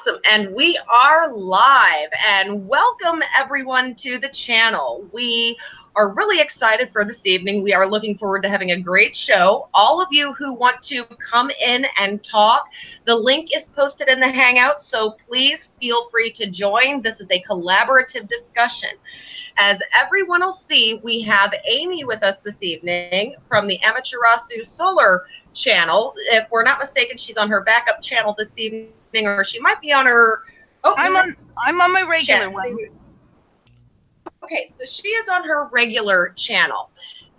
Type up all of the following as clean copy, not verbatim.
Awesome. And we are live, and welcome everyone to the channel. We are really excited for this evening. We are looking forward to having a great show. All of you who want to come in and talk, the link is posted in the Hangout, so please feel free to join. This is a collaborative discussion. As everyone will see, we have Amy with us this evening from the Amaterasu Solar channel. If we're not mistaken, she's on her backup channel this evening, or she might be on her. Oh, I'm on my regular one. Okay, so she is on her regular channel.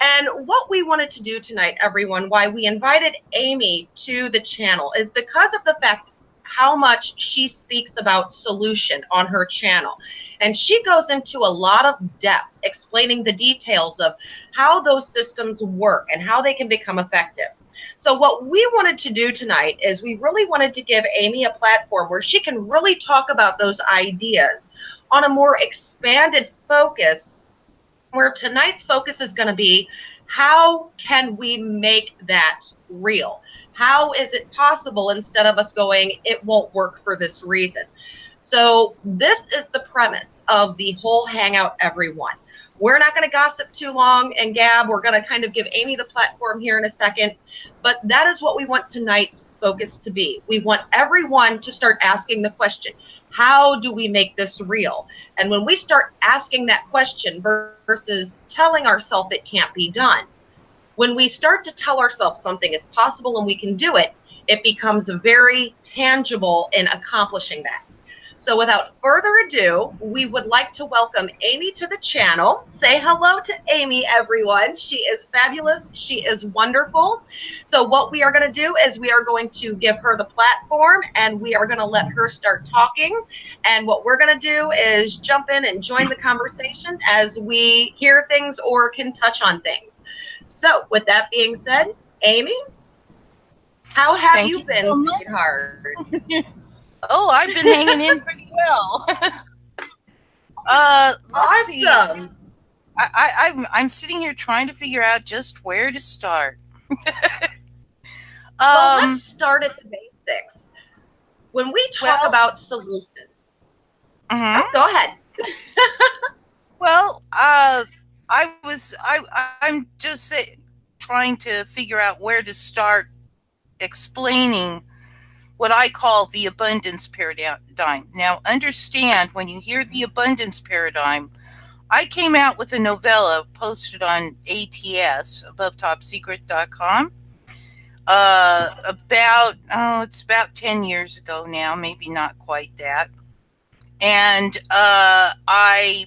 And what we wanted to do tonight, everyone, why we invited Amy to the channel, is because of the fact how much she speaks about solution on her channel. And she goes into a lot of depth explaining the details of how those systems work and how they can become effective. So what we wanted to do tonight is we really wanted to give Amy a platform where she can really talk about those ideas on a more expanded focus, where tonight's focus is going to be, how can we make that real? How is it possible, instead of us going, it won't work for this reason? So this is the premise of the whole Hangout, everyone. We're not going to gossip too long and gab. We're going to kind of give Amy the platform here in a second. But that is what we want tonight's focus to be. We want everyone to start asking the question, how do we make this real? And when we start asking that question versus telling ourselves it can't be done, when we start to tell ourselves something is possible and we can do it, it becomes very tangible in accomplishing that. So without further ado, we would like to welcome Amy to the channel. Say hello to Amy, everyone. She is fabulous. She is wonderful. So what we are going to do is we are going to give her the platform, and we are going to let her start talking. And what we're going to do is jump in and join the conversation as we hear things or can touch on things. So with that being said, Amy, how have you been, sweetheart? Oh, I've been hanging in pretty well. Let's see. I'm sitting here trying to figure out just where to start. Well, let's start at the basics. When we talk about solutions, go ahead. Well, I'm just trying to figure out where to start explaining what I call the abundance paradigm. Now, understand, when you hear the abundance paradigm, I came out with a novella posted on ATS, AboveTopSecret.com, it's about 10 years ago now, maybe not quite that. And I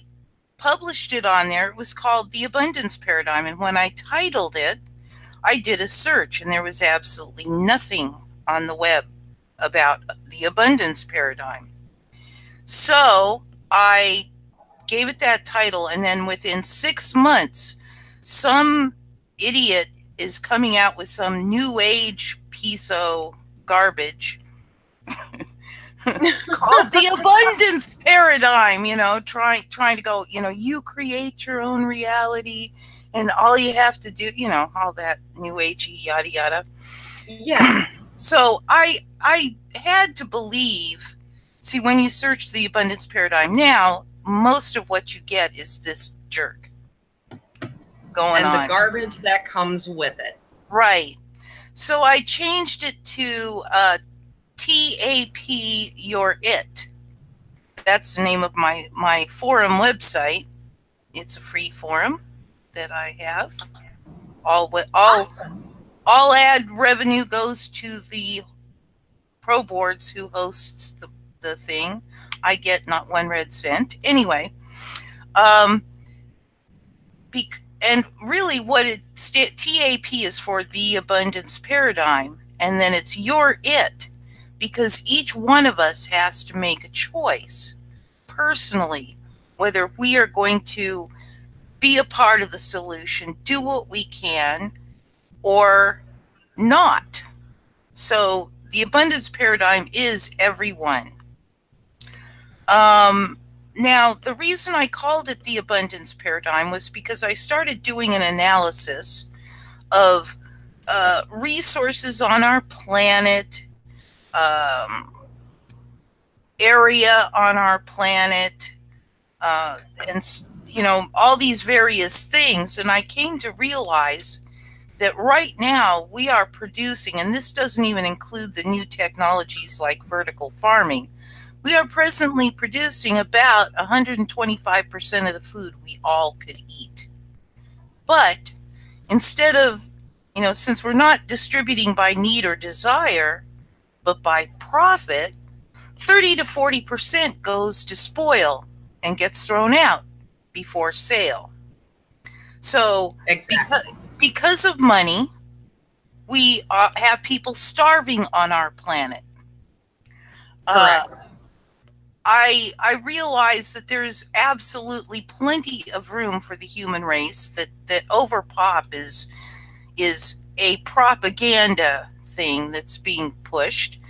published it on there. It was called The Abundance Paradigm. And when I titled it, I did a search, and there was absolutely nothing on the web about the abundance paradigm. So I gave it that title, and then within 6 months, some idiot is coming out with some new age piece of garbage called the abundance paradigm, trying to go, you create your own reality, and all you have to do, all that new agey yada yada. Yeah. So I had to believe, see, when you search the abundance paradigm now, most of what you get is this jerk going on. And the garbage that comes with it. Right. So I changed it to TAP Your It. That's the name of my forum website. It's a free forum that I have. Awesome. All ad revenue goes to the pro boards who hosts the thing. I get not 1 red cent. Anyway, and really what TAP is for, the abundance paradigm, and then it's your it, because each one of us has to make a choice personally whether we are going to be a part of the solution, do what we can, or not. So the abundance paradigm is everyone. Now, the reason I called it the abundance paradigm was because I started doing an analysis of resources on our planet, area on our planet, uh, and all these various things. And I came to realize that right now we are producing, and this doesn't even include the new technologies like vertical farming, we are presently producing about 125% of the food we all could eat. But instead of, since we're not distributing by need or desire, but by profit, 30 to 40% goes to spoil and gets thrown out before sale. So, because, Exactly. because of money, we have people starving on our planet. Uh, Correct. I realize that there's absolutely plenty of room for the human race. That overpop is a propaganda thing that's being pushed.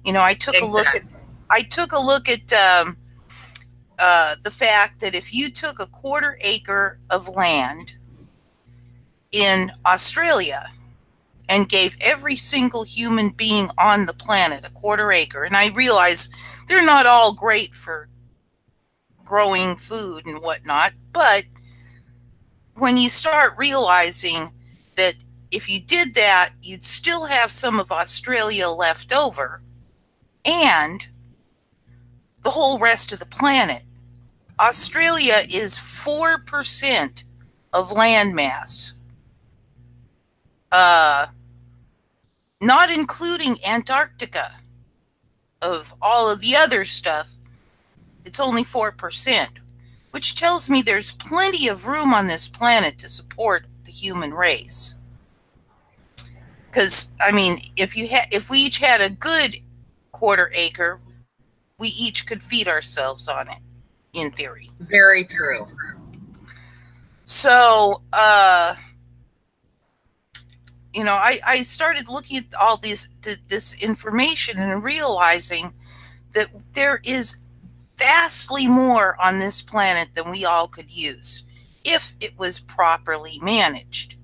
I took a look at Exactly. I took a look at the fact that if you took a quarter acre of land in Australia and gave every single human being on the planet a quarter acre, and I realize they're not all great for growing food and whatnot, but when you start realizing that if you did that, you'd still have some of Australia left over and the whole rest of the planet. Australia is 4% of landmass, uh, not including Antarctica. Of all of the other stuff, it's only 4%, which tells me there's plenty of room on this planet to support the human race. Because I mean, if we each had a good quarter acre, we each could feed ourselves on it, in theory. Very true. So, I started looking at all this information and realizing that there is vastly more on this planet than we all could use if it was properly managed.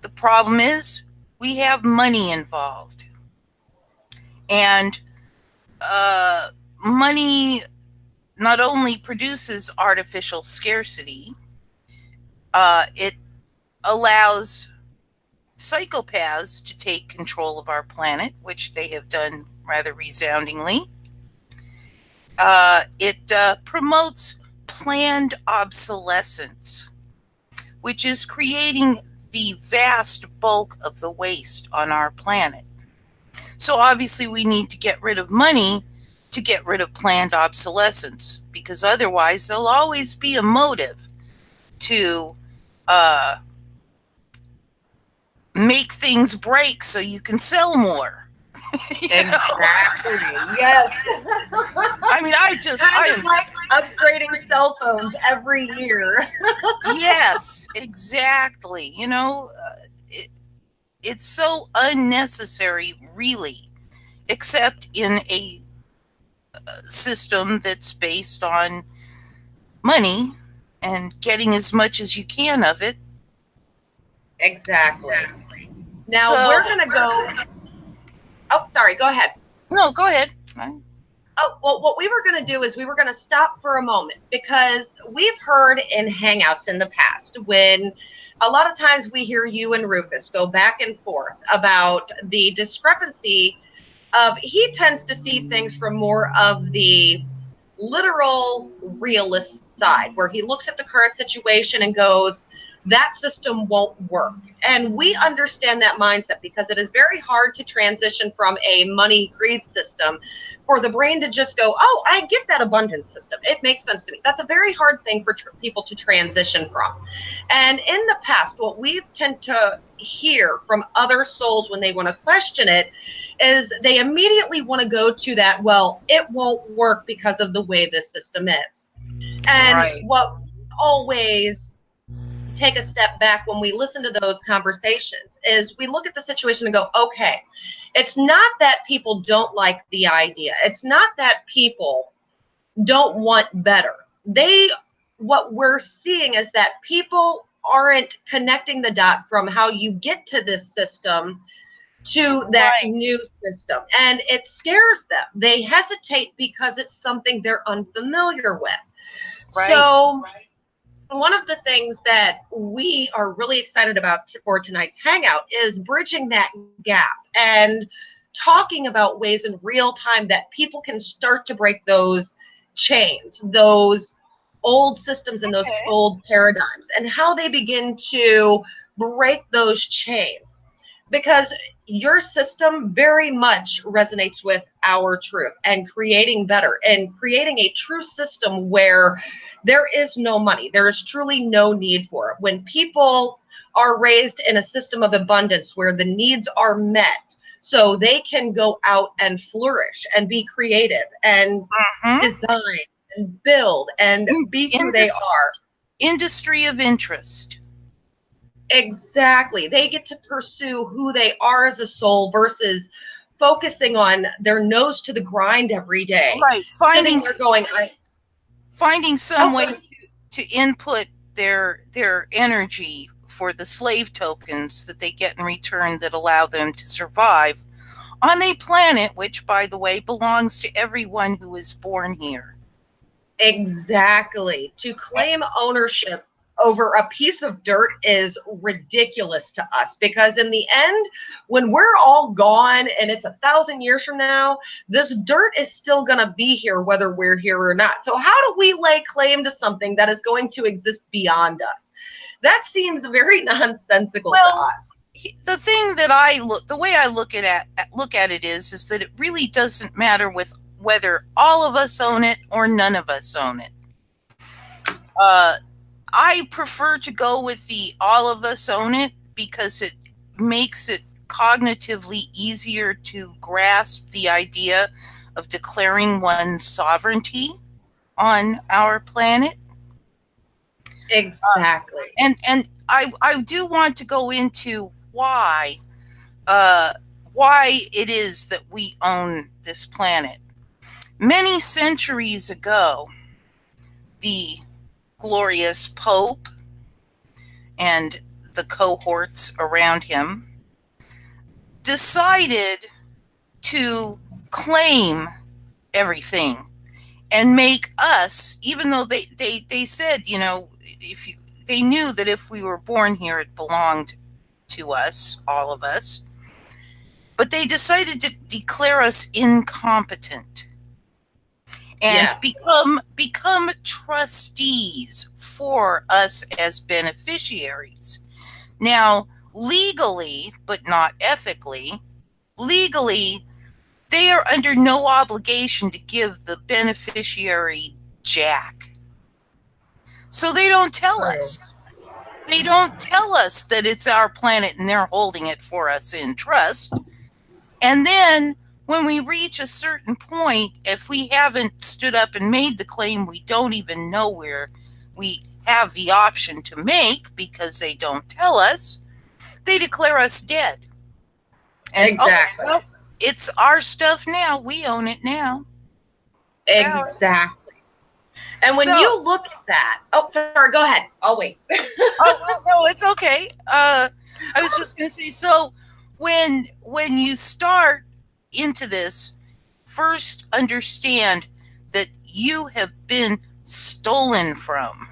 The problem is we have money involved, and uh, money not only produces artificial scarcity, it allows psychopaths to take control of our planet, which they have done rather resoundingly. It promotes planned obsolescence, which is creating the vast bulk of the waste on our planet. So obviously, we need to get rid of money to get rid of planned obsolescence, because otherwise, there'll always be a motive to uh, make things break so you can sell more. you know? Exactly. Yes. I mean, Kind I of am, like upgrading cell phones every year. yes, exactly. It's so unnecessary, really, except in a system that's based on money and getting as much as you can of it. Exactly. Now So, we're going to go. Oh, sorry. Go ahead. no, go ahead. Oh, well, what we were going to do is we were going to stop for a moment because we've heard in Hangouts in the past when a lot of times we hear you and Rufus go back and forth about the discrepancy of he tends to see things from more of the literal realist side where he looks at the current situation and goes, that system won't work. And we understand that mindset because it is very hard to transition from a money greed system for the brain to just go, oh, I get that abundance system. It makes sense to me. That's a very hard thing for people to transition from. And in the past, what we tend to hear from other souls when they want to question it is they immediately want to go to that, well, it won't work because of the way this system is. And Right. what always take a step back when we listen to those conversations is we look at the situation and go, okay, it's not that people don't like the idea. It's not that people don't want better. What we're seeing is that people aren't connecting the dot from how you get to this system to that Right, new system. And it scares them. They hesitate because it's something they're unfamiliar with. right. So, one of the things that we are really excited about for tonight's hangout is bridging that gap and talking about ways in real time that people can start to break those chains, those old systems and those Okay. old paradigms, and how they begin to break those chains. Because your system very much resonates with our truth and creating better and creating a true system where there is no money. There is truly no need for it. When people are raised in a system of abundance where the needs are met, so they can go out and flourish and be creative and Hmm. design and build and be who they Indus- are. industry of interest. Exactly. They get to pursue who they are as a soul versus focusing on their nose to the grind every day, Right. sitting there going, Finding some oh, way good. to input their energy for the slave tokens that they get in return that allow them to survive on a planet which, by the way, belongs to everyone who is born here. Exactly. To claim ownership over a piece of dirt is ridiculous to us because, in the end, when we're all gone and it's 1,000 years from now, this dirt is still going to be here whether we're here or not. So, how do we lay claim to something that is going to exist beyond us? That seems very nonsensical to Well, us. the thing that the way I look at it is that it really doesn't matter with whether all of us own it or none of us own it. Uh, I prefer to go with the all of us own it because it makes it cognitively easier to grasp the idea of declaring one's sovereignty on our planet. Exactly. And I do want to go into uh, why it is that we own this planet. Many centuries ago, the glorious Pope and the cohorts around him decided to claim everything and make us, even though they said, if you, they knew that if we were born here, it belonged to us, all of us, but they decided to declare us incompetent and Yes. become trustees for us as beneficiaries. Now, legally, but not ethically, legally, they are under no obligation to give the beneficiary jack. So they don't tell True. us. They don't tell us that it's our planet and they're holding it for us in trust. And then when we reach a certain point, if we haven't stood up and made the claim we don't even know where we have the option to make because they don't tell us, they declare us dead. And oh, Exactly. well, it's our stuff now. We own it now. It's ours. Exactly. And when So, you look at that, oh, sorry, go ahead. I'll wait. oh well, no, it's okay. I was just going to say. So, when you start into this, first understand that you have been stolen from,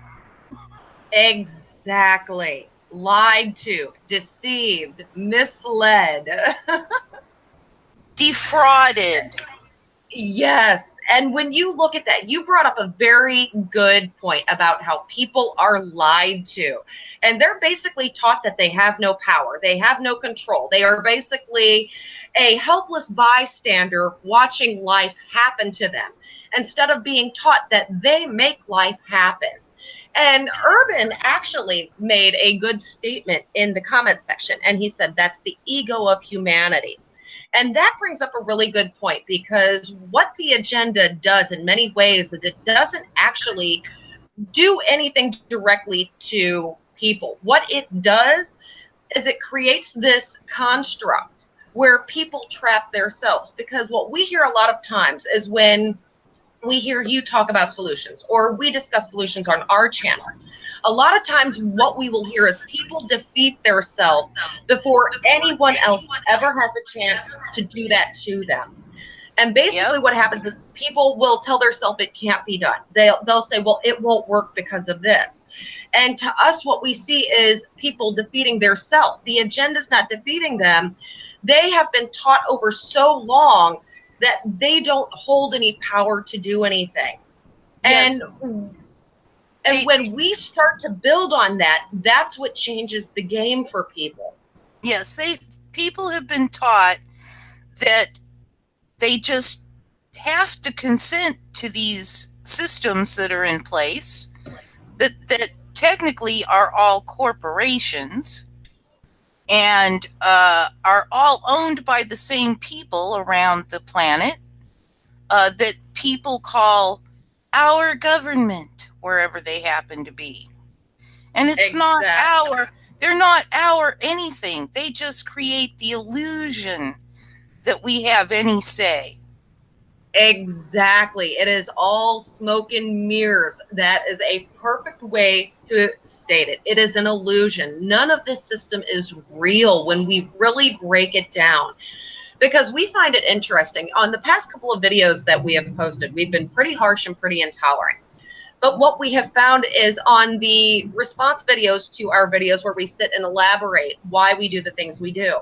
Exactly. Lied to, deceived, misled. defrauded. Yes. And when you look at that, you brought up a very good point about how people are lied to. And they're basically taught that they have no power, they have no control. They are basically a helpless bystander watching life happen to them instead of being taught that they make life happen. And Urban actually made a good statement in the comment section, and he said that's the ego of humanity. And that brings up a really good point because what the agenda does in many ways is it doesn't actually do anything directly to people. What it does is it creates this construct where people trap themselves. Because what we hear a lot of times is when we hear you talk about solutions or we discuss solutions on our channel, A lot of times what we will hear is people defeat their self before anyone else ever has a chance to do that to them. And Yep. basically what happens is people will tell themselves it can't be done. They'll say, well, it won't work because of this. And to us, what we see is people defeating their self. The agenda's not defeating them. They have been taught over so long that they don't hold any power to do anything. Yes. And They, when we start to build on that, that's what changes the game for people. yes, they people have been taught that they just have to consent to these systems that are in place that technically are all corporations and are all owned by the same people around the planet that people call our government wherever they happen to be. And it's not Exactly. our, they're not our anything. They just create the illusion that we have any say. Exactly. It is all smoke and mirrors. That is a perfect way to state it. It is an illusion. None of this system is real when we really break it down. Because we find it interesting. On the past couple of videos that we have posted, we've been pretty harsh and pretty intolerant. But what we have found is on the response videos to our videos where we sit and elaborate why we do the things we do,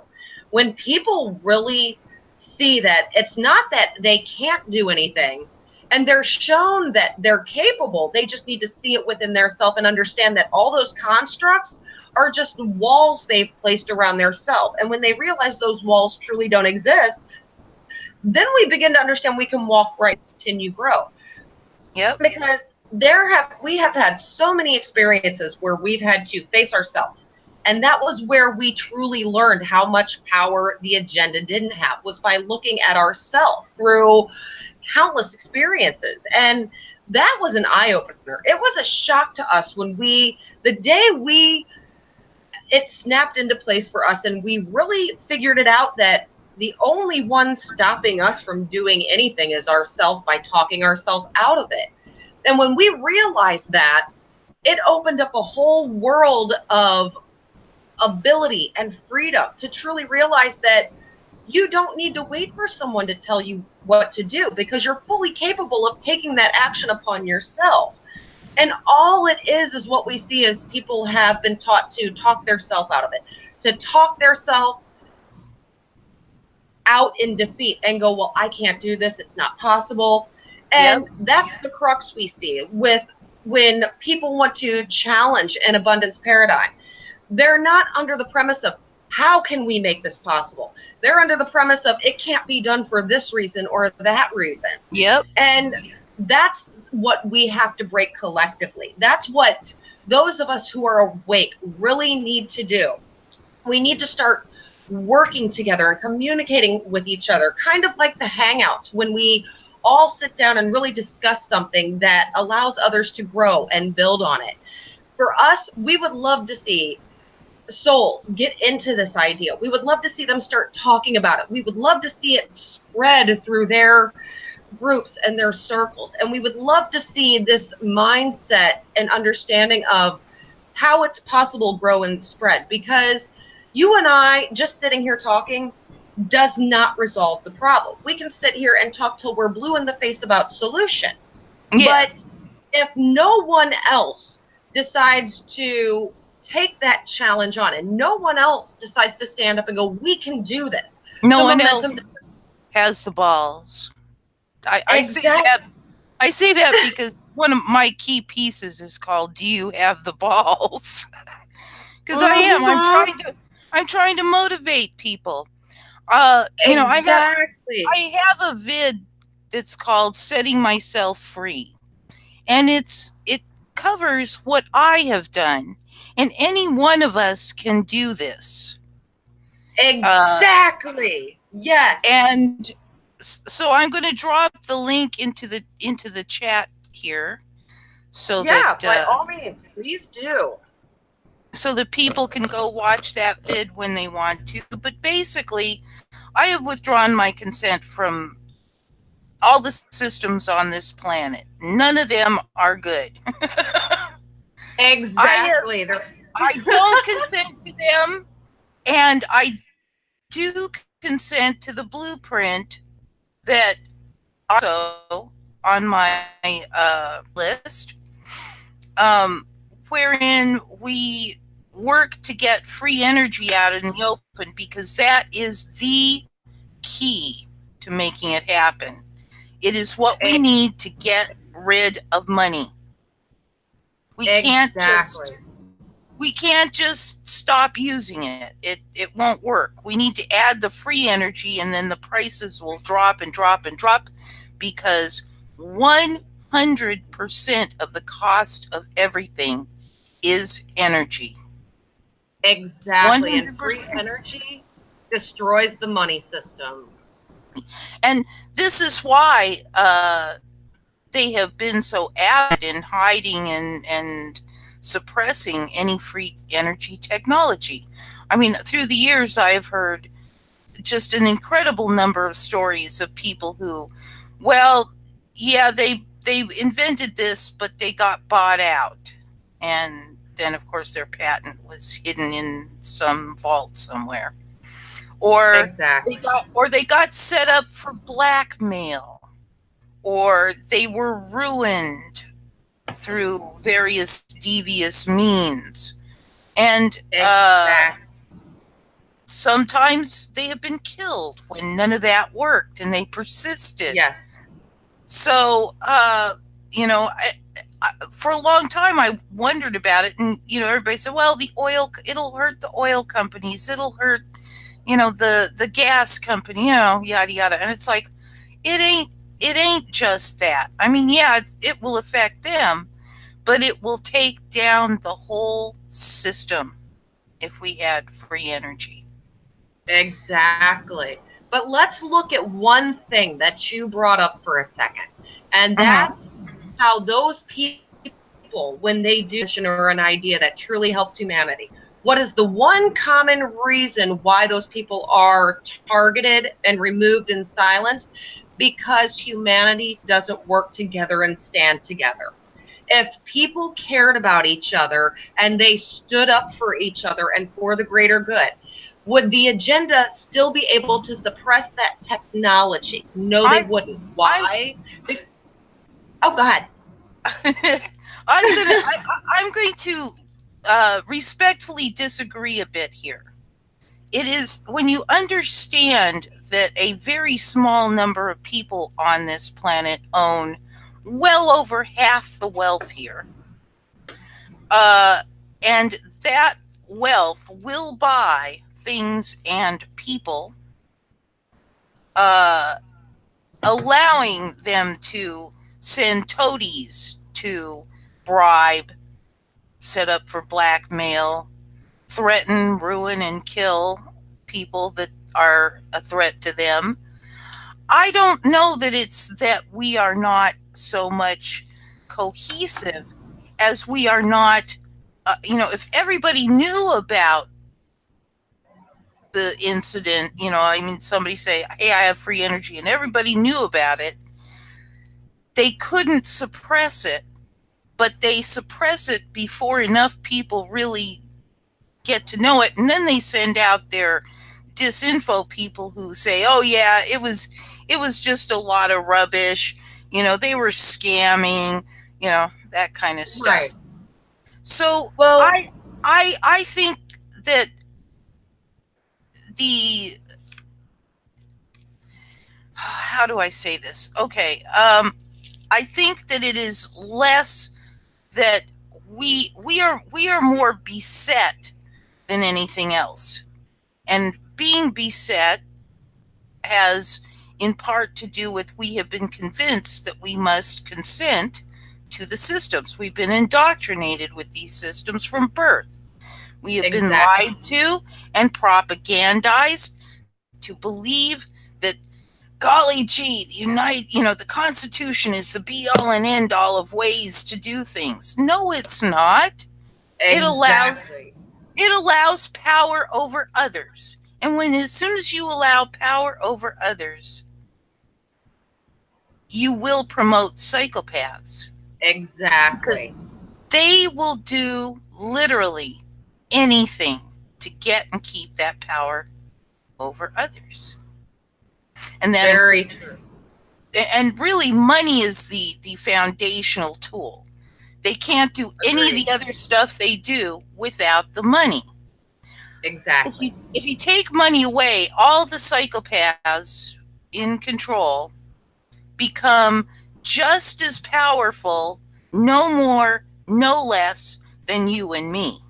when people really see that it's not that they can't do anything and they're shown that they're capable, they just need to see it within their self and understand that all those constructs are just walls they've placed around their self. And when they realize those walls truly don't exist, then we begin to understand we can walk right and continue grow. Yep. Because we have had so many experiences where we've had to face ourselves, and that was where we truly learned how much power the agenda didn't have, was by looking at ourselves through countless experiences. And that was an eye-opener. It was a shock to us when the day it snapped into place for us and we really figured it out that the only one stopping us from doing anything is ourself, by talking ourselves out of it. And when we realized that, it opened up a whole world of ability and freedom to truly realize that you don't need to wait for someone to tell you what to do, because you're fully capable of taking that action upon yourself. And all it is what we see is people have been taught to talk theirself out of it, to talk theirself out in defeat and go, well, I can't do this, it's not possible. Yep. And that's the crux we see with when people want to challenge an abundance paradigm. They're not under the premise of how can we make this possible? They're under the premise of it can't be done for this reason or that reason. Yep. And that's what we have to break collectively. That's what those of us who are awake really need to do. We need to start working together and communicating with each other, kind of like the hangouts when we all sit down and really discuss something that allows others to grow and build on it. For us, we would love to see souls get into this idea. We would love to see them start talking about it. We would love to see it spread through their groups and their circles. And we would love to see this mindset and understanding of how it's possible grow and spread, because you and I just sitting here talking does not resolve the problem. We can sit here and talk till we're blue in the face about solution. Yes. But if no one else decides to take that challenge on and no one else decides to stand up and go, we can do this. No The one else momentum has the balls. I say exactly. that. I say that because one of my key pieces is called "Do you have the balls?" Because I am. I'm trying to motivate people. Exactly. I have a vid that's called "Setting Myself Free," and it covers what I have done, and any one of us can do this. Exactly. Yes. And so I'm going to drop the link into the chat here so Yeah, that by all means, please do. people can go watch that vid when they want to. But basically, I have withdrawn my consent from all the systems on this planet. None of them are good. I have Exactly. I don't consent to them, and I do consent to the blueprint that also on my list, um, wherein we work to get free energy out in the open, because that is the key to making it happen. It is what we need to get rid of money. We can't just Exactly. we can't just stop using it. It won't work. We need to add the free energy, and then the prices will drop and drop and drop, because 100% of the cost of everything is energy. Exactly. And free 100%. energy destroys the money system. And this is why they have been so avid in hiding and suppressing any free energy technology. I mean, through the years, I've heard just an incredible number of stories of people who, well, yeah, they invented this, but they got bought out, and then of course their patent was hidden in some vault somewhere, or Exactly. they got set up for blackmail, or they were ruined through various devious means, and Exactly. sometimes they have been killed when none of that worked and they persisted. Yes. So, for a long time I wondered about it, and everybody said, "Well, the oil, it'll hurt the oil companies, it'll hurt, the gas company, yada yada." And it's like, it ain't just that. I mean, yeah, it will affect them, but it will take down the whole system if we had free energy. Exactly. But let's look at one thing that you brought up for a second, and Uh-huh. that's how those people, when they do or an idea that truly helps humanity, what is the one common reason why those people are targeted and removed and silenced? Because humanity doesn't work together and stand together. If people cared about each other and they stood up for each other and for the greater good, would the agenda still be able to suppress that technology? No, they I wouldn't. I'm Why? Oh, go ahead. I'm going to respectfully disagree a bit here. It is when you understand that a very small number of people on this planet own well over half the wealth here, uh, and that wealth will buy things and people, uh, allowing them to send toadies to bribe, set up for blackmail, threaten, ruin, and kill people that are a threat to them. I don't know that it's that we are not so much cohesive as we are not, if everybody knew about the incident, I mean, somebody say, "Hey, I have free energy," and everybody knew about it, they couldn't suppress it, but they suppress it before enough people really get to know it, and then they send out their disinfo people who say, "Oh yeah, it was just a lot of rubbish, they were scamming, that kind of stuff." Right. So Well, I think that the how do I say this? Okay, I think that it is less that we are more beset than anything else, and being beset has in part to do with we have been convinced that we must consent to the systems. We've been indoctrinated with these systems from birth. We have been exactly. lied to and propagandized to believe that, golly gee, the Constitution is the be all and end all of ways to do things. No, it's not. It allows Exactly. it allows power over others. And as soon as you allow power over others, you will promote psychopaths, because Exactly. They will do literally anything to get and keep that power over others. And that Very includes, true. and really money is the foundational tool. They can't do any of the Agreed. other stuff they do without the money. Exactly. If you take money away, all the psychopaths in control become just as powerful, no more, no less than you and me.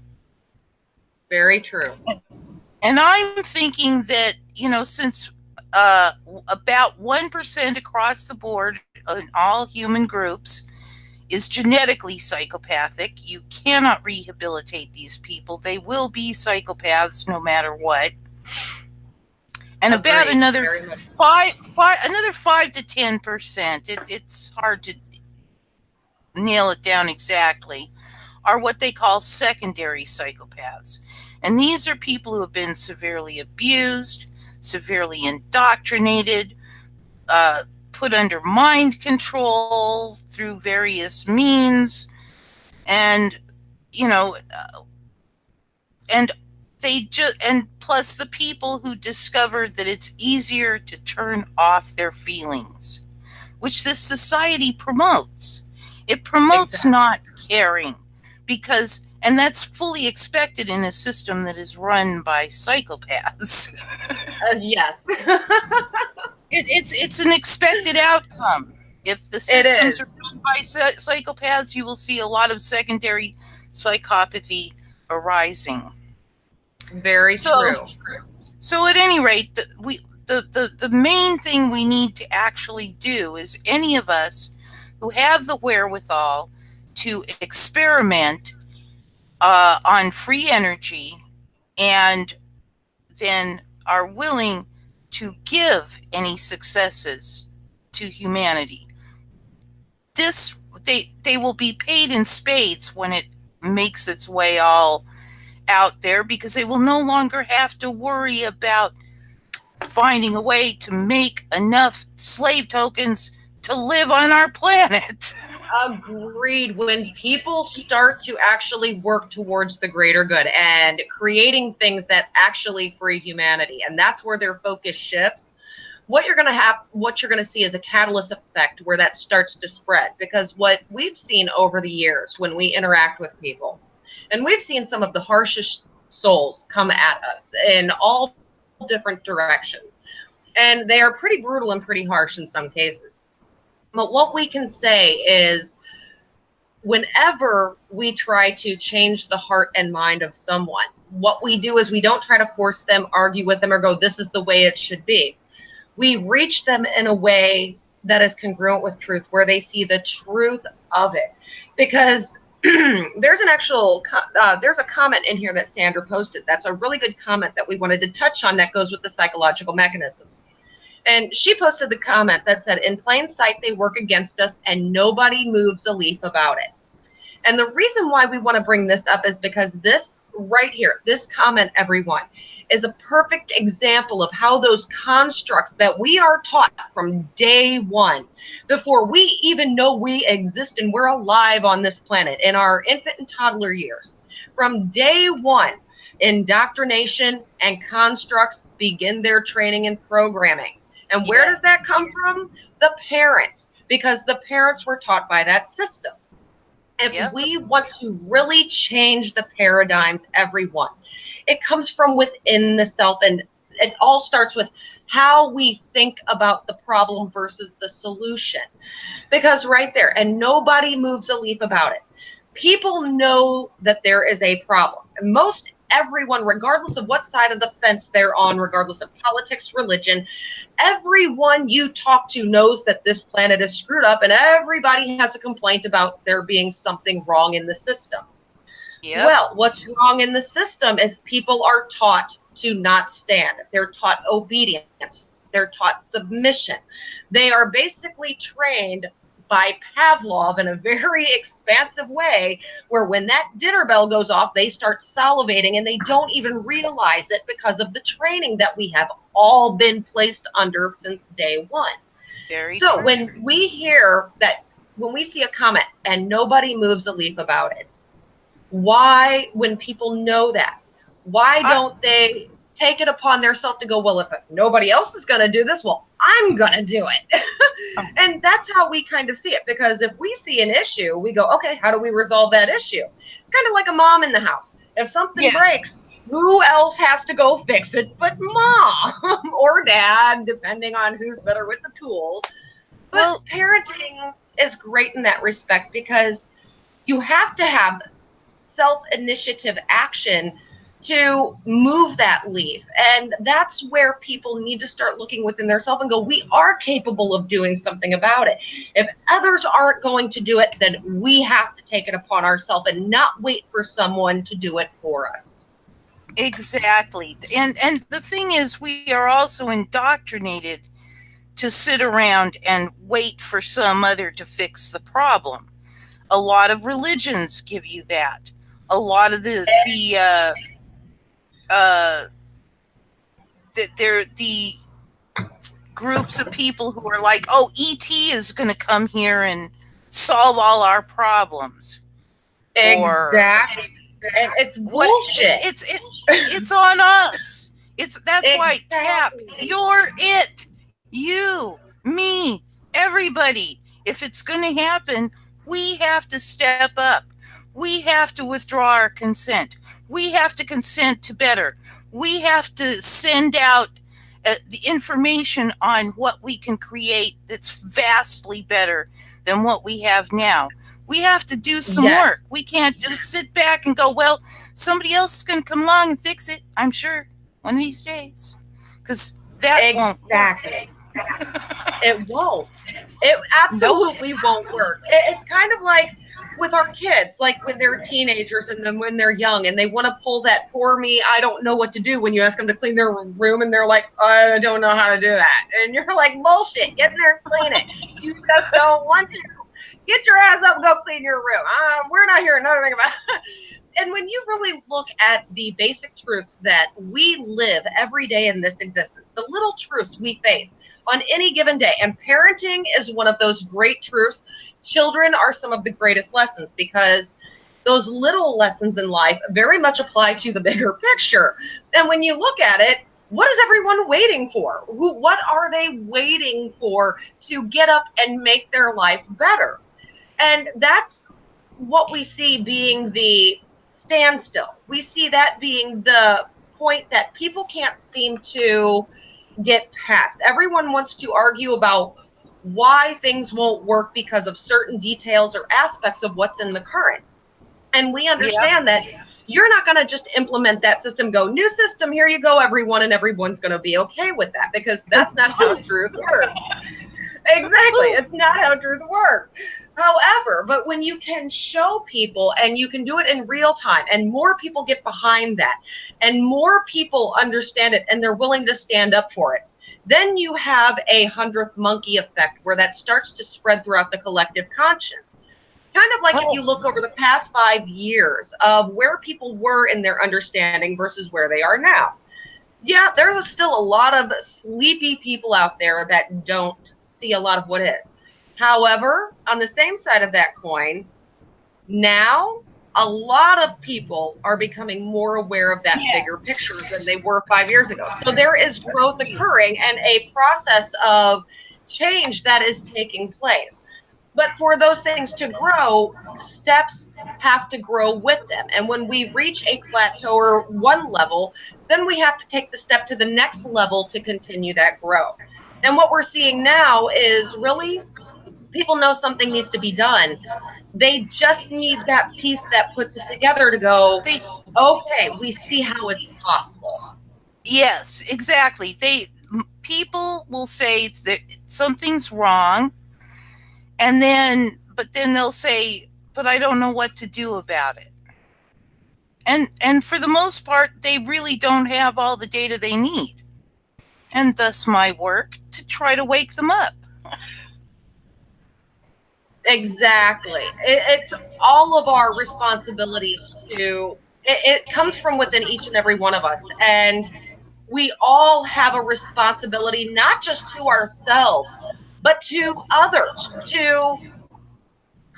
Very true. And I'm thinking that, since uh, about 1% across the board in all human groups is genetically psychopathic, you cannot rehabilitate these people. They will be psychopaths no matter what. And about Agreed. another Very much. another 5 to 10%. It's hard to nail it down exactly, are what they call secondary psychopaths. And these are people who have been severely abused, severely indoctrinated, put under mind control through various means, and, you know, and and plus the people who discovered that it's easier to turn off their feelings, which this society promotes. It promotes Exactly. not caring because, and that's fully expected in a system that is run by psychopaths. Yes. It's an expected outcome. If the It systems is. are run by psychopaths, you will see a lot of secondary psychopathy arising. Very So, true. so at any rate, the main thing we need to actually do is any of us who have the wherewithal to experiment on free energy and then are willing to give any successes to humanity. This they will be paid in spades when it makes its way all out there, because they will no longer have to worry about finding a way to make enough slave tokens to live on our planet. Agreed. When people start to actually work towards the greater good and creating things that actually free humanity, and that's where their focus shifts, what you're going to see is a catalyst effect where that starts to spread. Because what we've seen over the years when we interact with people, and we've seen some of the harshest souls come at us in all different directions, and they are pretty brutal and pretty harsh in some cases. But what we can say is, whenever we try to change the heart and mind of someone, what we do is we don't try to force them, argue with them, or go, this is the way it should be. We reach them in a way that is congruent with truth, where they see the truth of it. Because there's there's a comment in here that Sandra posted. That's a really good comment that we wanted to touch on, that goes with the psychological mechanisms. And she posted the comment that said, in plain sight, they work against us and nobody moves a leaf about it. And the reason why we want to bring this up is because this right here, this comment, everyone, is a perfect example of how those constructs that we are taught from day one, before we even know we exist and we're alive on this planet in our infant and toddler years, from day one, indoctrination and constructs begin their training and programming. And where Yeah. does that come from? The parents, because the parents were taught by that system. If Yep. we want to really change the paradigms, everyone, it comes from within the self. And it all starts with how we think about the problem versus the solution. Because right there, and nobody moves a leaf about it. People know that there is a problem. Most everyone, regardless of what side of the fence they're on, regardless of politics, religion, everyone you talk to knows that this planet is screwed up, and everybody has a complaint about there being something wrong in the system. Yep. Well, what's wrong in the system is people are taught to not stand. They're taught obedience. They're taught submission. They are basically trained by Pavlov in a very expansive way, where when that dinner bell goes off, they start salivating and they don't even realize it, because of the training that we have all been placed under since day one. Very So true. when we hear that when we see a comment and nobody moves a leaf about it, why, when people know that, why I, don't they take it upon themselves to go, well, if nobody else is going to do this, well, I'm going to do it. And that's how we kind of see it, because if we see an issue, we go, okay, how do we resolve that issue? It's kind of like a mom in the house. If something yeah. breaks, who else has to go fix it but mom or dad, depending on who's better with the tools? But Well, parenting is great in that respect, because you have to have self-initiative action to move that leaf. And that's where people need to start looking within themselves and go, we are capable of doing something about it. If others aren't going to do it, then we have to take it upon ourselves and not wait for someone to do it for us. exactly. And the thing is, we are also indoctrinated to sit around and wait for some other to fix the problem. A lot of religions give you that. A lot of uh, they're the groups of people who are like, oh, ET is going to come here and solve all our problems, or Exactly. And it's what bullshit. it's on us. It's That's why tap, Exactly. you're it, you, me, everybody. If it's going to happen, we have to step up. We have to withdraw our consent. We have to consent to better. We have to send out the information on what we can create that's vastly better than what we have now. We have to do some Yes, work. We can't just sit back and go, well, somebody else is going to come along and fix it, I'm sure, one of these days. Because that won't work. exactly. It won't. It Nope. absolutely won't work. It's kind of like with our kids, like when they're teenagers and then when they're young and they want to pull that poor me, I don't know what to do, when you ask them to clean their room and they're like, I don't know how to do that. And you're like, bullshit, get in there and clean it. You just don't want to. Get your ass up and go clean your room. We're not hearing nothing about it. And when you really look at the basic truths that we live every day in this existence, the little truths we face on any given day, and parenting is one of those great truths. Children are some of the greatest lessons, because those little lessons in life very much apply to the bigger picture. And when you look at it, what is everyone waiting for? What are they waiting for to get up and make their life better? And that's what we see being the standstill. We see that being the point that people can't seem to get past. Everyone wants to argue about why things won't work because of certain details or aspects of what's in the current. And we Yeah. understand that you're not going to just implement that system, go, new system, here you go, everyone, and everyone's going to be okay with that, because that's not how Poof. truth works. Exactly. Poof. It's not how truth works. However, but when you can show people and you can do it in real time, and more people get behind that and more people understand it and they're willing to stand up for it, then you have a hundredth monkey effect where that starts to spread throughout the collective conscience. Kind of like if you Oh, look over the past 5 years of where people were in their understanding versus where they are now. Yeah, there's still a lot of sleepy people out there that don't see a lot of what is. However, on the same side of that coin, now a lot of people are becoming more aware of that bigger picture than yes. they were 5 years ago. So there is growth occurring and a process of change that is taking place. But for those things to grow, steps have to grow with them. And when we reach a plateau or one level, then we have to take the step to the next level to continue that growth. And what we're seeing now is really people know something needs to be done. They just need that piece that puts it together to go, They okay, we see how it's possible. Yes, exactly. People will say that something's wrong, and then they'll say, but I don't know what to do about it. And for the most part, they really don't have all the data they need. And thus my work to try to wake them up. Exactly. It's all of our responsibilities to, it comes from within each and every one of us. And we all have a responsibility, not just to ourselves, but to others, to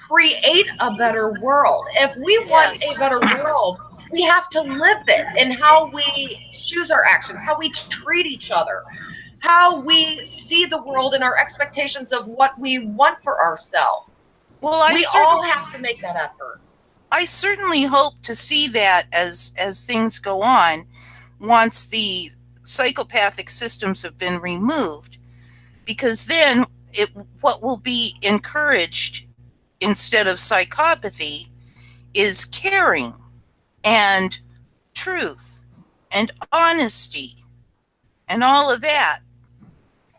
create a better world. If we want Yes. a better world, we have to live it in how we choose our actions, how we treat each other, how we see the world, and our expectations of what we want for ourselves. Well, We all have to make that effort. I certainly hope to see that as things go on, once the psychopathic systems have been removed, because then what will be encouraged instead of psychopathy is caring and truth and honesty and all of that,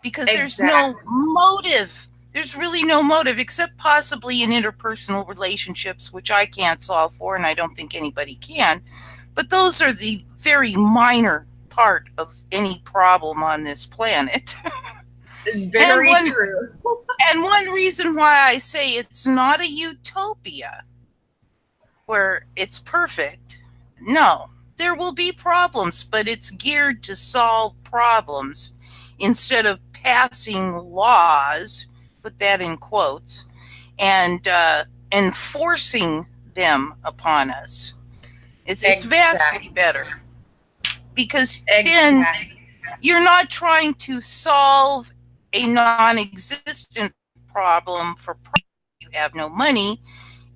because there's no Exactly. motive. There's really no motive, except possibly in interpersonal relationships, which I can't solve for, and I don't think anybody can. But those are the very minor part of any problem on this planet. and Very one true. and one reason why I say it's not a utopia where it's perfect. No, there will be problems, but it's geared to solve problems instead of passing laws, put that in quotes, and enforcing them upon us. It's vastly Exactly. better, because then Exactly. you're not trying to solve a non-existent problem for you have no money,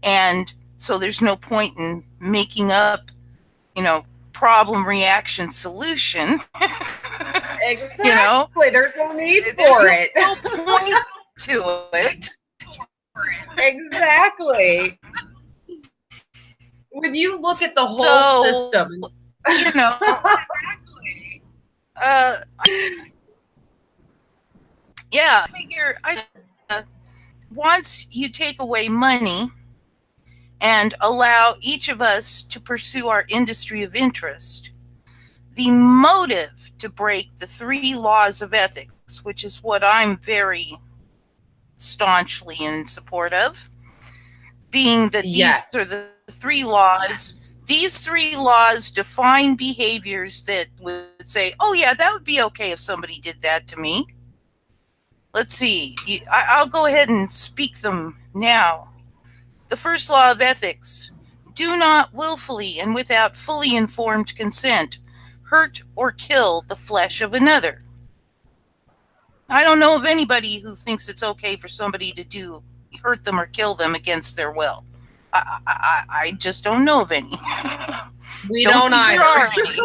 and so there's no point in making up, you know, problem reaction solution. you know, Exactly. There's no need there's for no, it. no point to it. Exactly. When you look at the whole So, system. you know, uh, yeah, uh, once you take away money and allow each of us to pursue our industry of interest, the motive to break the 3 laws of ethics, which is what I'm very staunchly in support of, being that these Yes. are the 3 laws. These 3 laws define behaviors that would say, oh, yeah, that would be okay if somebody did that to me. Let's see. I'll go ahead and speak them now. The first law of ethics: do not willfully and without fully informed consent hurt or kill the flesh of another. I don't know of anybody who thinks it's okay for somebody to hurt them or kill them against their will. I just don't know of any. We Don't don't think there either. are any.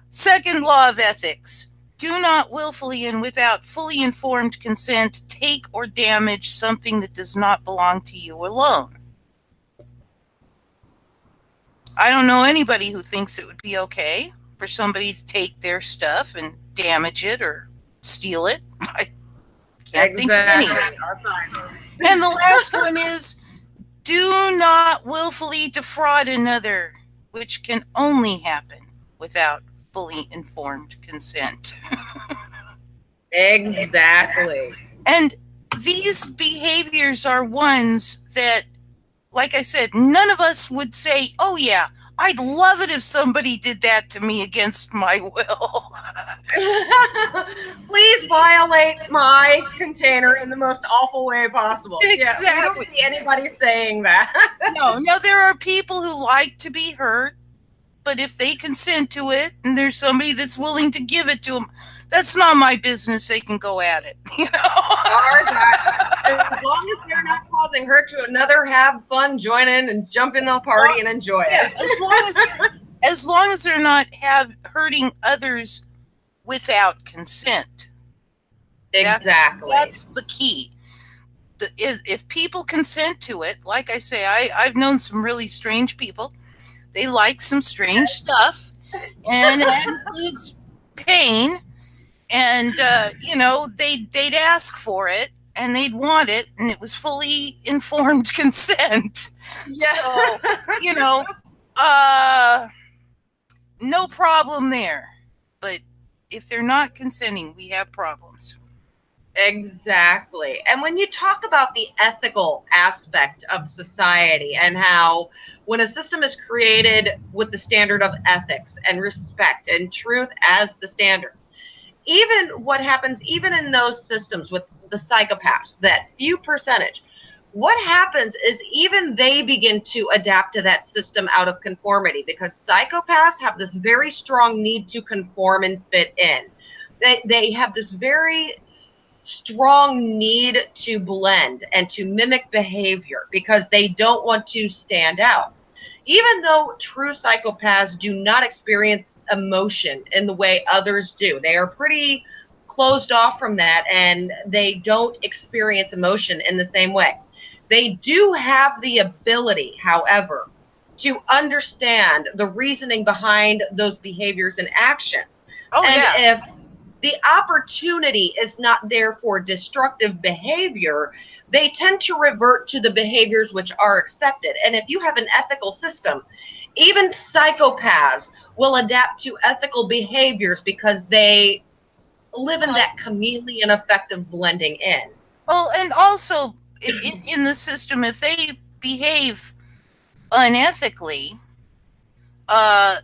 Second law of ethics: do not willfully and without fully informed consent take or damage something that does not belong to you alone. I don't know anybody who thinks it would be okay for somebody to take their stuff and damage it or steal it. I can't think of any. Exactly. Us And the last one is, do not willfully defraud another, which can only happen without fully informed consent. Exactly. And these behaviors are ones that, like I said, none of us would say, oh, yeah, I'd love it if somebody did that to me against my will. Please violate my container in the most awful way possible. Yeah, we don't Exactly. see anybody saying that. No, there are people who like to be hurt, but if they consent to it and there's somebody that's willing to give it to them, that's not my business. They can go at it. As long as they're not causing hurt to another, have fun, join in, and jump in the party and enjoy Yeah, it. as long as they're not hurting others without consent. Exactly. That's the key. If people consent to it, like I say, I've known some really strange people. They like some strange stuff, and that includes pain. And they'd ask for it, and they'd want it, and it was fully informed consent. Yeah. So, uh, no problem there. But if they're not consenting, we have problems. Exactly. And when you talk about the ethical aspect of society and how when a system is created with the standard of ethics and respect and truth as the standard, even what happens even in those systems with the psychopaths, that few percentage, what happens is even they begin to adapt to that system out of conformity, because psychopaths have this very strong need to conform and fit in. They have this very strong need to blend and to mimic behavior because they don't want to stand out. Even though true psychopaths do not experience emotion in the way others do, they are pretty closed off from that and they don't experience emotion in the same way. They do have the ability, however, to understand the reasoning behind those behaviors and actions. Oh, And yeah. if the opportunity is not there for destructive behavior, they tend to revert to the behaviors which are accepted. And if you have an ethical system, even psychopaths will adapt to ethical behaviors because they live in that chameleon effect of blending in. Oh, and also in the system, if they behave unethically, uh,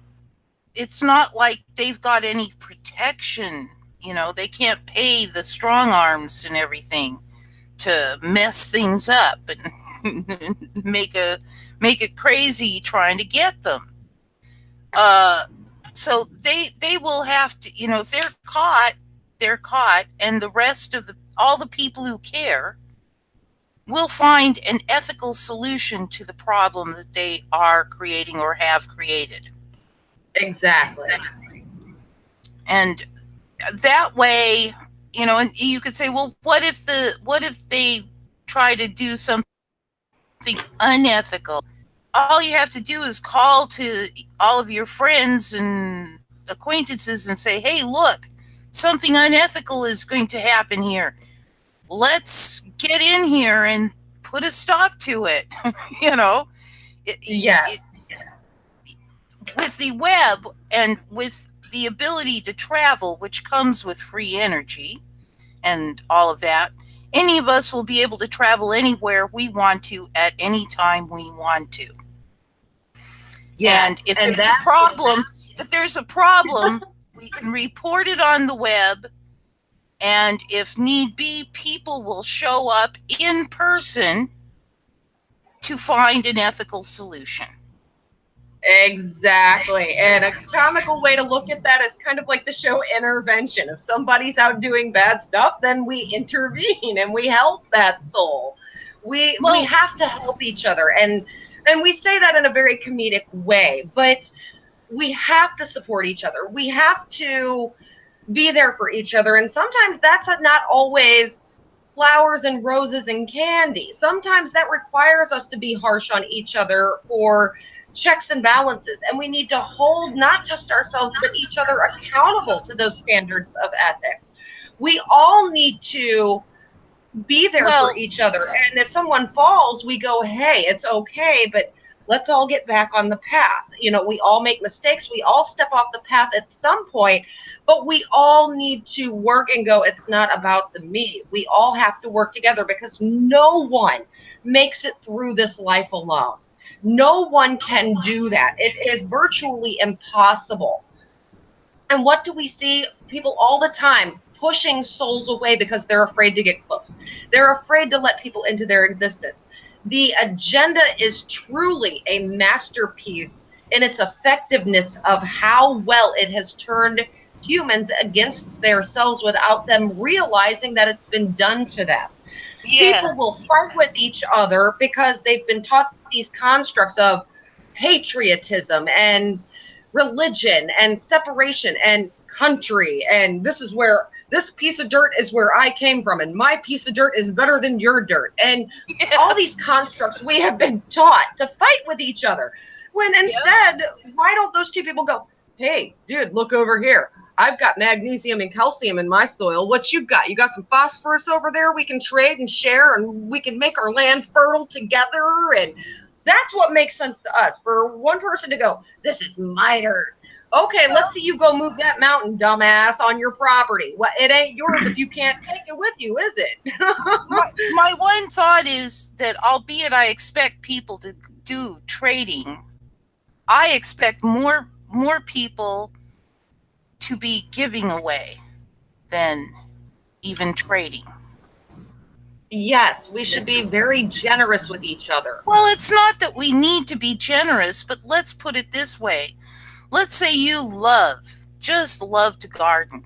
it's not like they've got any protection. You know, they can't pay the strong arms and everything to mess things up and make it crazy trying to get them. Uh, so they will have to, you know, if they're caught, they're caught, and the rest of the all the people who care will find an ethical solution to the problem that they are creating or have created. Exactly. And that way, you know, and you could say, well, what if they try to do something unethical? All you have to do is call to all of your friends and acquaintances and say, hey, look, something unethical is going to happen here. Let's get in here and put a stop to it. You know, it, Yes. it, with the web and with the ability to travel, which comes with free energy and all of that, any of us will be able to travel anywhere we want to at any time we want to. And Yes. if And there's a that's problem, if there's a problem, we can report it on the web. And if need be, people will show up in person to find an ethical solution. exactly. And a comical way to look at that is kind of like the show Intervention. If somebody's out doing bad stuff, then we intervene and we help that soul. We Well, have to help each other, and we say that in a very comedic way, but we have to support each other. We have to be there for each other, and sometimes that's not always flowers and roses and candy. Sometimes that requires us to be harsh on each other for checks and balances. And we need to hold not just ourselves, but each other accountable to those standards of ethics. We all need to be there for well, each other. And if someone falls, we go, hey, it's okay, but let's all get back on the path. You know, we all make mistakes. We all step off the path at some point, but we all need to work and go, it's not about the me. We all have to work together because no one makes it through this life alone. No one can do that. It is virtually impossible. And what do we see? People all the time pushing souls away because they're afraid to get close. They're afraid to let people into their existence. The agenda is truly a masterpiece in its effectiveness of how well it has turned humans against themselves without them realizing that it's been done to them. People will yes, fight with each other because they've been taught these constructs of patriotism and religion and separation and country, and this is where this piece of dirt is where I came from and my piece of dirt is better than your dirt, and all these yes, constructs we have been taught to fight with each other, when yep, instead, why don't those two people go, hey dude, look over here, I've got magnesium and calcium in my soil. What you got? You got some phosphorus over there? We can trade and share and we can make our land fertile together. And that's what makes sense to us. For one person to go, this is my dirt. Okay, let's well, see you go move that mountain, dumbass, on your property. Well, it ain't yours if you can't take it with you, is it? my one thought is that albeit I expect people to do trading, I expect more people to be giving away than even trading. Yes, we should This be is, very generous with each other. well, it's not that we need to be generous, but let's put it this way. Let's say you just love to garden.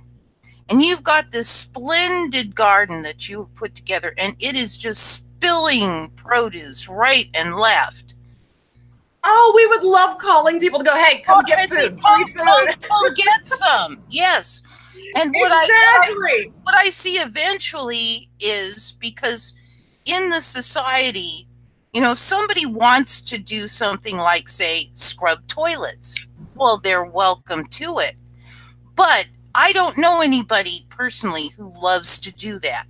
And you've got this splendid garden that you put together, and it is just spilling produce right and left. Oh, we would love calling people to go, hey, Oh, come get and say, food, free food. come get some. Yes. And Exactly. what I see eventually is because in the society, if somebody wants to do something like, say, scrub toilets, well, they're welcome to it. But I don't know anybody personally who loves to do that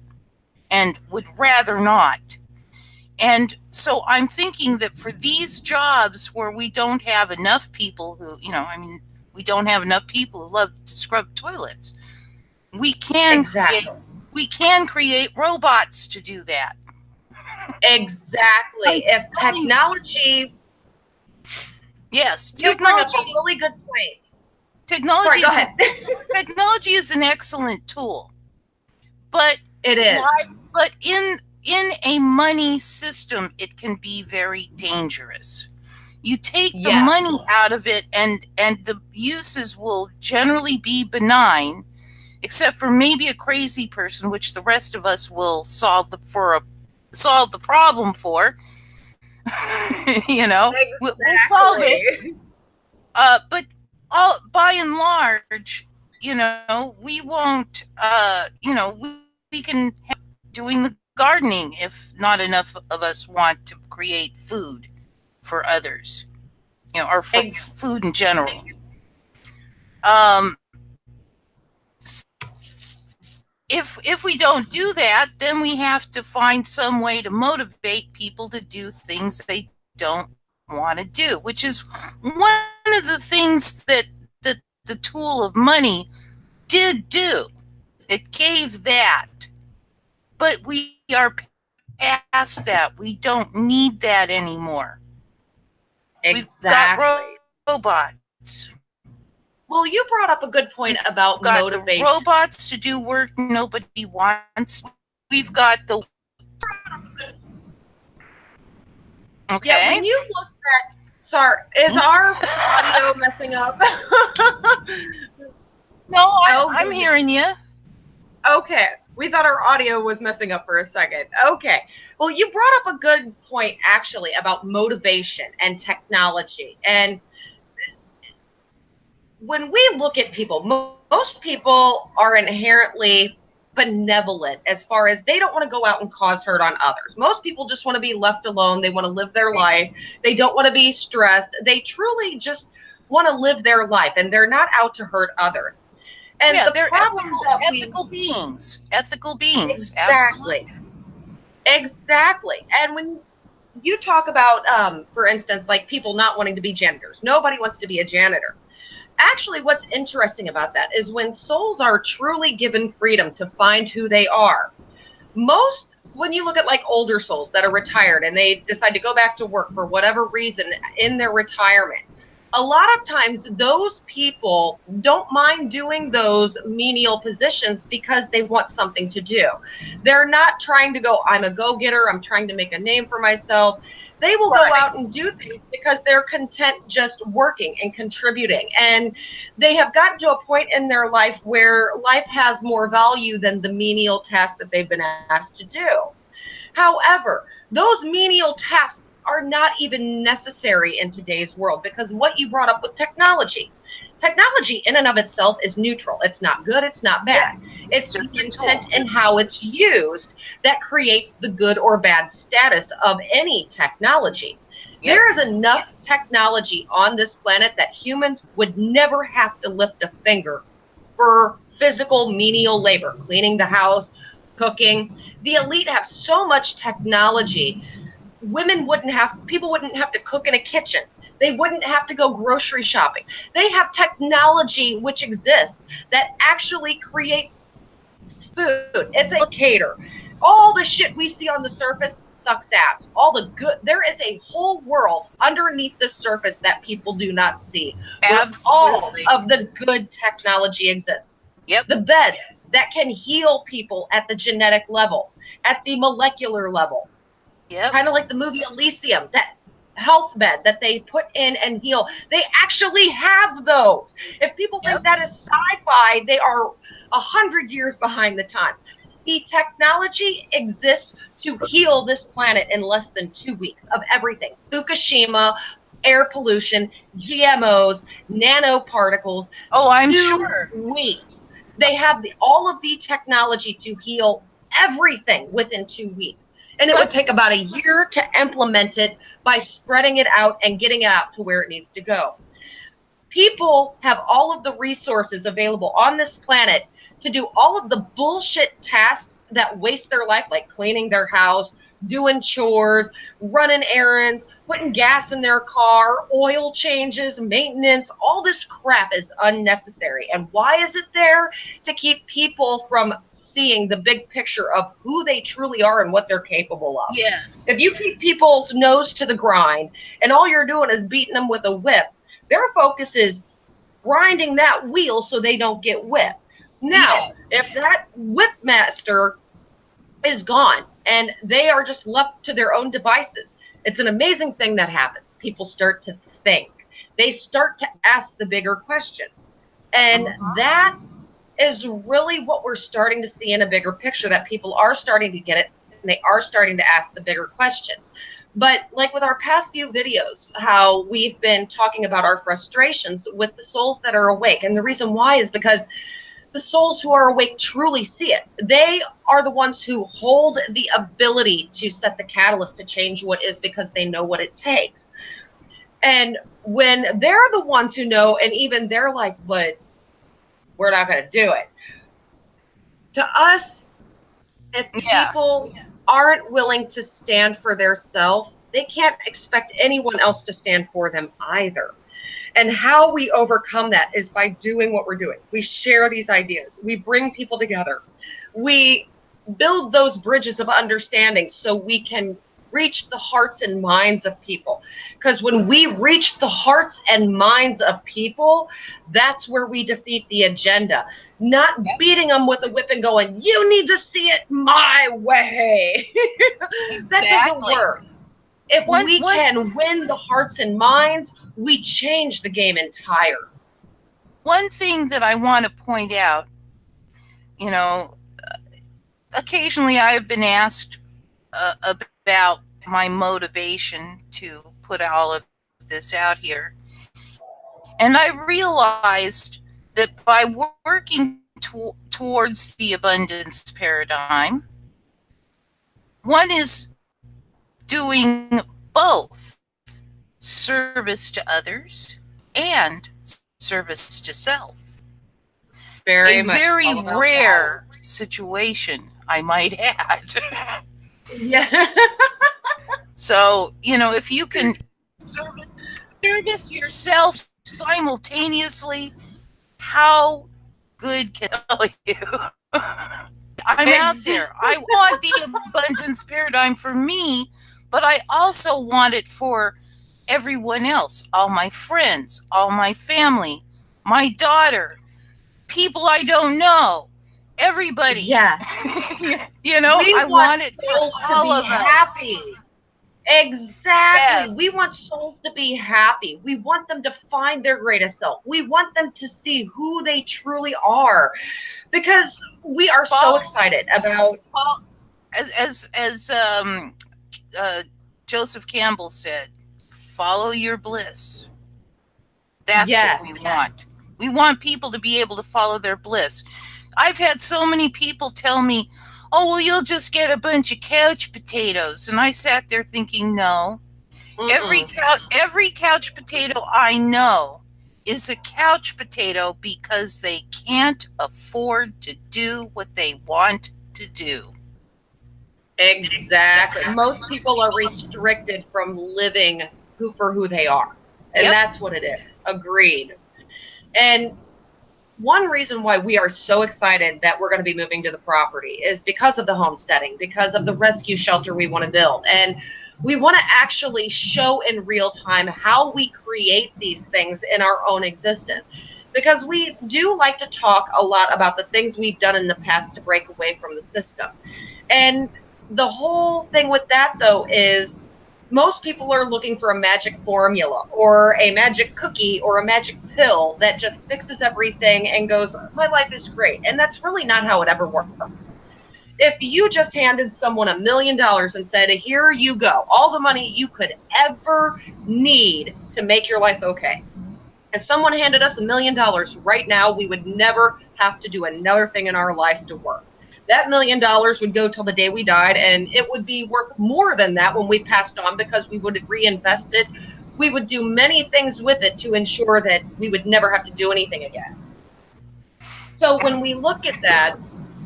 and would rather not. And so I'm thinking that for these jobs where we don't have enough people who, we don't have enough people who love to scrub toilets, we can create Exactly. we can create robots to do that. I'm Exactly. If telling you, technology, yes, you bring up a really good point. Sorry, technology go is ahead. technology is an excellent tool, but It is. but in a money system, it can be very dangerous. You take the Yes. money out of it, and the uses will generally be benign, except for maybe a crazy person, which the rest of us will solve the problem for. We'll solve it. Exactly. But all by and large, we won't. We can have doing the gardening if not enough of us want to create food for others, or for Ex- food in general. Um, if we don't do that, then we have to find some way to motivate people to do things they don't want to do, which is one of the things that the tool of money did do. It gave that, but we are past that. We don't need that anymore. We've got exactly. robots. Well, you brought up a good point We've about got the motivation. robots to do work nobody wants. We've got the Yeah, okay. when you look at, sorry, is our audio messing up? No, Oh, I'm goodness. hearing you. Okay. We thought our audio was messing up for a second. Okay. Well, you brought up a good point, actually, about motivation and technology. And when we look at people, most people are inherently benevolent as far as they don't want to go out and cause hurt on others. Most people just want to be left alone. They want to live their life. They don't want to be stressed. They truly just want to live their life, and they're not out to hurt others. And Yeah, the they're problem that we ethical beings. Ethical beings, exactly, absolutely. exactly. And when you talk about, for instance, like people not wanting to be janitors, nobody wants to be a janitor. Actually, what's interesting about that is when souls are truly given freedom to find who they are, when you look at like older souls that are retired and they decide to go back to work for whatever reason in their retirement, a lot of times those people don't mind doing those menial positions because they want something to do. They're not trying to go, I'm a go-getter, I'm trying to make a name for myself. They will go Right. out and do things because they're content just working and contributing. And they have gotten to a point in their life where life has more value than the menial tasks that they've been asked to do. However, those menial tasks are not even necessary in today's world because what you brought up with technology in and of itself is neutral. It's not good, it's not Yeah, bad. it's It's the just a intent tool. and how it's used that creates the good or bad status of any technology. Yep. There is enough technology on this planet that humans would never have to lift a finger for physical menial labor, cleaning the house, cooking. The elite have so much technology. People wouldn't have to cook in a kitchen. They wouldn't have to go grocery shopping. They have technology which exists that actually creates food. It's a cater. All the shit we see on the surface sucks ass. All the good, there is a whole world underneath the surface that people do not see where all Absolutely. of the good technology exists. Yep. The bed. that can heal people at the genetic level, at the molecular level. Yep. Kind of like the movie Elysium, that health bed that they put in and heal. They actually have those. If people think Yep. that is sci-fi, they are 100 years behind the times. The technology exists to heal this planet in less than 2 weeks of everything. Fukushima, air pollution, GMOs, nanoparticles. Oh, I'm 2 sure. weeks. They have all of the technology to heal everything within 2 weeks. And it would But take about a year to implement it by spreading it out and getting it out to where it needs to go. People have all of the resources available on this planet to do all of the bullshit tasks that waste their life, like cleaning their house, doing chores, running errands, putting gas in their car, oil changes, maintenance. All this crap is unnecessary. And why is it there? To keep people from seeing the big picture of who they truly are and what they're capable of. yes. If you keep people's nose to the grind and all you're doing is beating them with a whip, their focus is grinding that wheel so they don't get whipped. Now, Yes. if that whip master is gone and they are just left to their own devices, it's an amazing thing that happens. People start to think, they start to ask the bigger questions. And that is really what we're starting to see in a bigger picture, that people are starting to get it and they are starting to ask the bigger questions. But like with our past few videos, how we've been talking about our frustrations with the souls that are awake. And the reason why is because the souls who are awake truly see it. They are the ones who hold the ability to set the catalyst to change what is, because they know what it takes. And when they're the ones who know, and even they're like, but we're not going to do it. To us, if Yeah. people aren't willing to stand for their self, they can't expect anyone else to stand for them either. And how we overcome that is by doing what we're doing. We share these ideas, we bring people together, we build those bridges of understanding so we can reach the hearts and minds of people. Because when we reach the hearts and minds of people, that's where we defeat the agenda. Not beating them with a whip and going, you need to see it my way. That doesn't Exactly. work. If One we one can win the hearts and minds, we change the game entire. one thing that I want to point out, you know, occasionally I've been asked about my motivation to put all of this out here. And I realized that by working towards the abundance paradigm, one is doing both service to others and service to self. A Very much very all about balance. rare situation, I might add. Yeah. So, if you can service yourself simultaneously, how good can I tell you? I'm out there. I want the abundance paradigm for me, but I also want it for everyone else, all my friends, all my family, my daughter, people I don't know, everybody. Yes. We I want want it for souls to all be of us. happy. Exactly. Yes. We want souls to be happy. We want them to find their greatest self. We want them to see who they truly are, because we are so Follow, excited about. follow as uh, Joseph Campbell said, follow your bliss. That's what we Yes. want. We want people to be able to follow their bliss. I've had so many people tell me, oh, well, you'll just get a bunch of couch potatoes. And I sat there thinking, no. Mm-mm. Every couch potato I know is a couch potato because they can't afford to do what they want to do. Exactly. Most people are restricted from living who they are. And Yep. that's what it is. Agreed. And one reason why we are so excited that we're going to be moving to the property is because of the homesteading, because of the rescue shelter we want to build. And we want to actually show in real time how we create these things in our own existence. because we do like to talk a lot about the things we've done in the past to break away from the system. And the whole thing with that, though, is most people are looking for a magic formula or a magic cookie or a magic pill that just fixes everything and goes, my life is great. And that's really not how it ever works. If you just handed someone $1 million and said, here you go, all the money you could ever need to make your life okay. If someone handed us $1 million right now, we would never have to do another thing in our life to work. That $1 million would go till the day we died, and it would be worth more than that when we passed on because we would reinvest it. We would do many things with it to ensure that we would never have to do anything again. So when we look at that,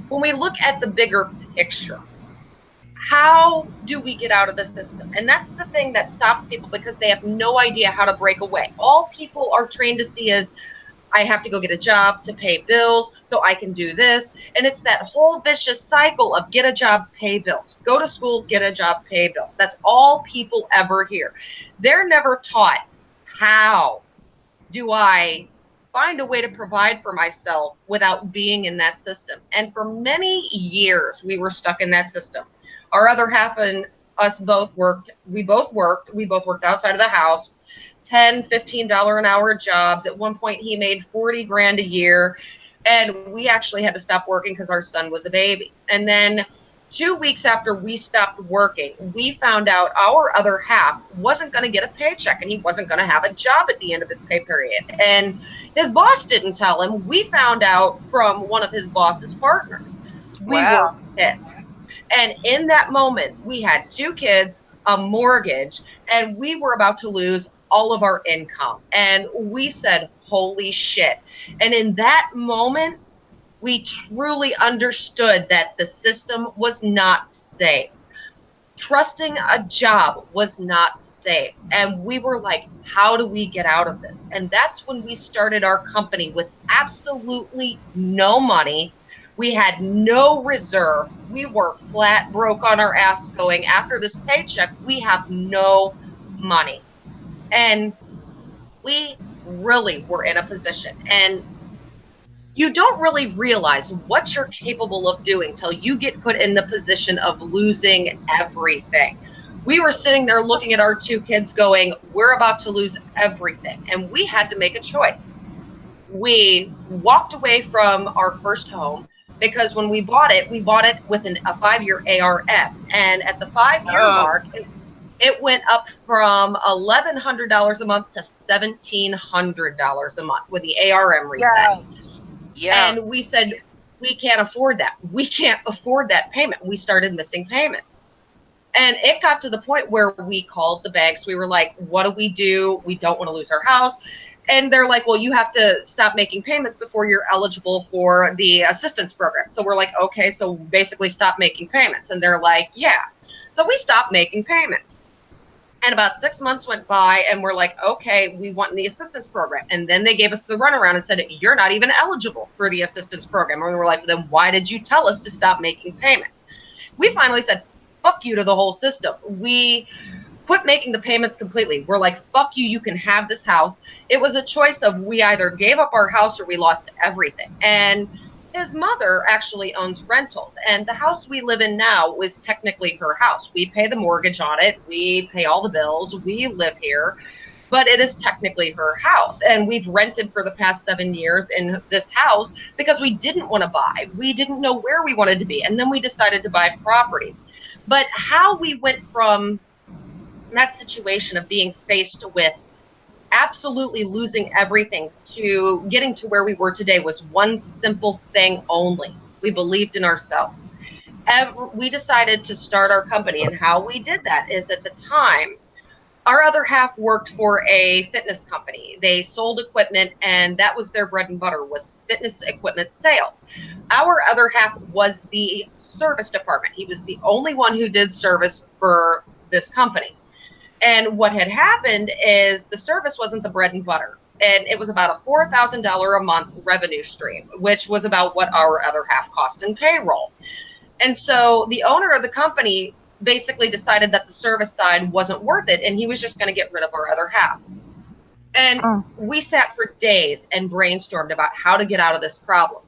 when we look at the bigger picture, how do we get out of the system? And that's the thing that stops people because they have no idea how to break away. All people are trained to see is, I have to go get a job to pay bills so I can do this. And it's that whole vicious cycle of get a job, pay bills, go to school, get a job, pay bills. That's all people ever hear. They're never taught, how do I find a way to provide for myself without being in that system? And for many years, we were stuck in that system. Our other half and us both worked. We both worked outside of the house, $10, $15 an hour jobs. At one point, he made 40 grand a year. And we actually had to stop working because our son was a baby. And then 2 weeks after we stopped working, we found out our other half wasn't going to get a paycheck and he wasn't going to have a job at the end of his pay period. And his boss didn't tell him. We found out from one of his boss's partners. We were Wow. pissed. And in that moment, we had 2 kids, a mortgage, and we were about to lose all of our income. And we said, holy shit. And in that moment, we truly understood that the system was not safe. Trusting a job was not safe. And we were like, how do we get out of this? And that's when we started our company with absolutely no money. We had no reserves. We were flat broke on our ass going, after this paycheck, we have no money. And we really were in a position. And you don't really realize what you're capable of doing till you get put in the position of losing everything. We were sitting there looking at our 2 kids going, we're about to lose everything. And we had to make a choice. We walked away from our first home because when we bought it with a 5-year ARM. And at the 5-year mark, it went up from $1,100 a month to $1,700 a month with the ARM reset. Yeah. And we said, we can't afford that. We can't afford that payment. We started missing payments. And it got to the point where we called the banks. We were like, what do we do? We don't want to lose our house. And they're like, well, you have to stop making payments before you're eligible for the assistance program. So we're like, okay, so basically stop making payments. And they're like, yeah. So we stopped making payments. And about 6 months went by and we're like, okay, we want the assistance program. And then they gave us the runaround and said, you're not even eligible for the assistance program. And we were like, then why did you tell us to stop making payments? We finally said, fuck you to the whole system. We quit making the payments completely. We're like, fuck you, you can have this house. It was a choice of, we either gave up our house or we lost everything. And his mother actually owns rentals, and the house we live in now is technically her house. We pay the mortgage on it. We pay all the bills. We live here, but it is technically her house. And we've rented for the past 7 years in this house because we didn't want to buy. We didn't know where we wanted to be. And then we decided to buy property. But how we went from that situation of being faced with absolutely losing everything to getting to where we were today was one simple thing only. We believed in ourselves. We decided to start our company, and how we did that is, at the time, our other half worked for a fitness company. They sold equipment, and that was their bread and butter, was fitness equipment sales. Our other half was the service department. He was the only one who did service for this company. And what had happened is the service wasn't the bread and butter. And it was about a $4,000 a month revenue stream, which was about what our other half cost in payroll. And so the owner of the company basically decided that the service side wasn't worth it, and he was just going to get rid of our other half. And we sat for days and brainstormed about how to get out of this problem.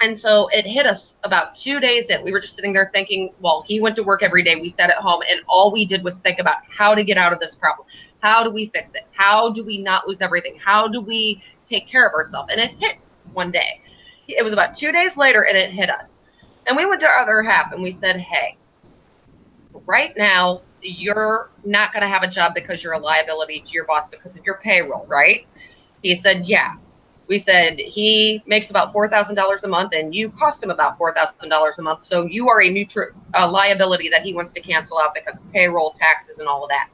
And so it hit us about 2 days in. We were just sitting there thinking, well, he went to work every day. We sat at home, and all we did was think about how to get out of this problem. How do we fix it? How do we not lose everything? How do we take care of ourselves? And it hit one day. It was about 2 days later, and it hit us. And we went to our other half, and we said, hey, right now, you're not going to have a job because you're a liability to your boss because of your payroll, right? He said, yeah. We said, he makes about $4,000 a month and you cost him about $4,000 a month. So you are a liability that he wants to cancel out because of payroll, taxes, and all of that.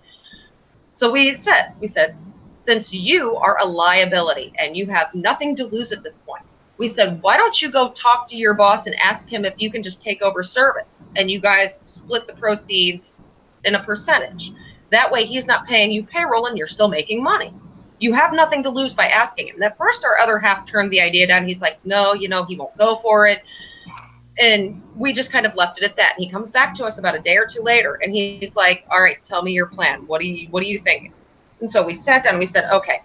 So we said, since you are a liability and you have nothing to lose at this point, we said, why don't you go talk to your boss and ask him if you can just take over service and you guys split the proceeds in a percentage. That way he's not paying you payroll and you're still making money. You have nothing to lose by asking him. At first, our other half turned the idea down. He's like, no, he won't go for it. And we just kind of left it at that. And he comes back to us about a day or two later, and he's like, all right, tell me your plan. What are you thinking? And so we sat down and we said, okay,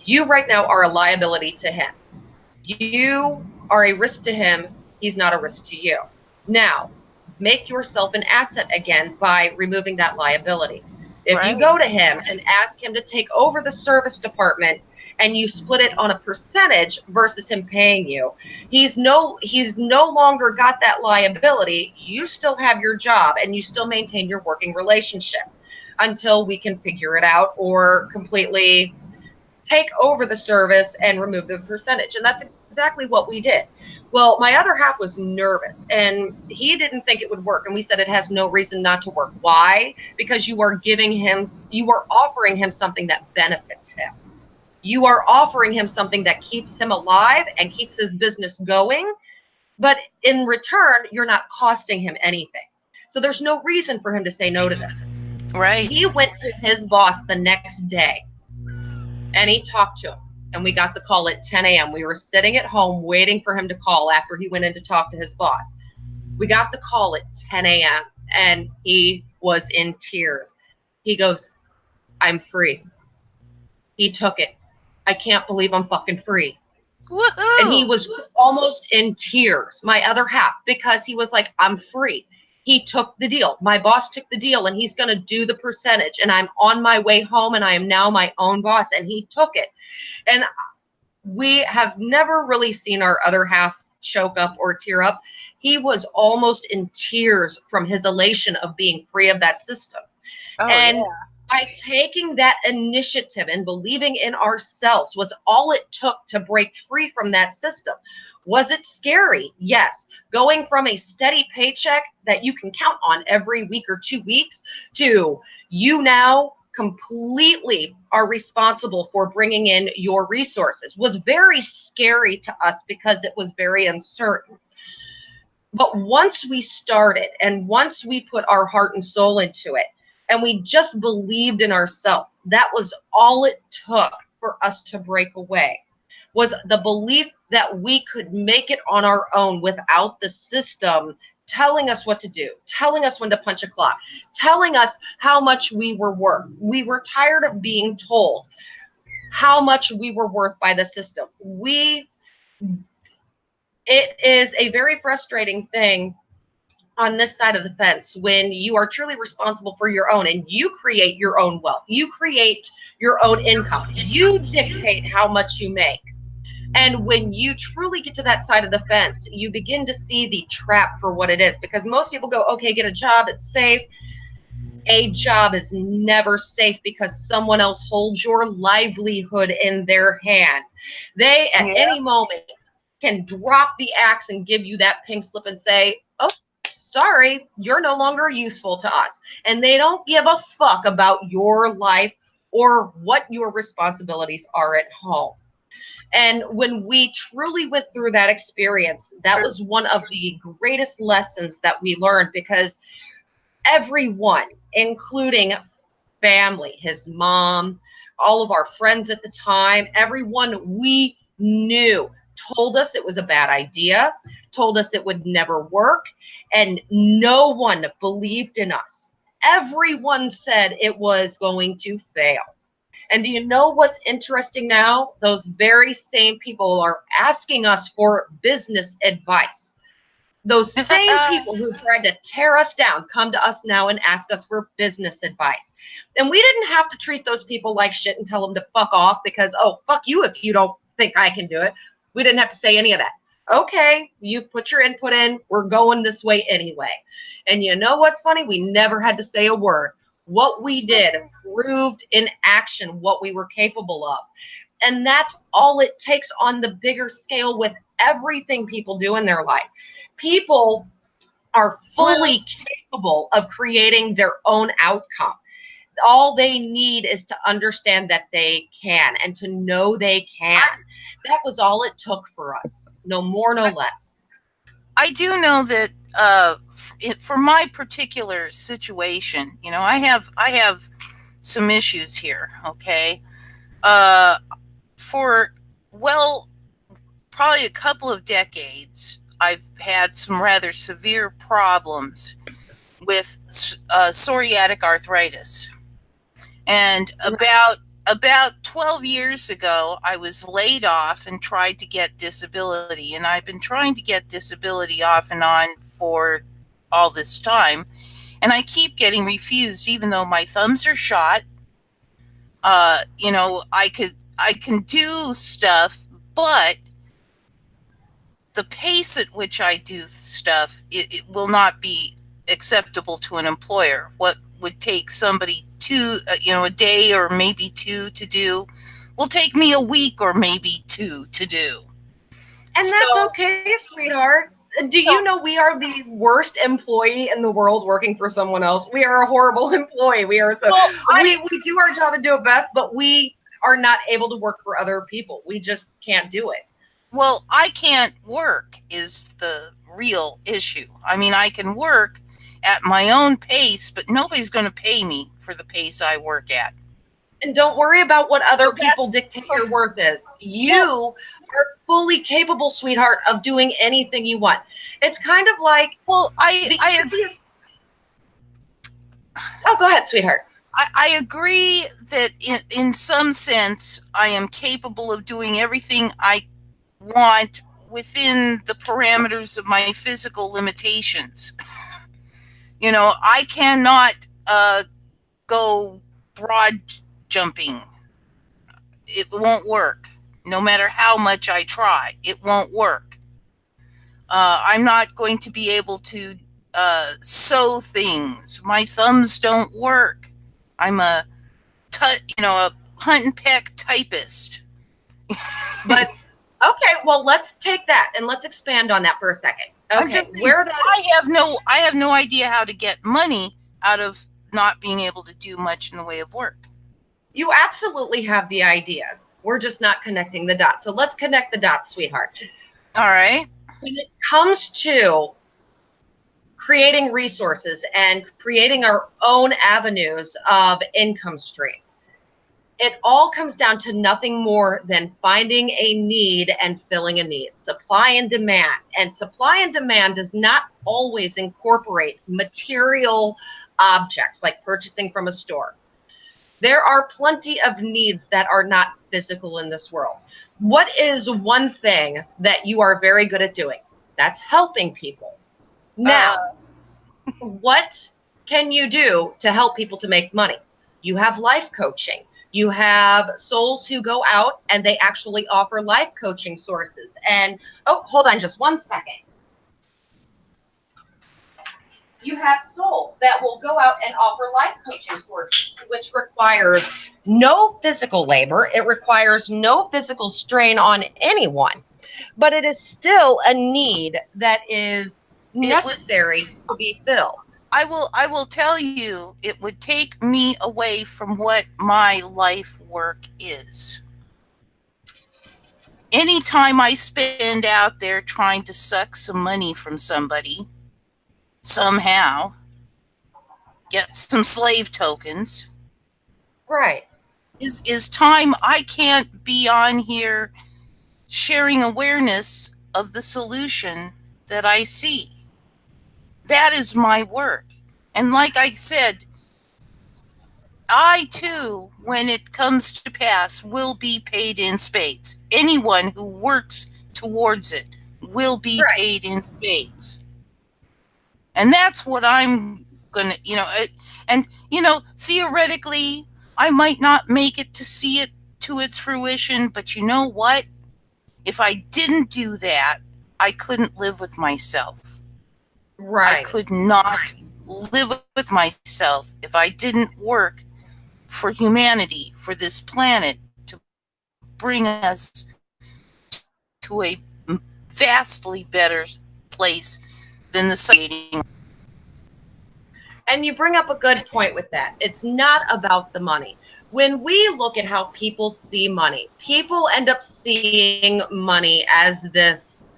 you right now are a liability to him. You are a risk to him. He's not a risk to you. Now, make yourself an asset again by removing that liability. If you go to him and ask him to take over the service department and you split it on a percentage versus him paying you, he's no longer got that liability. You still have your job and you still maintain your working relationship until we can figure it out or completely take over the service and remove the percentage. And that's exactly what we did. Well, my other half was nervous and he didn't think it would work. And we said it has no reason not to work. Why? Because you are offering him something that benefits him. You are offering him something that keeps him alive and keeps his business going. But in return, you're not costing him anything. So there's no reason for him to say no to this. Right. He went to his boss the next day and he talked to him. And we got the call at 10 a.m. We were sitting at home waiting for him to call after he went in to talk to his boss. We got the call at 10 a.m. and he was in tears. He goes, I'm free. He took it. I can't believe I'm fucking free. Woohoo! And he was almost in tears, my other half, because he was like, I'm free. He took the deal. My boss took the deal and he's going to do the percentage. And I'm on my way home and I am now my own boss. And he took it. And we have never really seen our other half choke up or tear up. He was almost in tears from his elation of being free of that system. And by taking that initiative and believing in ourselves was all it took to break free from that system. Was it scary? Yes. Going from a steady paycheck that you can count on every week or 2 weeks to you now completely are responsible for bringing in your resources was very scary to us because it was very uncertain. But once we started and once we put our heart and soul into it and we just believed in ourselves, that was all it took for us to break away, was the belief that we could make it on our own without the system telling us what to do, telling us when to punch a clock, telling us how much we were worth. We were tired of being told how much we were worth by the system. It is a very frustrating thing on this side of the fence when you are truly responsible for your own and you create your own wealth. You create your own income. You dictate how much you make. And when you truly get to that side of the fence, you begin to see the trap for what it is. Because most people go, okay, get a job, it's safe. A job is never safe because someone else holds your livelihood in their hand. They, at any moment, can drop the axe and give you that pink slip and say, oh, sorry, you're no longer useful to us. And they don't give a fuck about your life or what your responsibilities are at home. And when we truly went through that experience, that was one of the greatest lessons that we learned, because everyone, including family, his mom, all of our friends at the time, everyone we knew told us it was a bad idea, told us it would never work, and no one believed in us. Everyone said it was going to fail. And do you know what's interesting now? Those very same people are asking us for business advice. Those same people who tried to tear us down come to us now and ask us for business advice. And we didn't have to treat those people like shit and tell them to fuck off because, oh, fuck you if you don't think I can do it. We didn't have to say any of that. Okay, you've put your input in. We're going this way anyway. And you know what's funny? We never had to say a word. What we did proved in action what we were capable of. And that's all it takes on the bigger scale with everything people do in their life. People are Well, fully capable of creating their own outcome. All they need is to understand that they can and to know they can. I, That was all it took for us. No more, no less. I do know that for my particular situation, I have some issues here. Okay, uh, for well, probably a couple of decades, I've had some rather severe problems with psoriatic arthritis. And about 12 years ago, I was laid off and tried to get disability. And I've been trying to get disability off and on for all this time. And I keep getting refused, even though my thumbs are shot. I can do stuff, but the pace at which I do stuff, it will not be acceptable to an employer. What would take somebody a day or maybe two to do, will take me a week or maybe two to do. And that's So, okay, sweetheart. Do so you know we are the worst employee in the world working for someone else? We are a horrible employee. We are so well, we do our job and do it best, but we are not able to work for other people. We just can't do it. I can't work is the real issue. I mean, I can work at my own pace, but nobody's going to pay me for the pace I work at. And don't worry about what So other people that's dictate your worth is. well, You are fully capable, sweetheart, of doing anything you want. It's kind of like well, the easiest. Oh, go ahead, sweetheart. I agree that in some sense I am capable of doing everything I want within the parameters of my physical limitations. I cannot go broad jumping. It won't work. No matter how much I try, it won't work. I'm not going to be able to sew things. My thumbs don't work. I'm a hunt and peck typist. But okay, well, let's take that and let's expand on that for a second. I'm Okay, just saying, where that I have no idea how to get money out of not being able to do much in the way of work. you absolutely have the ideas. We're just not connecting the dots. So let's connect the dots, sweetheart. All right. When it comes to creating resources and creating our own avenues of income streams, it all comes down to nothing more than finding a need and filling a need, supply and demand. And supply and demand does not always incorporate material objects like purchasing from a store. There are plenty of needs that are not physical in this world. What is one thing that you are very good at doing? That's helping people. Now, Uh, what can you do to help people to make money? You have life coaching. You have souls who go out and they actually offer life coaching sources. And oh, hold on just one second. You have souls that will go out and offer life coaching sources, which requires no physical labor. It requires no physical strain on anyone, but it is still a need that is it would. necessary to be filled. I will tell you, it would take me away from what my life work is. Anytime I spend out there trying to suck some money from somebody, somehow, get some slave tokens, Right. is time I can't be on here sharing awareness of the solution that I see. That is my work. And like I said, I too, when it comes to pass, will be paid in spades. Anyone who works towards it will be Right. paid in spades. And that's what I'm going to, and, theoretically, I might not make it to see it to its fruition, but you know what? If I didn't do that, I couldn't live with myself. I Right. could not live with myself if I didn't work for humanity, for this planet, to bring us to a vastly better place than the society. And you bring up a good point with that. It's not about the money. When we look at how people see money, people end up seeing money as this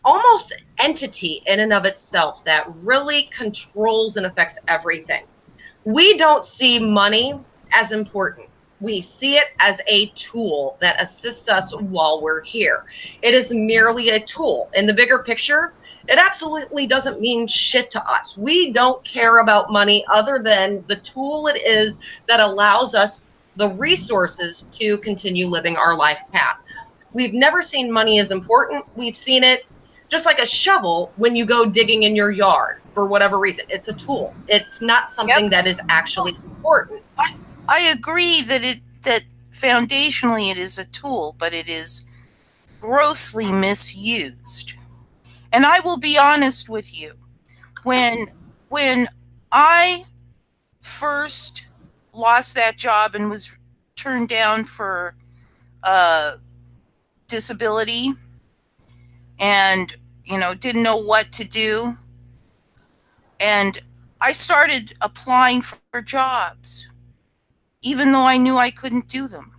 almost entity in and of itself that really controls and affects everything. We don't see money as important. We see it as a tool that assists us while we're here. It is merely a tool. In the bigger picture, it absolutely doesn't mean shit to us. We don't care about money other than the tool it is that allows us the resources to continue living our life path. We've never seen money as important. We've seen it just like a shovel when you go digging in your yard for whatever reason. It's a tool. It's not Yep. something that is actually important. I, I agree that foundationally it is a tool, but it is grossly misused. And I will be honest with you. When I first lost that job and was turned down for uh, disability, and didn't know what to do, and I started applying for jobs even though I knew I couldn't do them.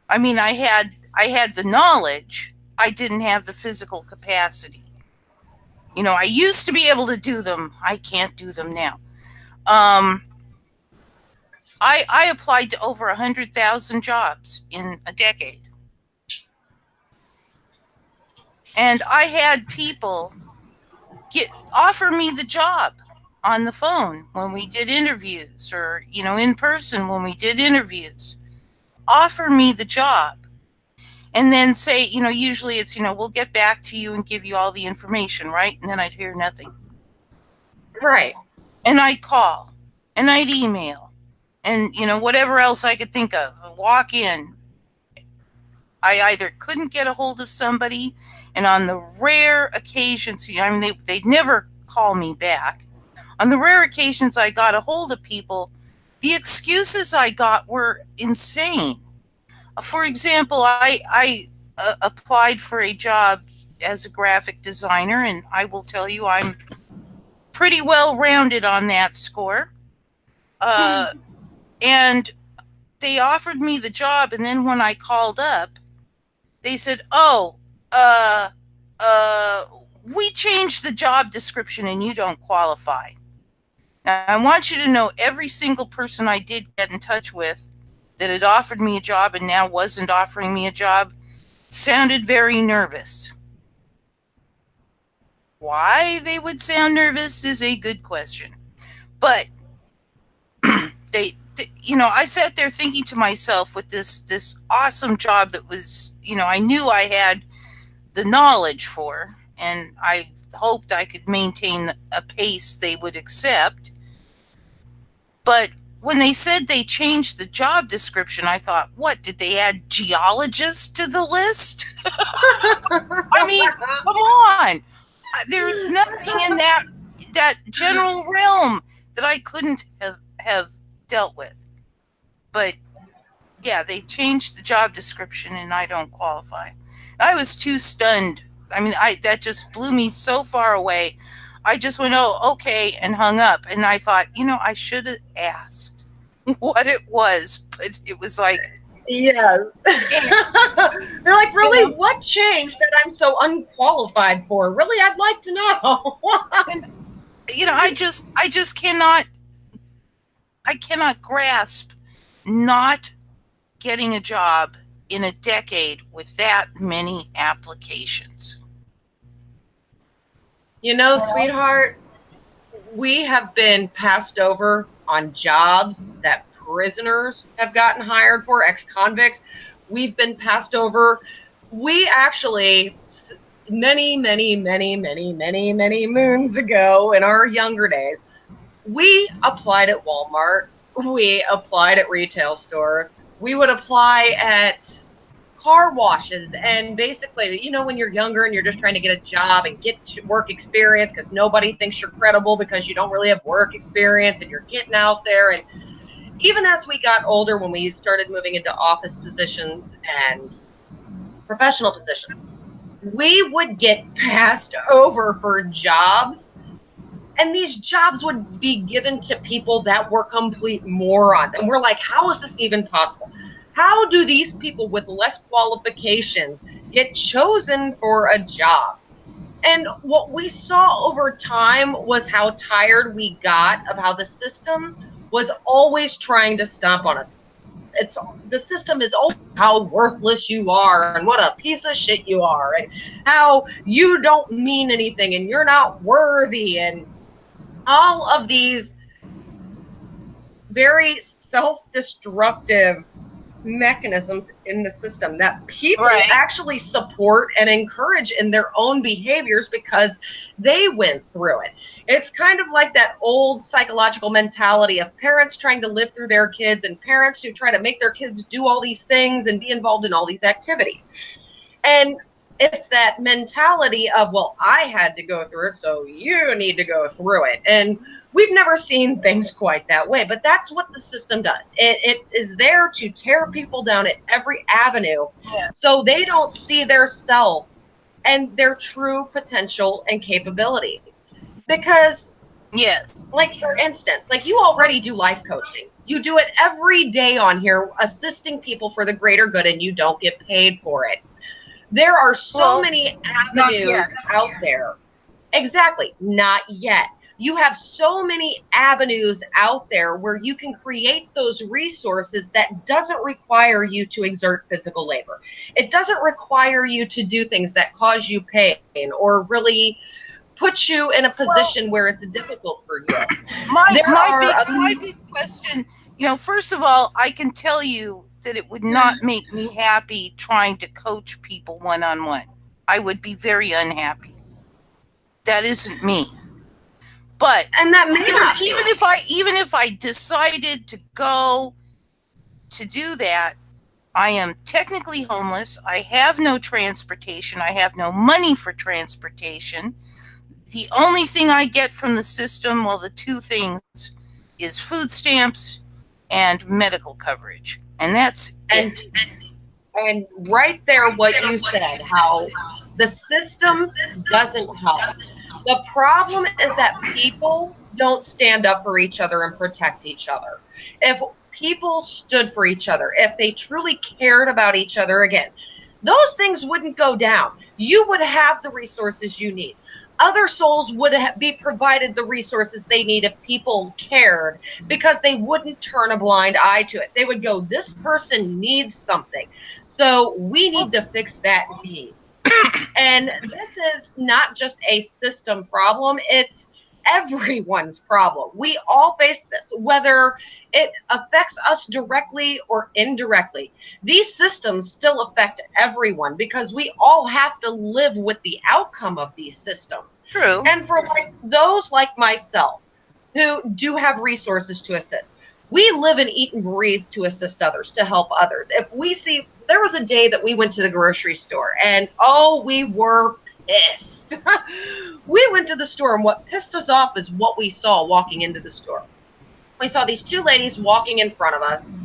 I mean, I had the knowledge, I didn't have the physical capacity. I used to be able to do them, I can't do them now. um I applied to over 100,000 jobs in a decade, and I had people get offer me the job on the phone when we did interviews, or in person when we did interviews. Offer me the job, and then say, usually it's, we'll get back to you and give you all the information, right? And then I'd hear nothing. Right. And I'd call, and I'd email, and whatever else I could think of, walk in. I either couldn't get a hold of somebody, and on the rare occasions, they'd never call me back. On the rare occasions I got a hold of people, the excuses I got were insane. For example, I applied for a job as a graphic designer, and I will tell you I'm pretty well rounded on that score. Uh, and they offered me the job, and then when I called up, they said, "Oh, uh, uh, we changed the job description, and you don't qualify." Now, I want you to know every single person I did get in touch with that had offered me a job and now wasn't offering me a job sounded very nervous. Why they would sound nervous is a good question. But I sat there thinking to myself, with this awesome job that was, I knew I had the knowledge for, and I hoped I could maintain a pace they would accept. But when they said they changed the job description, I thought, what, did they add geologists to the list? I mean, come on. There's nothing in that general realm that I couldn't have dealt with. But yeah, they changed the job description, and I don't qualify. I was too stunned. I mean, that just blew me so far away. I just went, "Oh, okay," and hung up. And I thought, I should have asked what it was, but it was like, Yes. eh, They're like, you really? know, What changed that I'm so unqualified for? Really, I'd like to know. and I just cannot grasp not getting a job in a decade with that many applications. Sweetheart, we have been passed over on jobs that prisoners have gotten hired for, ex-convicts. We've been passed over. We actually, many moons ago in our younger days, we applied at Walmart. We applied at retail stores. We would apply at car washes. And basically, when you're younger and you're just trying to get a job and get work experience because nobody thinks you're credible because you don't really have work experience and you're getting out there. And even as we got older, when we started moving into office positions and professional positions, we would get passed over for jobs, and these jobs would be given to people that were complete morons. And we're like, how is this even possible? How do these people with less qualifications get chosen for a job? And what we saw over time was how tired we got of how the system was always trying to stomp on us. It's the system is always how worthless you are and what a piece of shit you are and how you don't mean anything and you're not worthy and all of these very self-destructive mechanisms in the system that people Right. actually support and encourage in their own behaviors because they went through it. It's kind of like that old psychological mentality of parents trying to live through their kids and parents who try to make their kids do all these things and be involved in all these activities. And it's that mentality of, well, I had to go through it, so you need to go through it. And we've never seen things quite that way, but that's what the system does. It is there to tear people down at every avenue Yeah. so they don't see their self and their true potential and capabilities. Because, Yes. like, for instance, like you Well, already do life coaching. You do it every day on here, assisting people for the greater good, and you don't get paid for it. There are so well, many not yet. avenues out there. Exactly. Not yet. You have so many avenues out there where you can create those resources that doesn't require you to exert physical labor. It doesn't require you to do things that cause you pain or really put you in a Well, position where it's difficult for you. my There my are big my big question, first of all, I can tell you that it would not make me happy trying to coach people one on one. I would be very unhappy. That isn't me. But and that may even not even be. if I decided to go to do that, I am technically homeless. I have no transportation. I have no money for transportation. The only thing I get from the system, well, the two things, is food stamps and medical coverage. And that's And it. and right there what you said, how the system doesn't help. The problem is that people don't stand up for each other and protect each other. If people stood for each other, if they truly cared about each other, again, those things wouldn't go down. You would have the resources you need. Other souls would be provided the resources they need if people cared, because they wouldn't turn a blind eye to it. They would go, this person needs something, so we need Well, to fix that need. And this is not just a system problem, it's everyone's problem. We all face this, whether it affects us directly or indirectly. These systems still affect everyone because we all have to live with the outcome of these systems. true. And for like those like myself who do have resources to assist, we live and eat and breathe to assist others, to help others. If we see, there was a day that we went to the grocery store and oh, we were pissed. We went to the store, and what pissed us off is what we saw walking into the store. We saw these two ladies walking in front of us.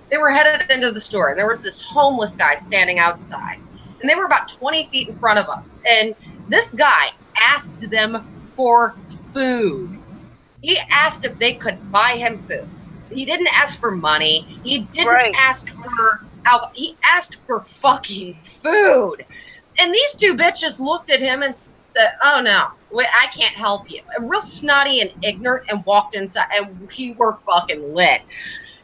They were headed into the store, and there was this homeless guy standing outside. And they were about 20 feet in front of us. And this guy asked them for food. He asked if they could buy him food. He didn't ask for money. He didn't Right. ask for alcohol. He asked for fucking food. And these two bitches looked at him and said, oh no, I can't help you. And real snotty and ignorant, and walked inside, and we were fucking lit.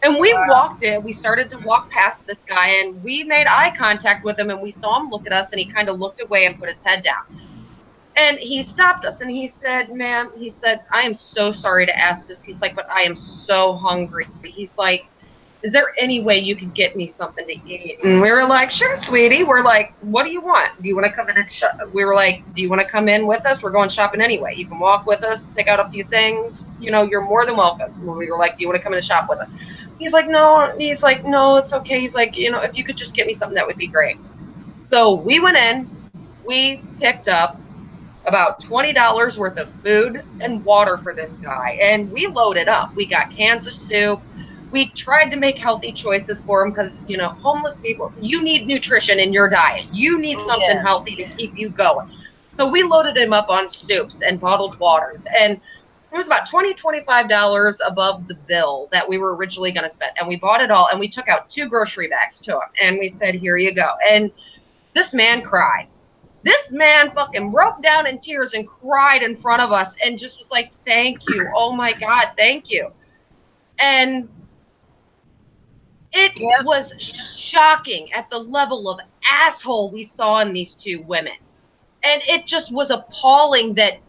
And we Wow. walked in, we started to walk past this guy, and we made eye contact with him, and we saw him look at us, and he kind of looked away and put his head down. And he stopped us and he said, ma'am, he said, I am so sorry to ask this. He's like, but I am so hungry. He's like, is there any way you could get me something to eat? And we were like, sure, sweetie. We're like, what do you want? Do you want to come in and we were like, do you want to come in with us? We're going shopping anyway. You can walk with us, pick out a few things. You know, you're more than welcome. We were like, do you want to come in and shop with us? He's like, no. He's like, no, it's okay. He's like, you know, if you could just get me something, that would be great. So we went in, we picked up about $20 worth of food and water for this guy. And we loaded up. We got cans of soup. We tried to make healthy choices for him because, you know, homeless people, you need nutrition in your diet. You need something Yes. healthy to keep you going. So we loaded him up on soups and bottled waters. And it was about $25 above the bill that we were originally going to spend. And we bought it all. And we took out 2 grocery bags to him. And we said, here you go. And this man cried. This man fucking broke down in tears and cried in front of us and just was like, thank you. Oh my God, thank you. And it Yeah. was shocking at the level of asshole we saw in these 2 women. And it just was appalling that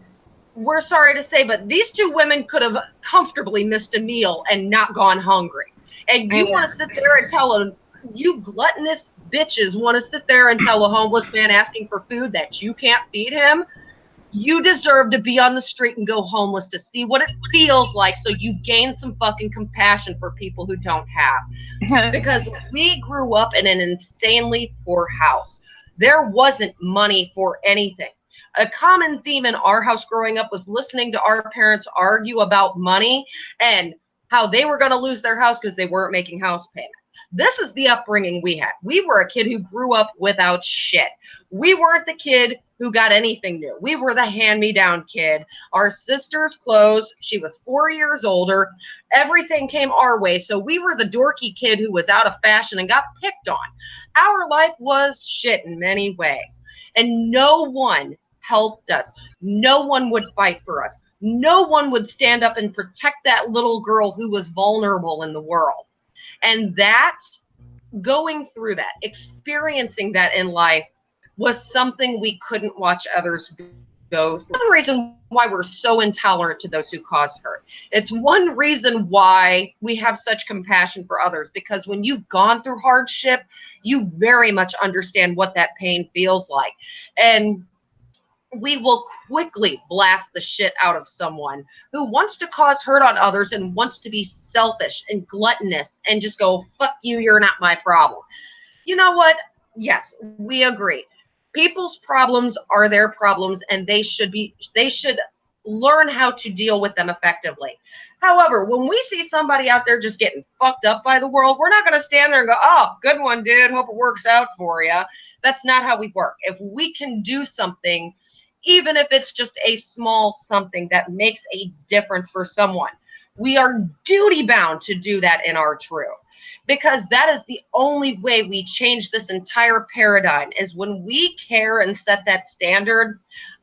we're sorry to say, but these 2 women could have comfortably missed a meal and not gone hungry. And you want to Yes. sit there and tell them, you gluttonous bitches want to sit there and tell a homeless man asking for food that you can't feed him? You deserve to be on the street and go homeless to see what it feels like so you gain some fucking compassion for people who don't have. Because we grew up in an insanely poor house. There wasn't money for anything. A common theme in our house growing up was listening to our parents argue about money and how they were going to lose their house because they weren't making house payments. This is the upbringing we had. We were a kid who grew up without shit. We weren't the kid who got anything new. We were the hand-me-down kid. Our sister's clothes, she was 4 years older. Everything came our way. So we were the dorky kid who was out of fashion and got picked on. Our life was shit in many ways. And no one helped us. No one would fight for us. No one would stand up and protect that little girl who was vulnerable in the world. And that, going through that, experiencing that in life, was something we couldn't watch others go through. One reason why we're so intolerant to those who cause hurt. It's one reason why we have such compassion for others, because when you've gone through hardship, you very much understand what that pain feels like. And we will quickly blast the shit out of someone who wants to cause hurt on others and wants to be selfish and gluttonous and just go, fuck you, you're not my problem. You know what? Yes, we agree. People's problems are their problems and they should learn how to deal with them effectively. However, when we see somebody out there just getting fucked up by the world, we're not going to stand there and go, oh, good one, dude. Hope it works out for you. That's not how we work. If we can do something, even if it's just a small something that makes a difference for someone, we are duty bound to do that in our truth, because that is the only way we change this entire paradigm. Is when we care and set that standard,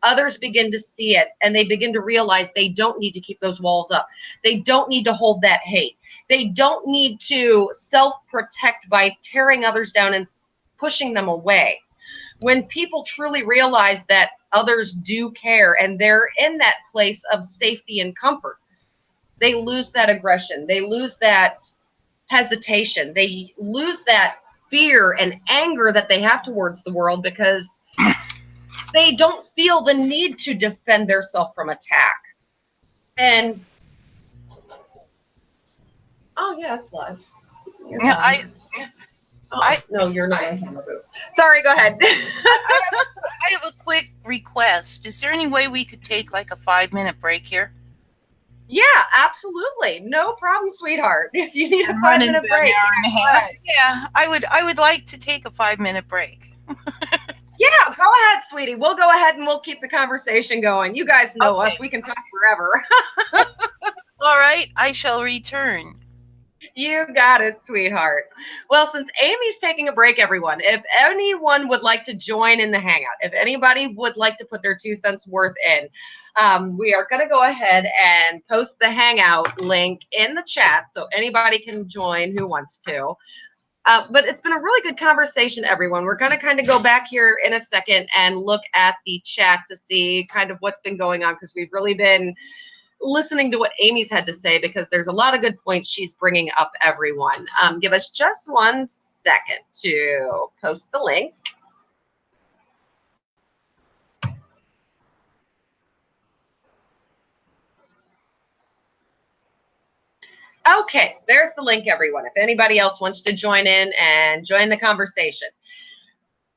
others begin to see it and they begin to realize they don't need to keep those walls up. They don't need to hold that hate. They don't need to self-protect by tearing others down and pushing them away. When people truly realize that others do care and they're in that place of safety and comfort, they lose that aggression. They lose that hesitation. They lose that fear and anger that they have towards the world, because they don't feel the need to defend themselves from attack. And oh yeah, it's live. You're Yeah, fine. Oh I, no, you're not in camera booth. Sorry, go ahead. I have a quick request. Is there any way we could take like a 5-minute break here? Yeah, absolutely. No problem, sweetheart. If you need a I'm five running minute about an break, hour and a half. ahead. Yeah, I would like to take a 5-minute break. Yeah, go ahead, sweetie. We'll go ahead and we'll keep the conversation going. You guys know Okay. us. We can talk forever. All right. I shall return. You got it, sweetheart. Well, since Amy's taking a break, everyone, if anyone would like to join in the hangout, if anybody would like to put their 2 cents worth in, we are going to go ahead and post the hangout link in the chat so anybody can join who wants to. But it's been a really good conversation, everyone. We're going to kind of go back here in a second and look at the chat to see kind of what's been going on, because we've really been listening to what Amy's had to say, because there's a lot of good points she's bringing up, everyone. Give us just 1 second to post the link. Okay, there's the link, everyone, if anybody else wants to join in and join the conversation.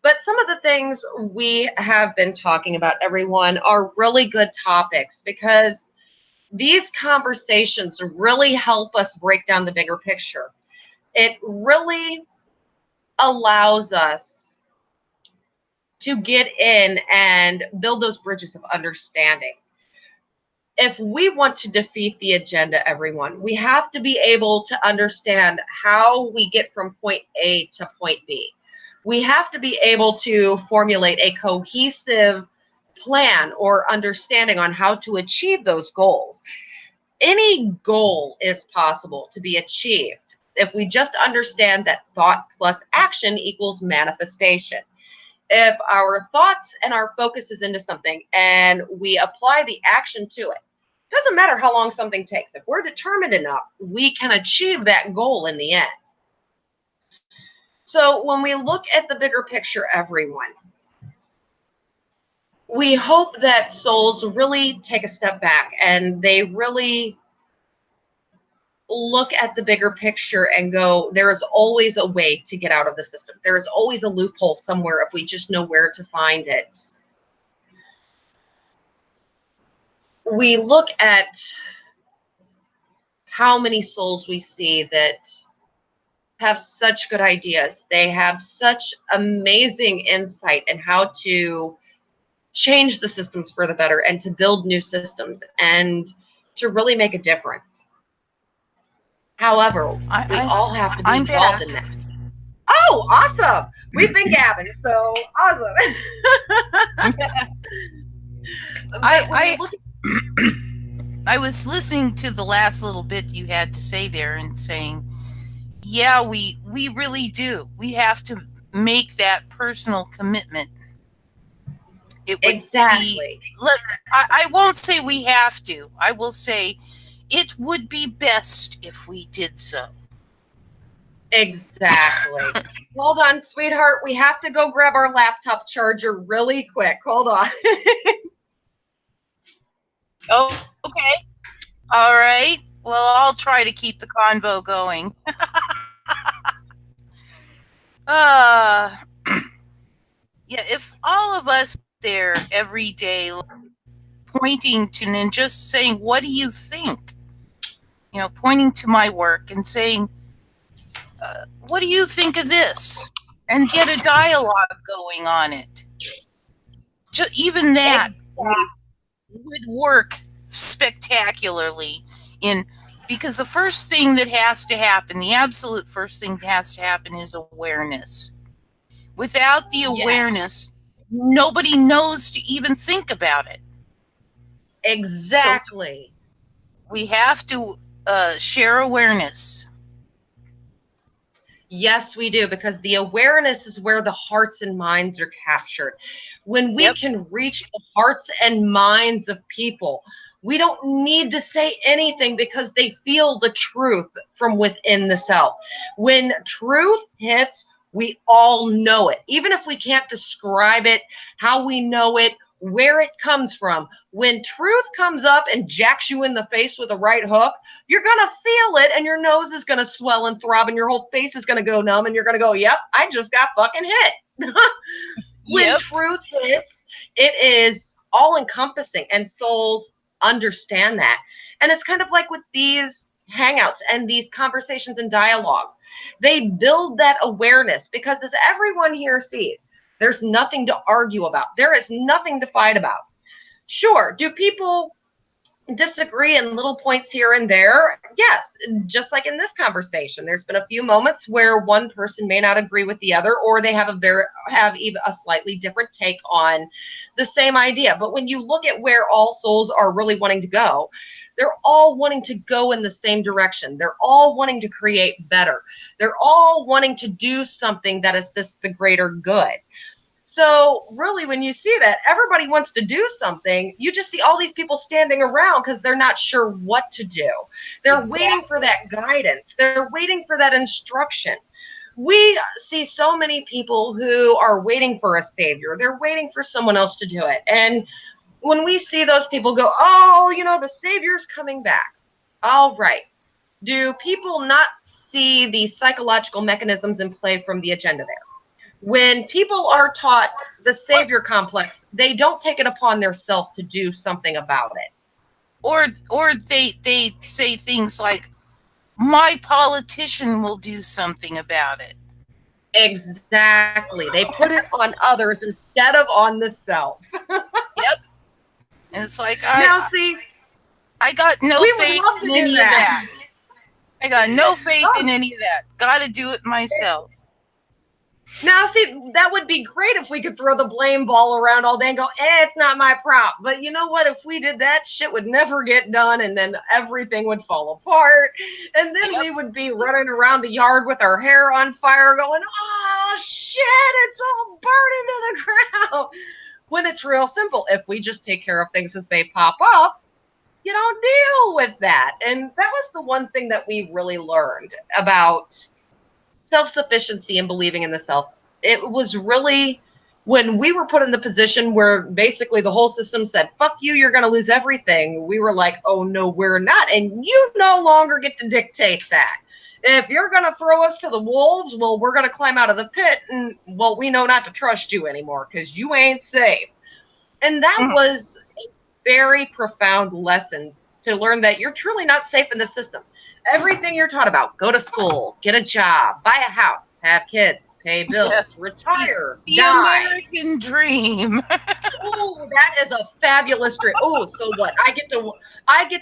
But some of the things we have been talking about, everyone, are really good topics, because these conversations really help us break down the bigger picture. It really allows us to get in and build those bridges of understanding. If we want to defeat the agenda, everyone, we have to be able to understand how we get from point A to point B. We have to be able to formulate a cohesive plan or understanding on how to achieve those goals. Any goal is possible to be achieved if we just understand that thought plus action equals manifestation. If our thoughts and our focus is into something and we apply the action to it, doesn't matter how long something takes. If we're determined enough, we can achieve that goal in the end. So when we look at the bigger picture, everyone, we hope that souls really take a step back and they really look at the bigger picture and go, there is always a way to get out of the system. There is always a loophole somewhere if we just know where to find it. We look at how many souls we see that have such good ideas. They have such amazing insight in how to change the systems for the better and to build new systems and to really make a difference. However, we all have to be I'm involved back. in that. Oh, awesome. We've been gabbing, so awesome. I was listening to the last little bit you had to say there and saying, yeah, we really do. We have to make that personal commitment. It would Exactly. I won't say we have to. I will say it would be best if we did so. Exactly. Hold on, sweetheart. We have to go grab our laptop charger really quick. Hold on. Oh, okay. All right. Well, I'll try to keep the convo going. uh, yeah, if all of us there every day pointing to and just saying, what do you think? You know, pointing to my work and saying, what do you think of this? And get a dialogue going on it. Just even that would work spectacularly in because the first thing that has to happen, the absolute first thing that has to happen is awareness. Without the awareness, nobody knows to even think about it. Exactly. So we have to share awareness. Yes, we do, because the awareness is where the hearts and minds are captured. When we can reach the hearts and minds of people, we don't need to say anything because they feel the truth from within the self. When truth hits, we all know it. Even if we can't describe it, how we know it, where it comes from. When truth comes up and jacks you in the face with a right hook, you're going to feel it and your nose is going to swell and throb and your whole face is going to go numb and you're going to go, yep, I just got fucking hit. When truth hits, it is all encompassing and souls understand that. And it's kind of like with these hangouts and these conversations and dialogues, they build that awareness because, as everyone here sees, there's nothing to argue about. There is nothing to fight about. Sure, do people disagree in little points here and there? Yes, just like in this conversation, there's been a few moments where one person may not agree with the other, or they have even a slightly different take on the same idea. But when you look at where all souls are really wanting to go, they're all wanting to go in the same direction. They're all wanting to create better. They're all wanting to do something that assists the greater good. So really, when you see that everybody wants to do something, you just see all these people standing around because they're not sure what to do. They're waiting for Exactly. that guidance. They're waiting for that instruction. We see so many people who are waiting for a savior. They're waiting for someone else to do it. And when we see those people go, oh, the savior's coming back. All right. Do people not see the psychological mechanisms in play from the agenda there? When people Or, are taught the or, savior complex, they don't take it upon themselves to do something about it. or they say things like, my politician will do something about it. Exactly. They put it on others instead of on the self. Yep. And it's like, Now, see, I got no we would faith love to in do any of that. that. I got no faith Oh, in any of that. Got to do it myself. now, see, that would be great if we could throw the blame ball around all day and go, it's not my prop. But you know what? If we did that, shit would never get done, and then everything would fall apart. And then Yep. we would be running around the yard with our hair on fire going, oh, shit, it's all burning to the ground. When it's real simple. If we just take care of things as they pop up, you don't deal with that. And that was the one thing that we really learned about self-sufficiency and believing in the self. It was really when we were put in the position where basically the whole system said, fuck you, you're going to lose everything. We were like, oh, no, we're not. And you no longer get to dictate that. If you're going to throw us to the wolves, well, we're going to climb out of the pit. And, well, we know not to trust you anymore because you ain't safe. And that Mm. was a very profound lesson to learn that you're truly not safe in the system. Everything you're taught about, go to school, get a job, buy a house, have kids, pay bills, Yes. retire, The die. American dream. Oh, that is a fabulous dream. Oh, so what? I get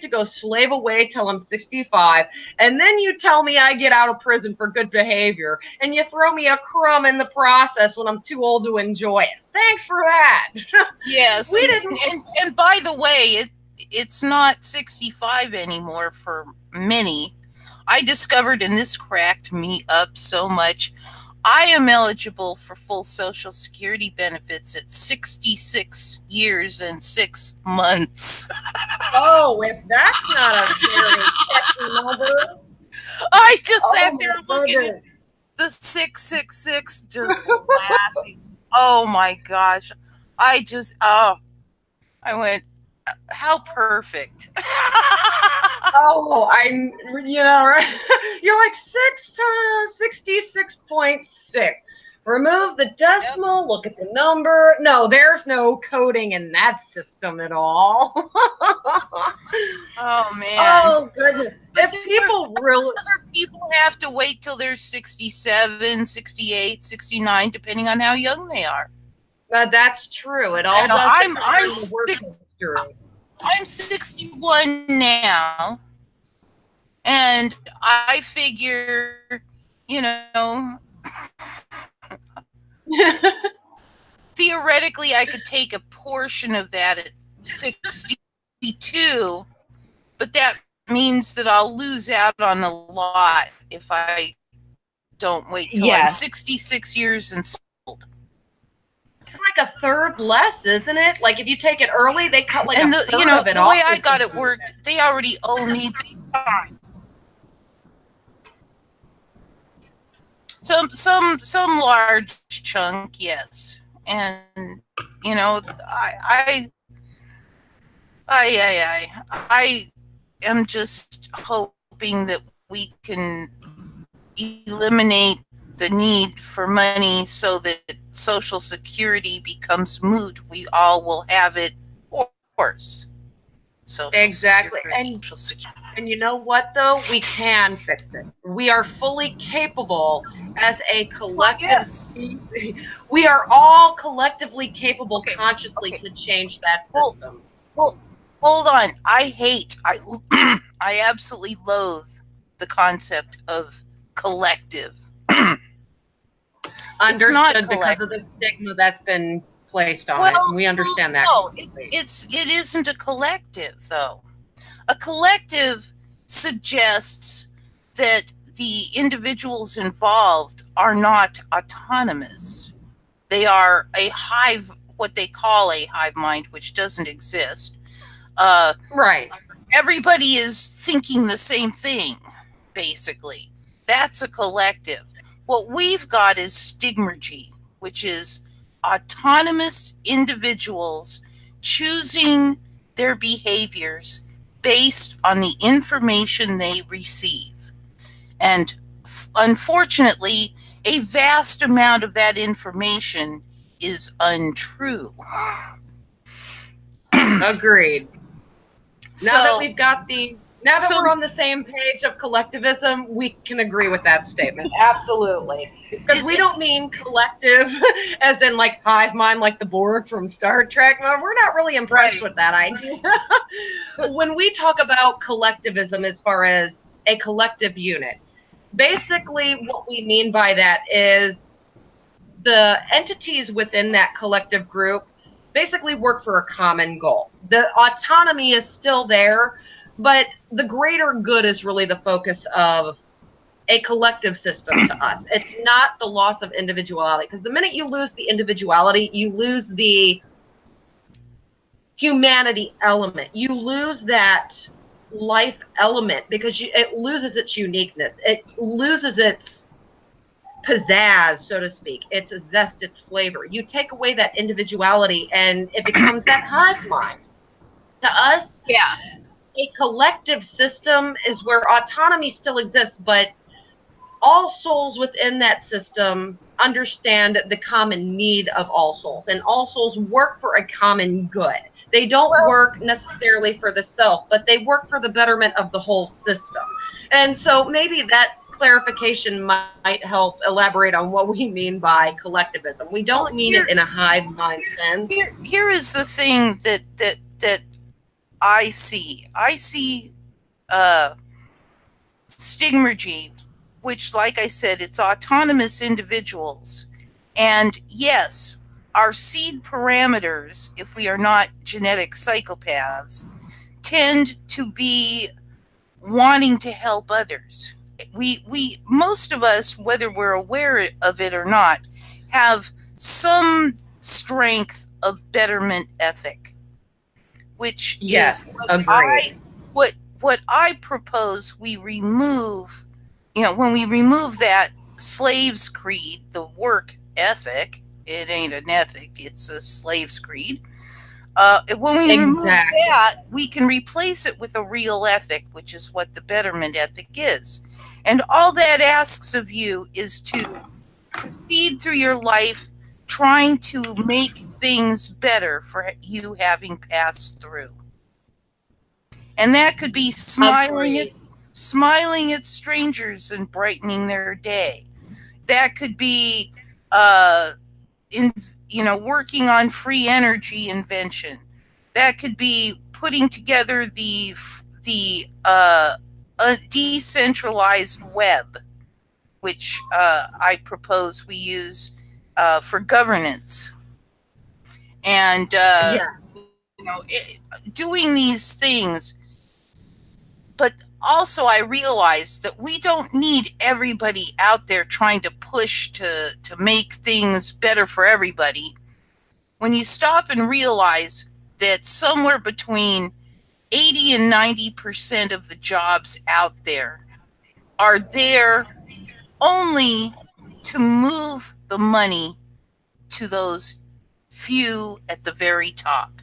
to go slave away till I'm 65, and then you tell me I get out of prison for good behavior, and you throw me a crumb in the process when I'm too old to enjoy it. Thanks for that. Yes, We didn't. and by the way, it's not 65 anymore for many. I discovered, and this cracked me up so much, I am eligible for full Social Security benefits at 66 years and 6 months. Oh, if that's not a very catchy number. I just sat Oh there my looking at goodness. the 666, just laughing. Oh my gosh. Oh, I went, how perfect. Oh, right? You're like 66.6. Remove the Yep. decimal, look at the number. No, there's no coding in that system at all. Oh man. Oh, goodness. But If people really, other people have to wait till they're 67, 68, 69, depending on how young they are. that's true. It You all know, does depend on the work history. I'm 61 now, and I figure, you know, theoretically I could take a portion of that at 62, but that means that I'll lose out on a lot if I don't wait till I'm Yes. 66 years and old. It's like a third less, isn't it? Like if you take it early, they cut like And a third of it the way off I or got it something. worked, they already owe me big time. Some large chunk, yes. And I am just hoping that we can eliminate the need for money so that Social Security becomes moot. We all will have it, of course. Exactly. And you know what, though? We can fix it. We are fully capable as a Well, collective yes. species. We are all collectively capable Okay. consciously Okay. to change that Well, system. well, hold on. I absolutely loathe the concept of collective. It's not Understood because of the collective. stigma that's been placed on it. And Well, we understand that no, completely. it isn't a collective though. A collective suggests that the individuals involved are not autonomous. They are a hive, what they call a hive mind, which doesn't exist. Uh, Right. Everybody is thinking the same thing, basically. That's a collective. What we've got is stigmergy, which is autonomous individuals choosing their behaviors based on the information they receive. And unfortunately, a vast amount of that information is untrue. Agreed. Now that So, we've got the now that so we're on the same page of collectivism, we can agree with that statement. Absolutely. Because we don't it's mean collective as in like hive mind like the Borg from Star Trek. Well, we're not really impressed right. with that idea. When we talk about collectivism as far as a collective unit, basically what we mean by that is the entities within that collective group basically work for a common goal. The autonomy is still there, but the greater good is really the focus of a collective system to us. It's not the loss of individuality, because the minute you lose the individuality, you lose the humanity element. You lose that life element because it loses its uniqueness. It loses its pizzazz, so to speak, its zest, its flavor. You take away that individuality and it becomes that hive mind. To us, Yeah. a collective system is where autonomy still exists, but all souls within that system understand the common need of all souls, and all souls work for a common good. They don't Well, work necessarily for the self, but they work for the betterment of the whole system. And so maybe that clarification might help elaborate on what we mean by collectivism. We well, don't mean it in a hive mind sense. here is the thing that I see. I see uh, stigmergy, which, like I said, it's autonomous individuals, and yes, our seed parameters, if we are not genetic psychopaths, tend to be wanting to help others. We most of us, whether we're aware of it or not, have some strength of betterment ethic, which is Yes, agreed. what I propose we remove. You know, when we remove that slave's creed, the work ethic, it ain't an ethic, it's a slave's creed. When we remove Exactly. that, we can replace it with a real ethic, which is what the betterment ethic is. And all that asks of you is to proceed through your life trying to make things better for you having passed through. And that could be Agreed. smiling at strangers and brightening their day. That could be uh, in working on free energy invention. That could be putting together the a decentralized web, which I propose we use for governance. And Yeah. doing these things, but also I realize that we don't need everybody out there trying to push to make things better for everybody. When you stop and realize that somewhere between 80 and 90% of the jobs out there are there only to move the money to those few at the very top.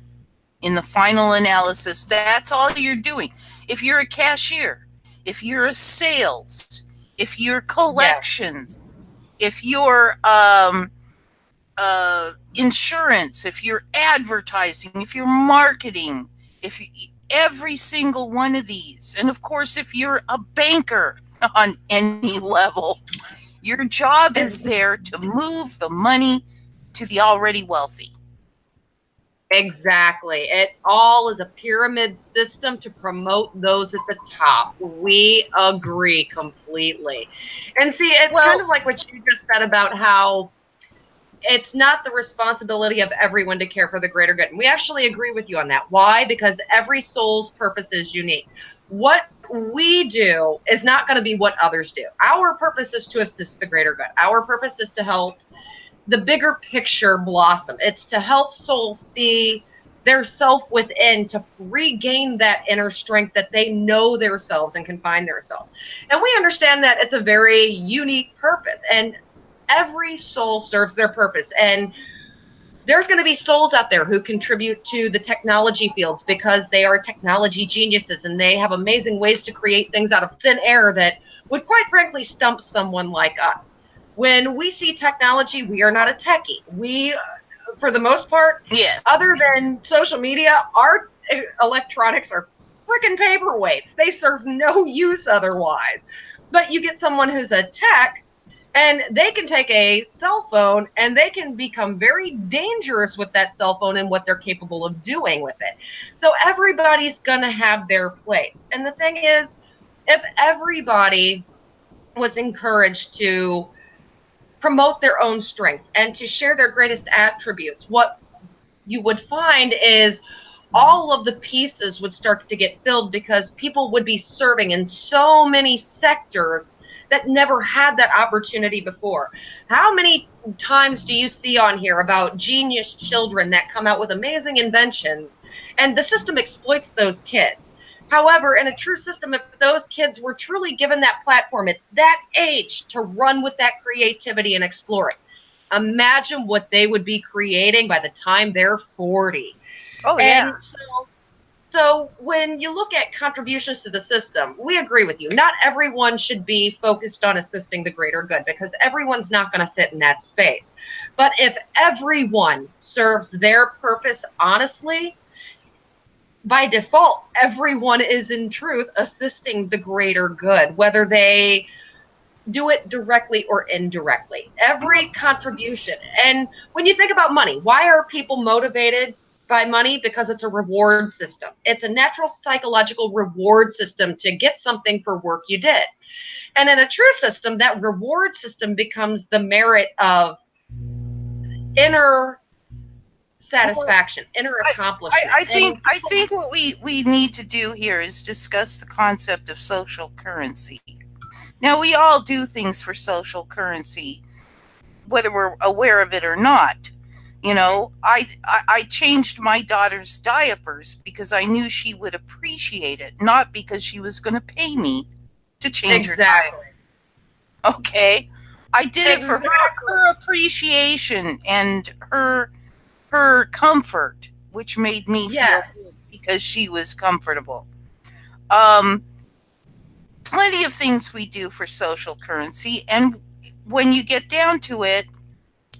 In the final analysis, that's all you're doing. If you're a cashier, if you're a sales, if you're Yes. collections, if you're insurance, if you're advertising, if you're marketing, if you, every single one of these, and of course, if you're a banker on any level, your job is there to move the money to the already wealthy. Exactly. It all is a pyramid system to promote those at the top. We agree completely. And see, it's kind Well, of like what you just said about how it's not the responsibility of everyone to care for the greater good. And we actually agree with you on that. Why? Because every soul's purpose is unique. What we do is not going to be what others do. Our purpose is to assist the greater good. Our purpose is to help the bigger picture blossom. It's to help souls see their self within, to regain that inner strength that they know themselves and can find themselves. And we understand that it's a very unique purpose, and every soul serves their purpose. And there's going to be souls out there who contribute to the technology fields because they are technology geniuses and they have amazing ways to create things out of thin air that would quite frankly stump someone like us. When we see technology, we are not a techie. We, for the most part, Yes. other than social media, our electronics are freaking paperweights. They serve no use otherwise. But you get someone who's a tech, and they can take a cell phone and they can become very dangerous with that cell phone and what they're capable of doing with it. So everybody's going to have their place. And the thing is, if everybody was encouraged to promote their own strengths and to share their greatest attributes, what you would find is all of the pieces would start to get filled because people would be serving in so many sectors that never had that opportunity before. How many times do you see on here about genius children that come out with amazing inventions and the system exploits those kids? However, in a true system, if those kids were truly given that platform at that age to run with that creativity and explore it, imagine what they would be creating by the time they're 40. Oh, yeah. And so when you look at contributions to the system, we agree with you. Not everyone should be focused on assisting the greater good because everyone's not going to fit in that space. But if everyone serves their purpose honestly, by default, everyone is in truth assisting the greater good, whether they do it directly or indirectly. Every contribution. And when you think about money, why are people motivated by money? Because it's a reward system. It's a natural psychological reward system to get something for work you did. And in a true system, that reward system becomes the merit of inner Well, satisfaction, inner I, accomplishment. And I think what we need to do here is discuss the concept of social currency. Now, we all do things for social currency, whether we're aware of it or not. You know, I changed my daughter's diapers because I knew she would appreciate it, not because she was going to pay me to change her exactly. diaper. Okay, I did it for Exactly. her appreciation and her comfort, which made me feel Yes. good because she was comfortable. Um, Plenty of things we do for social currency, and when you get down to it,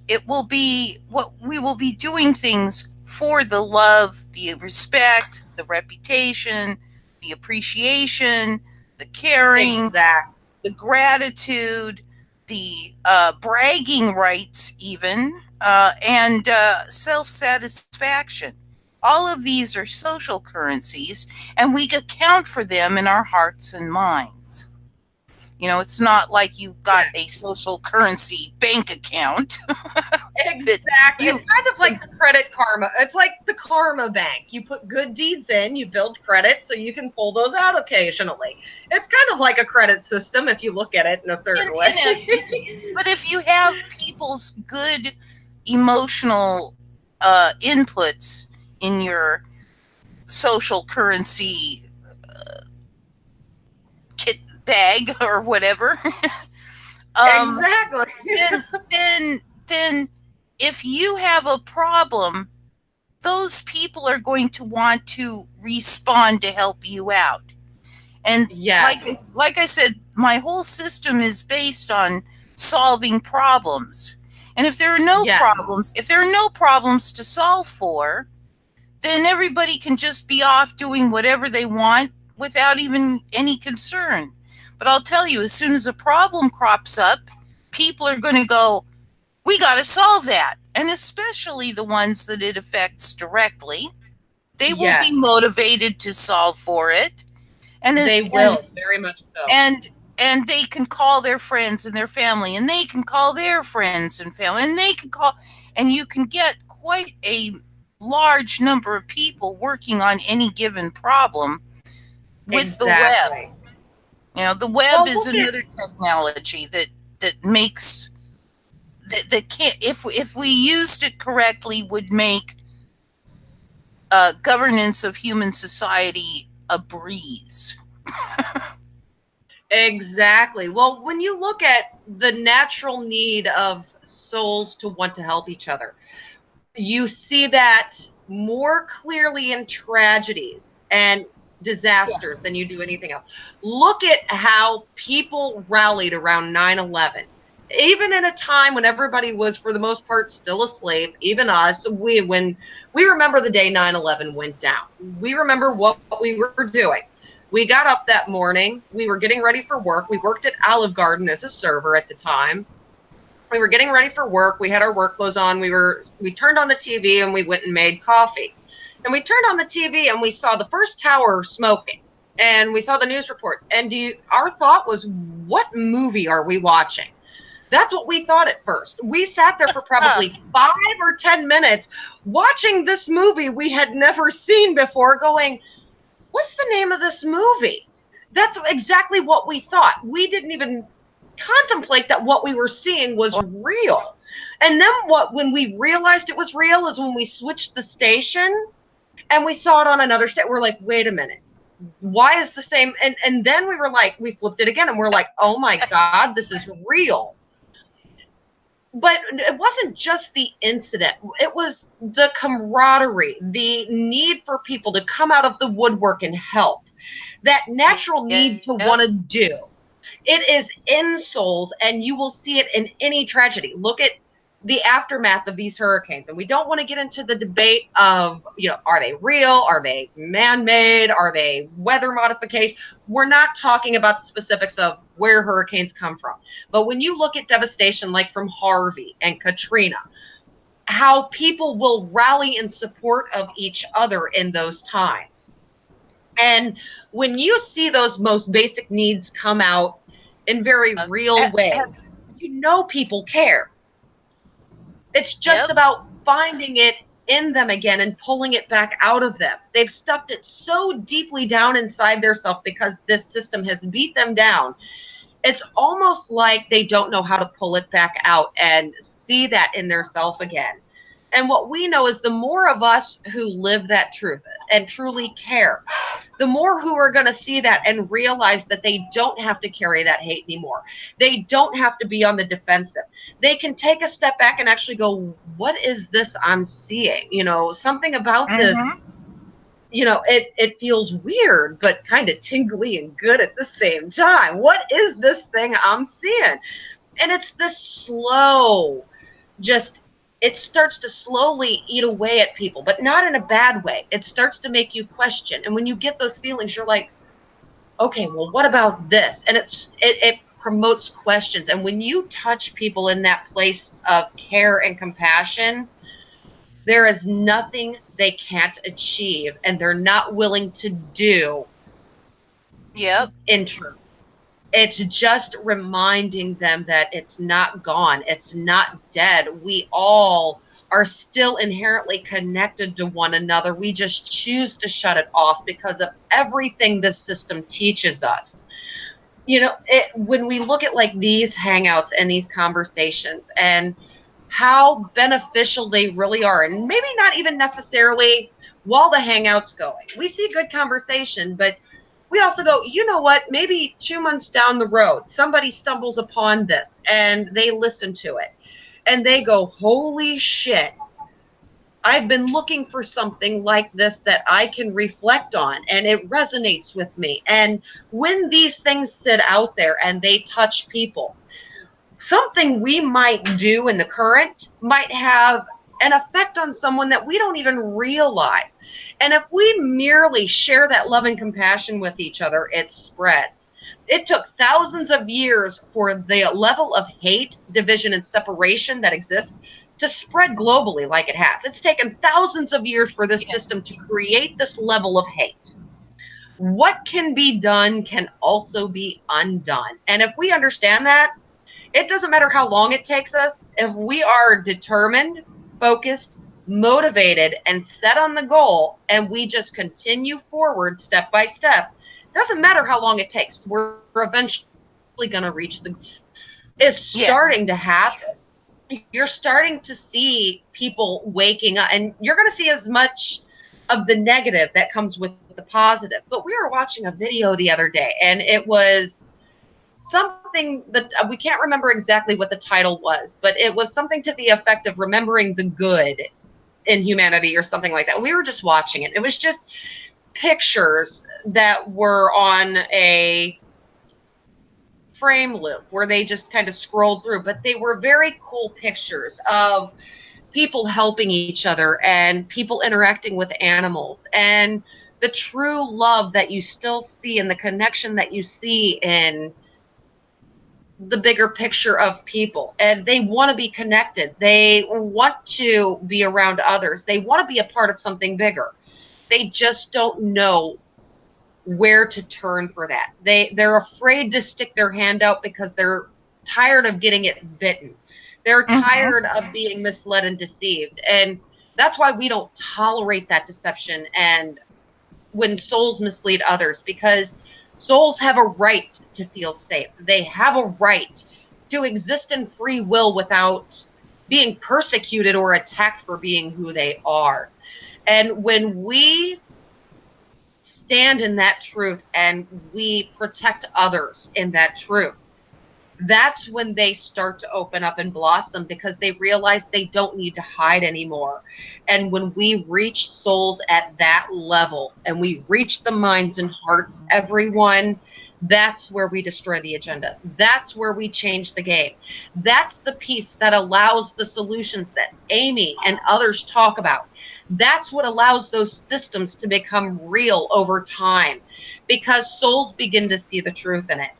it will be what we will be doing things for the love, the respect, the reputation, the appreciation, the caring, Exactly. the gratitude, the bragging rights, even, and self satisfaction. All of these are social currencies, and we account for them in our hearts and minds. You know, it's not like you've got a social currency bank account that Exactly. It's you kind of like the credit karma. It's like the karma bank. You put good deeds in, you build credit so you can pull those out occasionally. It's kind of like a credit system if you look at it in a certain way. in essence. But if you have people's good emotional inputs in your social currency kit bag or whatever, um, Exactly. then then if you have a problem, those people are going to want to respond to help you out. And Yes. like I said, my whole system is based on solving problems. And Yes. if there are no problems to solve for, then everybody can just be off doing whatever they want without even any concern. But I'll tell you, as soon as a problem crops up, people are going to go, we got to solve that. And especially the ones that it affects directly, they will be Yes. motivated to solve for it. And They and will, very much so. and and they can call their friends and their family, and they can call their friends and family, and they can call, and you can get quite a large number of people working on any given problem with the web. Exactly. The web Well, is look at another technology that makes that can't, if we used it correctly, would make governance of human society a breeze. exactly. Well, when you look at the natural need of souls to want to help each other, you see that more clearly in tragedies and disasters than Yes. you do anything else. Look at how people rallied around 9/11. Even in a time when everybody was, for the most part, still asleep, even us, when we remember the day 9/11 went down, we remember what we were doing. We got up that morning. We were getting ready for work. We worked at Olive Garden as a server at the time. We were getting ready for work. We had our work clothes on. We turned on the TV and we went and made coffee. And we turned on the TV and we saw the first tower smoking. And we saw the news reports. And our thought was, what movie are we watching? That's what we thought at first. We sat there for Huh. probably 5 or 10 minutes watching this movie we had never seen before, going, what's the name of this movie? That's exactly what we thought. We didn't even contemplate that what we were seeing was real. And then when we realized it was real is when we switched the station and we saw it on another station. We're like, wait a minute. Why is the same? And then we flipped it again and we're like, oh my God, this is real. But it wasn't just the incident. It was the camaraderie, the need for people to come out of the woodwork and help, that natural need to Yep. want to do. It is in souls, and you will see it in any tragedy. Look at the aftermath of these hurricanes. And we don't want to get into the debate of, are they real? Are they man-made? Are they weather modification? We're not talking about the specifics of where hurricanes come from. But when you look at devastation like from Harvey and Katrina, how people will rally in support of each other in those times. And when you see those most basic needs come out in very Uh, real ways, have, people care. It's just yep. about finding it in them again and pulling it back out of them. They've stuffed it so deeply down inside their self because this system has beat them down. It's almost like they don't know how to pull it back out and see that in their self again. And what we know is the more of us who live that truth and truly care, the more who are going to see that and realize that they don't have to carry that hate anymore. They don't have to be on the defensive. They can take a step back and actually go, what is this I'm seeing? Something about Mm-hmm. this, it feels weird, but kind of tingly and good at the same time. What is this thing I'm seeing? And it's this slow, just it starts to slowly eat away at people, but not in a bad way. It starts to make you question. And when you get those feelings, you're like, okay, well, what about this? And it promotes questions. And when you touch people in that place of care and compassion, there is nothing they can't achieve and they're not willing to do Yep. in truth. It's just reminding them that it's not gone, it's not dead. We all are still inherently connected to one another. We just choose to shut it off because of everything this system teaches us. When we look at like these hangouts and these conversations and how beneficial they really are, and maybe not even necessarily while the hangout's going, we see good conversation, but we also go, you know what, maybe 2 months down the road somebody stumbles upon this and they listen to it and they go, holy shit, I've been looking for something like this that I can reflect on and it resonates with me. And when these things sit out there and they touch people, something we might do in the current might have an effect on someone that we don't even realize. And if we merely share that love and compassion with each other, it spreads. It took thousands of years for the level of hate, division, and separation that exists to spread globally like it has. It's taken thousands of years for this system Yes. to create this level of hate. What can be done can also be undone. And if we understand that, it doesn't matter how long it takes us. If we are determined, focused, motivated, and set on the goal, and we just continue forward step by step, doesn't matter how long it takes. We're eventually going to reach the goal. Is Yeah. starting to happen. You're starting to see people waking up, and you're going to see as much of the negative that comes with the positive. But we were watching a video the other day, and it was something that we can't remember exactly what the title was, but it was something to the effect of remembering the good in humanity or something like that. We were just watching it. It was just pictures that were on a frame loop where they just kind of scrolled through, but they were very cool pictures of people helping each other and people interacting with animals and the true love that you still see and the connection that you see in the bigger picture of people. And they want to be connected. They want to be around others. They want to be a part of something bigger. They just don't know where to turn for that. They're afraid to stick their hand out because they're tired of getting it bitten. They're Hmm. tired of being misled and deceived. And that's why we don't tolerate that deception and when souls mislead others, because souls have a right to feel safe. They have a right to exist in free will without being persecuted or attacked for being who they are. And when we stand in that truth and we protect others in that truth, that's when they start to open up and blossom because they realize they don't need to hide anymore. And when we reach souls at that level and we reach the minds and hearts, everyone, that's where we destroy the agenda. That's where we change the game. That's the piece that allows the solutions that Amy and others talk about. That's what allows those systems to become real over time because souls begin to see the truth in it.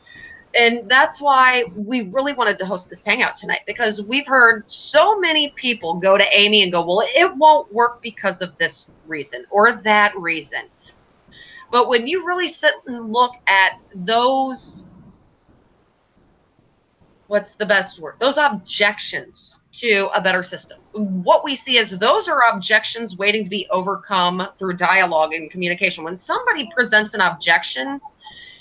And that's why we really wanted to host this hangout tonight because we've heard so many people go to Amy and go, well, it won't work because of this reason or that reason. But when you really sit and look at those, what's the best word? Those objections to a better system, what we see is those are objections waiting to be overcome through dialogue and communication. When somebody presents an objection,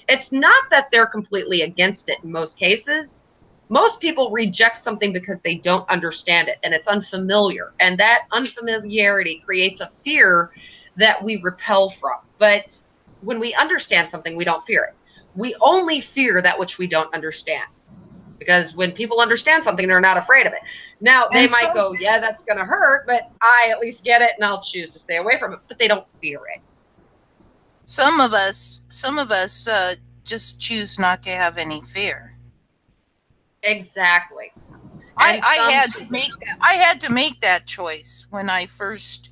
it's not that they're completely against it in most cases. Most people reject something because they don't understand it and it's unfamiliar. And that unfamiliarity creates a fear that we repel from. But when we understand something, we don't fear it. We only fear that which we don't understand. Because when people understand something, they're not afraid of it. Now, they And might some go, yeah, that's going to hurt, but I at least get it and I'll choose to stay away from it. But they don't fear it. some of us just choose not to have any fear. Exactly. I, And I some had to make that. I had to make that choice when I first,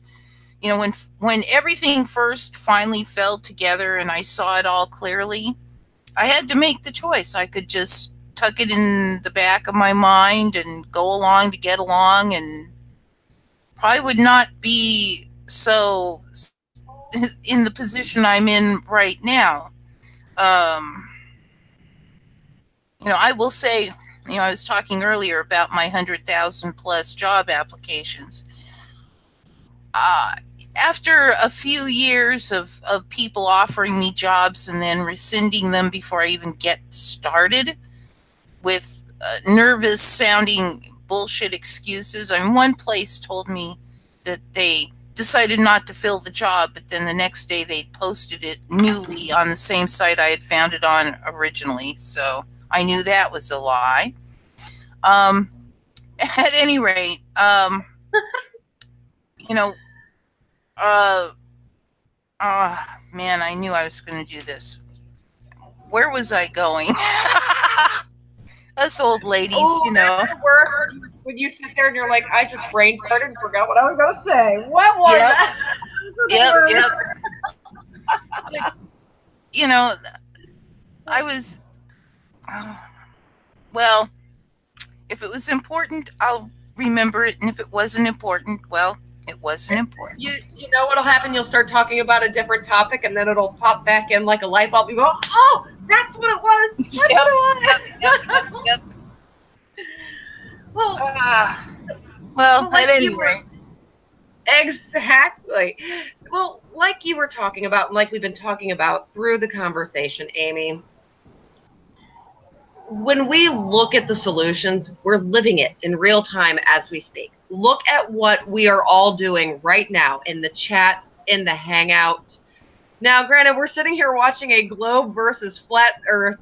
when everything first finally fell together and I saw it all clearly. I had to make the choice. I could just tuck it in the back of my mind and go along to get along, and probably would not be so in the position I'm in right now. Um, I will say, I was talking earlier about my 100,000 plus job applications. Uh, After a few years of people offering me jobs and then rescinding them before I even get started with nervous sounding bullshit excuses. I mean, one place told me that they decided not to fill the job, but then the next day they posted it newly on the same site I had found it on originally. So I knew that was a lie. Um, at any rate, you know, uh, uh, man, I knew I was going to do this. Where was I going? Us old ladies, Oh, that's the worst when you sit there and you're like, I just brain farted and forgot what I was going to say. What was Yep, that? Those are the yep, worst. yep. But, you know, I was, oh, if it was important, I'll remember it. And if it wasn't important, well, It wasn't important. You know what'll happen? You'll start talking about a different topic, and then it'll pop back in like a light bulb. You go, oh, that's what it was. That's what Yep, yep, it yep, was. yep, yep. Well, Well, well, at like any you were rate, exactly. Well, like you were talking about, and like we've been talking about through the conversation, Amy, when we look at the solutions, we're living it in real time as we speak. Look at what we are all doing right now in the chat, in the hangout. Now, granted, we're sitting here watching a globe versus flat Earth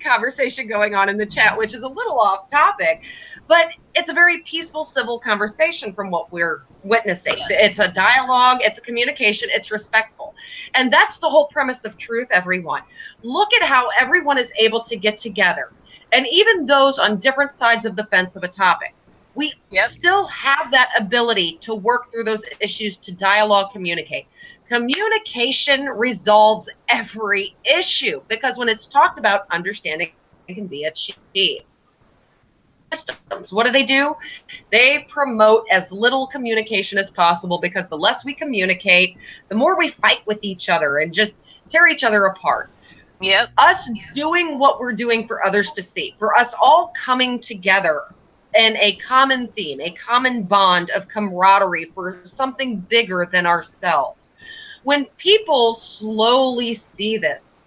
conversation going on in the chat, which is a little off topic, but it's a very peaceful, civil conversation from what we're witnessing. yes. It's a dialogue, it's a communication, it's respectful. And that's the whole premise of truth, everyone. Look at how everyone is able to get together. And even those on different sides of the fence of a topic, we Yep. still have that ability to work through those issues, to dialogue, communicate. Communication resolves every issue because when it's talked about, understanding can be achieved. Systems, what do? They promote as little communication as possible because the less we communicate, the more we fight with each other and just tear each other apart. Yep. Us doing what we're doing for others to see, for us all coming together in a common theme, a common bond of camaraderie for something bigger than ourselves. When people slowly see this,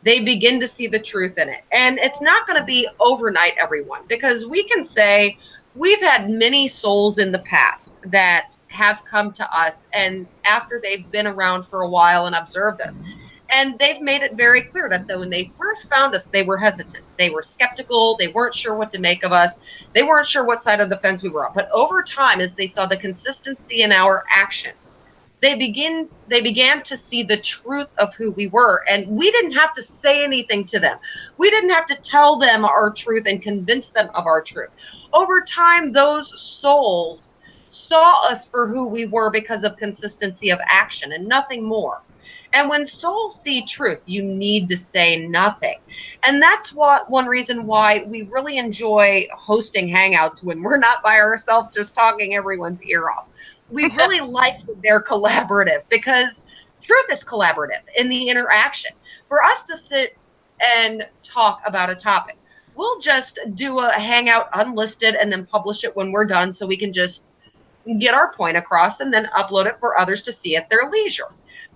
they begin to see the truth in it. And it's not going to be overnight, everyone, because we can say we've had many souls in the past that have come to us and after they've been around for a while and observed us. And they've made it very clear that though when they first found us, they were hesitant. They were skeptical. They weren't sure what to make of us. They weren't sure what side of the fence we were on. But over time, as they saw the consistency in our actions, they began to see the truth of who we were. And we didn't have to say anything to them. We didn't have to tell them our truth and convince them of our truth. Over time, those souls saw us for who we were because of consistency of action and nothing more. And when souls see truth, you need to say nothing. And that's what one reason why we really enjoy hosting hangouts when we're not by ourselves just talking everyone's ear off. We really like that they're collaborative because truth is collaborative in the interaction. For us to sit and talk about a topic, we'll just do a hangout unlisted and then publish it when we're done so we can just get our point across and then upload it for others to see at their leisure.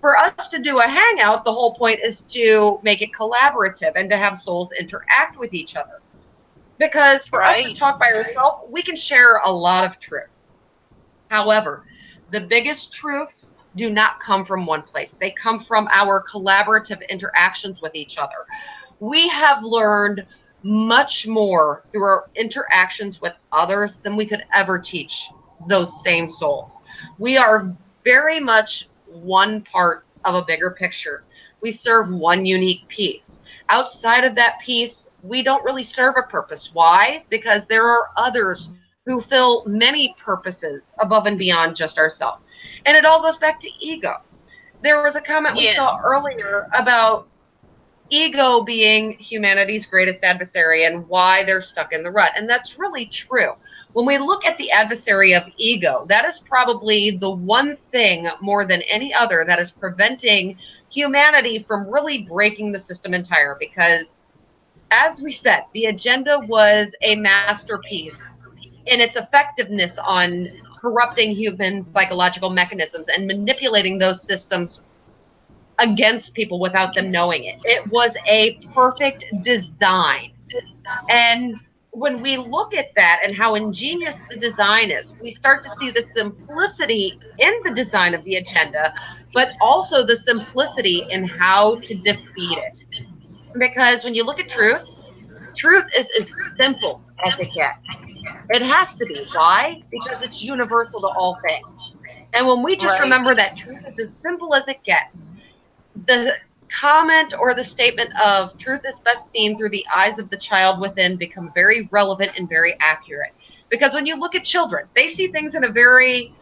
For us to do a hangout, the whole point is to make it collaborative and to have souls interact with each other. Because for us to Right. talk by ourselves, we can share a lot of truth. However, the biggest truths do not come from one place. They come from our collaborative interactions with each other. We have learned much more through our interactions with others than we could ever teach those same souls. We are very much one part of a bigger picture. We serve one unique piece. Outside of that piece, we don't really serve a purpose. Why? Because there are others who fill many purposes above and beyond just ourselves. And it all goes back to ego. There was a comment we Yeah. saw earlier about ego being humanity's greatest adversary and why they're stuck in the rut. And that's really true. When we look at the adversary of ego, that is probably the one thing more than any other that is preventing humanity from really breaking the system entire. Because, as we said, the agenda was a masterpiece in its effectiveness on corrupting human psychological mechanisms and manipulating those systems against people without them knowing it. It was a perfect design. And when we look at that and how ingenious the design is, we start to see the simplicity in the design of the agenda, but also the simplicity in how to defeat it. Because when you look at truth, truth is as simple as it gets. It has to be. Why? Because it's universal to all things. And when we just Right. remember that truth is as simple as it gets, the comment or the statement of truth is best seen through the eyes of the child within become very relevant and very accurate. Because when you look at children, they see things in a very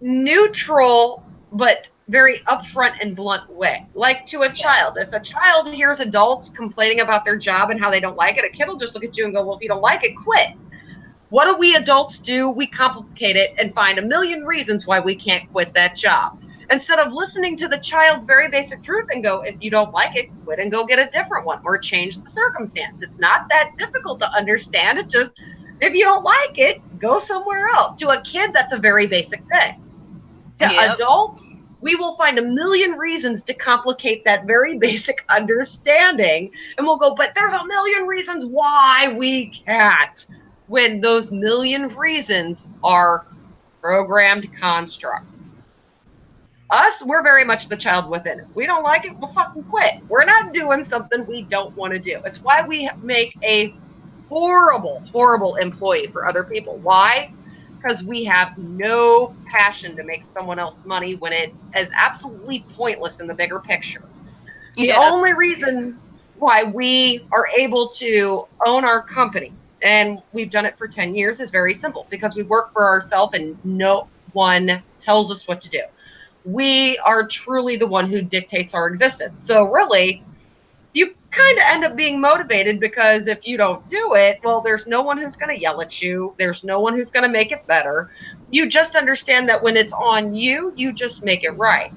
neutral but very upfront and blunt way. Like to a child, if a child hears adults complaining about their job and how they don't like it, a kid will just look at you and go, well, if you don't like it, quit. What do we adults do? We complicate it and find a million reasons why we can't quit that job. Instead of listening to the child's very basic truth and go, if you don't like it, quit and go get a different one or change the circumstance. It's not that difficult to understand. It's just, if you don't like it, go somewhere else. To a kid, that's a very basic thing. To Yep. adults, we will find a million reasons to complicate that very basic understanding. And we'll go, but there's a million reasons why we can't, when those million reasons are programmed constructs. Us, we're very much the child within. If we don't like it, we'll fucking quit. We're not doing something we don't want to do. It's why we make a horrible, horrible employee for other people. Why? Because we have no passion to make someone else money when it is absolutely pointless in the bigger picture. The Yes. only reason why we are able to own our company, and we've done it for 10 years, is very simple because we work for ourselves and no one tells us what to do. We are truly the one who dictates our existence. So, really, you kind of end up being motivated because if you don't do it, well, there's no one who's going to yell at you. There's no one who's going to make it better. You just understand that when it's on you, you just make it right.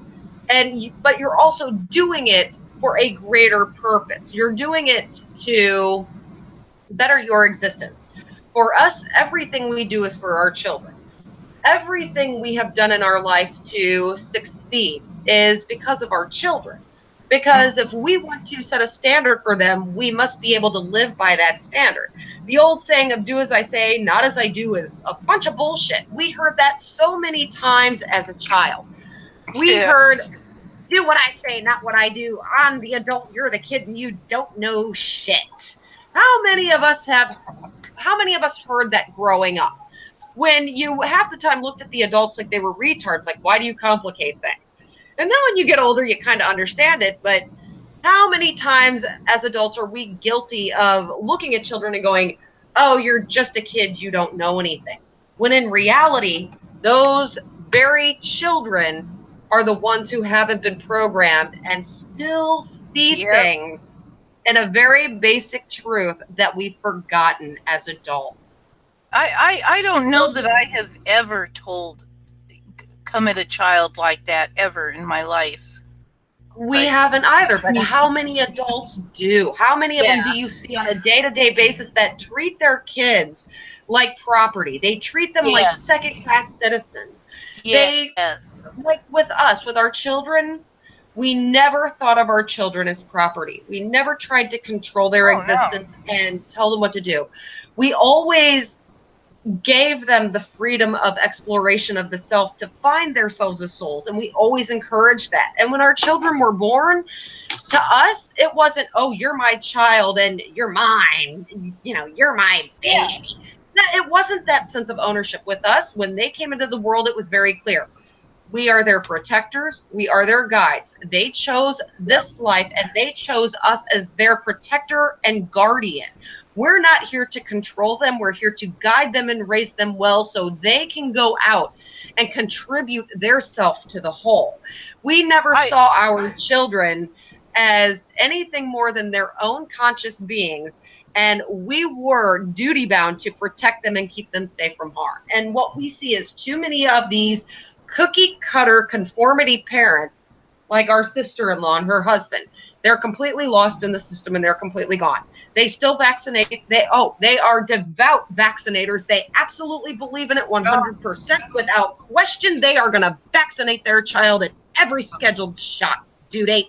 But you're also doing it for a greater purpose. You're doing it to better your existence. For us, everything we do is for our children. Everything we have done in our life to succeed is because of our children. Because if we want to set a standard for them, we must be able to live by that standard. The old saying of do as I say, not as I do is a bunch of bullshit. We heard that so many times as a child. We Yeah. heard, do what I say, not what I do. I'm the adult, you're the kid, and you don't know shit. How many of us have, how many of us heard that growing up? When you half the time looked at the adults like they were retards, like, why do you complicate things? And then when you get older, you kind of understand it. But how many times as adults are we guilty of looking at children and going, oh, you're just a kid, you don't know anything? When in reality, those very children are the ones who haven't been programmed and still see Yep. things in a very basic truth that we've forgotten as adults. I don't know So that I have ever told come at a child like that ever in my life. we But haven't either, but how many adults do? How many of them do yeah, you see on a day to day basis that treat their kids like property? They treat them like yeah, second class citizens. yeah. They, like with us, with our children, we never thought of our children as property. We never tried to control their Oh no. existence and tell them what to do. We always gave them the freedom of exploration of the self to find themselves as souls. And we always encouraged that. And when our children were born, to us, it wasn't, oh, you're my child and you're mine, you're my Yeah. baby. It wasn't that sense of ownership with us. When they came into the world, it was very clear. We are their protectors. We are their guides. They chose Yep. this life and they chose us as their protector and guardian. We're not here to control them. We're here to guide them and raise them well so they can go out and contribute their self to the whole. We never I saw our children as anything more than their own conscious beings. And we were duty bound to protect them and keep them safe from harm. And what we see is too many of these cookie cutter conformity parents, like our sister in law and her husband. They're completely lost in the system and they're completely gone. They still vaccinate. They are devout vaccinators. They absolutely believe in it oh 100% without question. They are going to vaccinate their child at every scheduled shot due date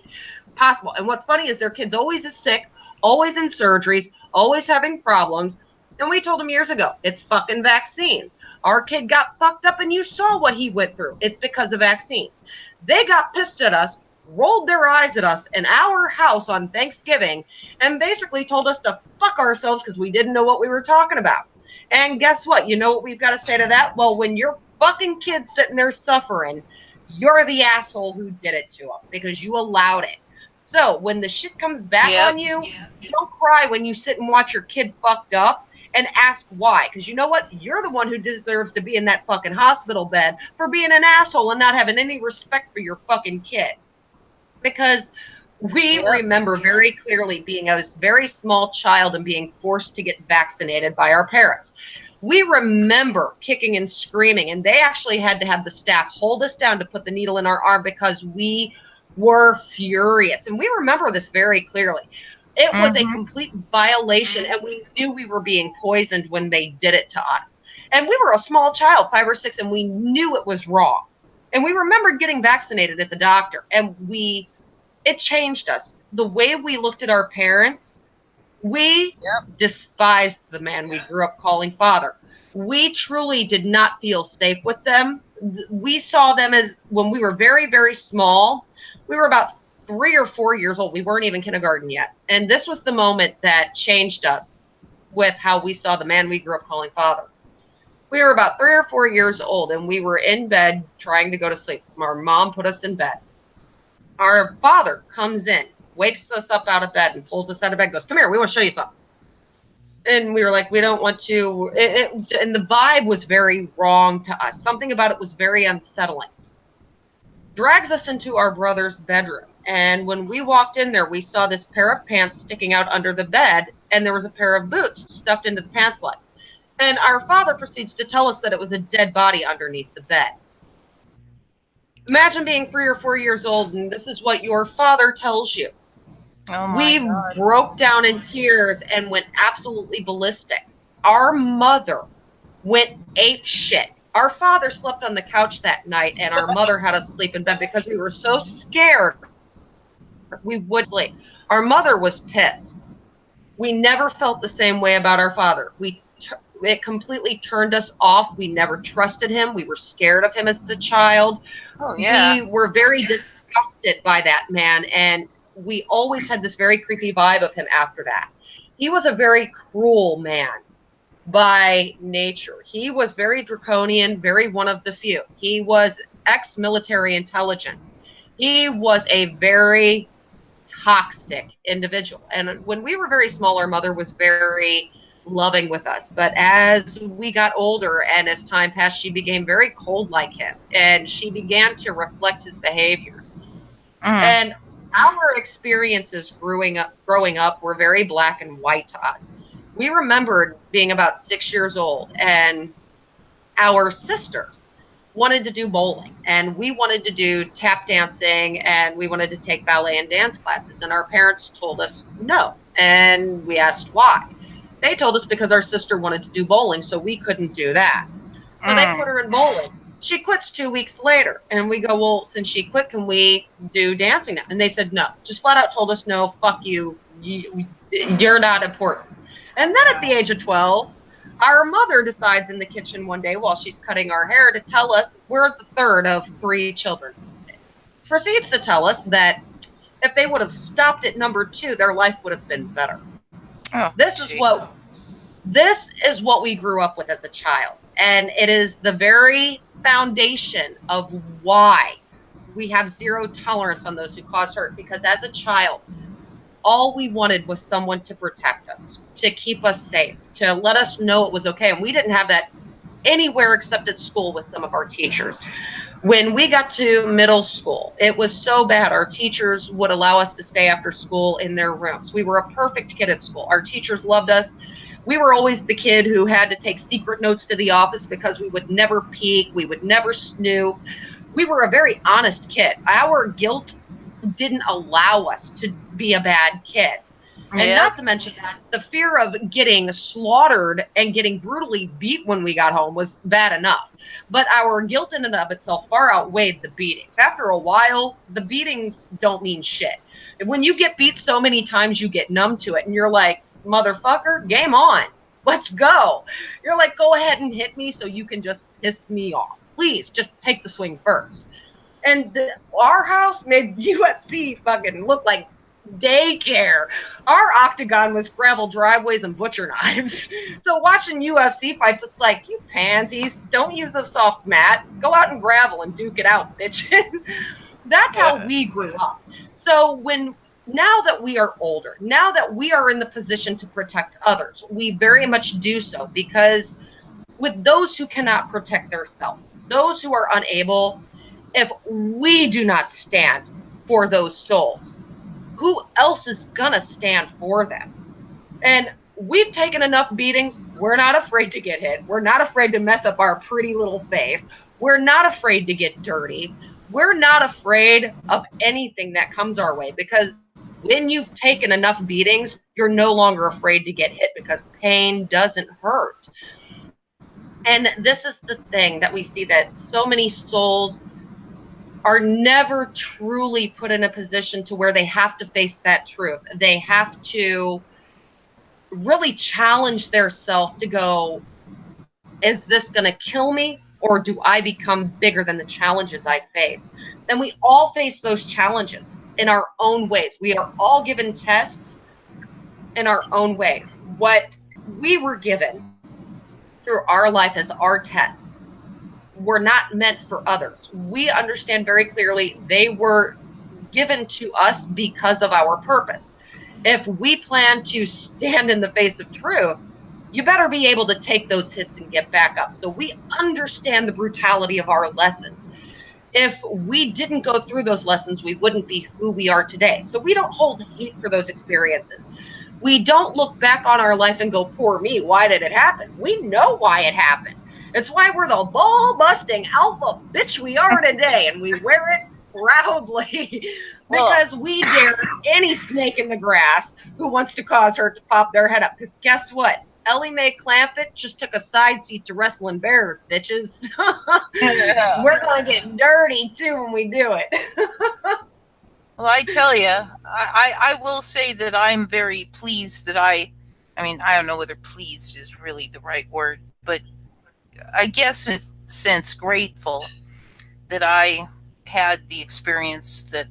possible. And what's funny is their kid's always is sick, always in surgeries, always having problems. And we told them years ago, it's fucking vaccines. Our kid got fucked up and you saw what he went through. It's because of vaccines. They got pissed at us, rolled their eyes at us in our house on Thanksgiving, and basically told us to fuck ourselves because we didn't know what we were talking about. And guess what? You know what we've got to say to that? Well, when your fucking kid's sitting there suffering, you're the asshole who did it to them because you allowed it. So when the shit comes back yep. on you, don't cry when you sit and watch your kid fucked up and ask why. Because you know what? You're the one who deserves to be in that fucking hospital bed for being an asshole and not having any respect for your fucking kid. Because we Yep. remember very clearly being a very small child and being forced to get vaccinated by our parents. We remember kicking and screaming, and they actually had to have the staff hold us down to put the needle in our arm because we were furious. And we remember this very clearly. It was a Mm-hmm. complete violation, and we knew we were being poisoned when they did it to us. And we were a small child, 5 or 6, and we knew it was wrong. And we remembered getting vaccinated at the doctor, and it changed us. The way we looked at our parents, we Yep. despised the man we grew up calling father. We truly did not feel safe with them. We saw them as, when we were very, very small, we were about 3 or 4 years old. We weren't even kindergarten yet. And this was the moment that changed us with how we saw the man we grew up calling father. We were about 3 or 4 years old, and we were in bed trying to go to sleep. Our mom put us in bed. Our father comes in, wakes us up out of bed, and pulls us out of bed, goes, "Come here, we want to show you something." And we were like, "We don't want to." And the vibe was very wrong to us. Something about it was very unsettling. Drags us into our brother's bedroom. And when we walked in there, we saw this pair of pants sticking out under the bed, and there was a pair of boots stuffed into the pants legs. And our father proceeds to tell us that it was a dead body underneath the bed. Imagine being 3 or 4 years old, and this is what your father tells you. Oh my We God. broke down in tears and went absolutely ballistic. Our mother went ape shit. Our father slept on the couch that night, and our mother had us sleep in bed because we were so scared we would sleep. Our mother was pissed. We never felt the same way about our father. It completely turned us off. We never trusted him. We were scared of him as a child. Oh yeah. We were very disgusted by that man, and we always had this very creepy vibe of him after that. He was a very cruel man by nature. He was very draconian, very one of the few. He was ex-military intelligence. He was a very toxic individual. And when we were very small, our mother was very loving with us. But as we got older and as time passed, she became very cold like him, and she began to reflect his behaviors. Mm. And our experiences growing up were very black and white to us. We remembered being about 6 years old, and our sister wanted to do bowling, and we wanted to do tap dancing, and we wanted to take ballet and dance classes, and our parents told us no. And we asked why. They told us because our sister wanted to do bowling, so we couldn't do that. So they put Mm. her in bowling. She quits 2 weeks later, and we go, "Well, since she quit, can we do dancing now?" And they said no. Just flat out told us no. Fuck you. You're not important. And then at the age of 12, our mother decides in the kitchen one day while she's cutting our hair to tell us we're the third of 3 children. Proceeds to tell us that if they would have stopped at number 2, their life would have been better. Oh This is gee. what this is what we grew up with as a child, and it is the very foundation of why we have zero tolerance on those who cause hurt. Because as a child, all we wanted was someone to protect us, to keep us safe, to let us know it was okay. And we didn't have that anywhere except at school with some of our teachers. When we got to middle school, it was so bad. Our teachers would allow us to stay after school in their rooms. We were a perfect kid at school. Our teachers loved us. We were always the kid who had to take secret notes to the office because we would never peek, we would never snoop. We were a very honest kid. Our guilt didn't allow us to be a bad kid. And Yep. not to mention that the fear of getting slaughtered and getting brutally beat when we got home was bad enough. But our guilt in and of itself far outweighed the beatings. After a while, the beatings don't mean shit. When you get beat so many times, you get numb to it, and you're like, "Motherfucker, game on. Let's go." You're like, "Go ahead and hit me so you can just piss me off. Please, just take the swing first." And our house made UFC fucking look like daycare. Our octagon was gravel driveways and butcher knives. So watching UFC fights, it's like, you pansies, don't use a soft mat. Go out and gravel and duke it out, bitches. That's how we grew up. So now that we are older, now that we are in the position to protect others, we very much do so, because with those who cannot protect themselves, those who are unable, if we do not stand for those souls, who else is gonna stand for them? And we've taken enough beatings. We're not afraid to get hit. We're not afraid to mess up our pretty little face. We're not afraid to get dirty. We're not afraid of anything that comes our way, because when you've taken enough beatings, you're no longer afraid to get hit because pain doesn't hurt. And this is the thing that we see, that so many souls are never truly put in a position to where they have to face that truth. They have to really challenge their self to go, is this going to kill me, or do I become bigger than the challenges I face? Then we all face those challenges in our own ways. We are all given tests in our own ways. What we were given through our life as our tests were not meant for others. We understand very clearly they were given to us because of our purpose. If we plan to stand in the face of truth, you better be able to take those hits and get back up. So we understand the brutality of our lessons. If we didn't go through those lessons, we wouldn't be who we are today. So we don't hold hate for those experiences. We don't look back on our life and go, poor me, why did it happen? We know why it happened. It's why we're the ball-busting alpha bitch we are today, and we wear it proudly because we dare any snake in the grass who wants to cause hurt to pop their head up. Because guess what? Ellie Mae Clampett just took a side seat to wrestling bears, bitches. Yeah. We're going to get dirty, too, when we do it. Well, I tell you, I will say that I'm very pleased that I mean, I don't know whether pleased is really the right word, but I guess in a sense grateful that I had the experience that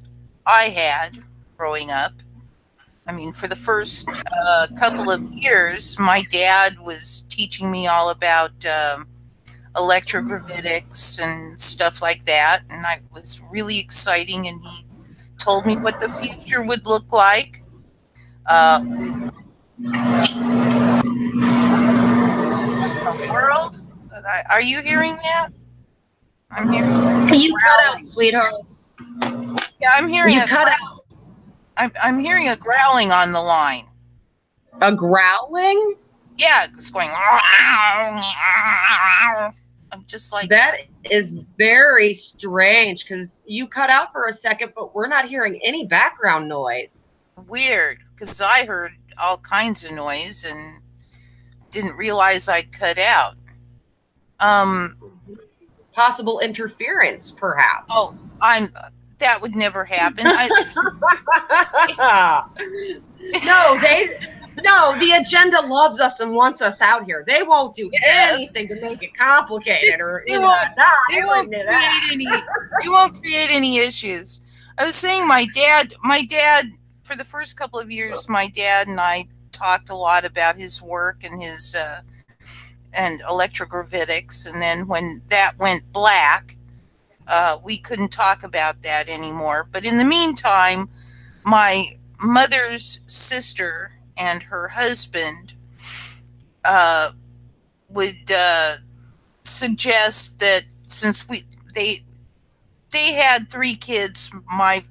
I had growing up. I mean, for the first couple of years, my dad was teaching me all about electrogravitics and stuff like that, and it was really exciting. And he told me what the future would look like. With what in the world? Are you hearing that? I'm hearing You cut out, growling. sweetheart. Yeah, I'm hearing You a cut out. I'm hearing a growling on the line. A growling? Yeah, it's going. I'm just like That is very strange, because you cut out for a second, but we're not hearing any background noise. weird because I heard all kinds of noise and didn't realize I'd cut out. Um. Possible interference, Oh, perhaps. that would never happen. No, the agenda loves us and wants us out here. They won't do Yes. anything to make it complicated, or They won't. They I won't wouldn't do that. create any. They won't create any issues. I was saying my dad. My dad. For the first couple of years, my dad and I talked a lot about his work and his and electrogravitics. And then when that went black, we couldn't talk about that anymore. But in the meantime, my mother's sister and her husband would suggest that since they had 3 kids, my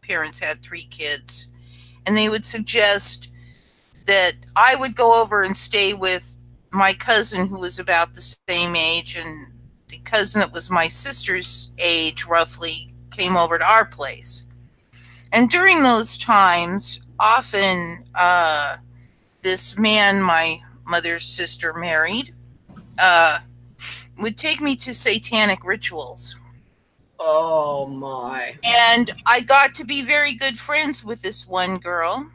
parents had 3 kids, and they would suggest that I would go over and stay with my cousin who was about the same age, and the cousin that was my sister's age roughly came over to our place. And during those times, often this man my mother's sister married would take me to satanic rituals. Oh my. And I got to be very good friends with this one girl.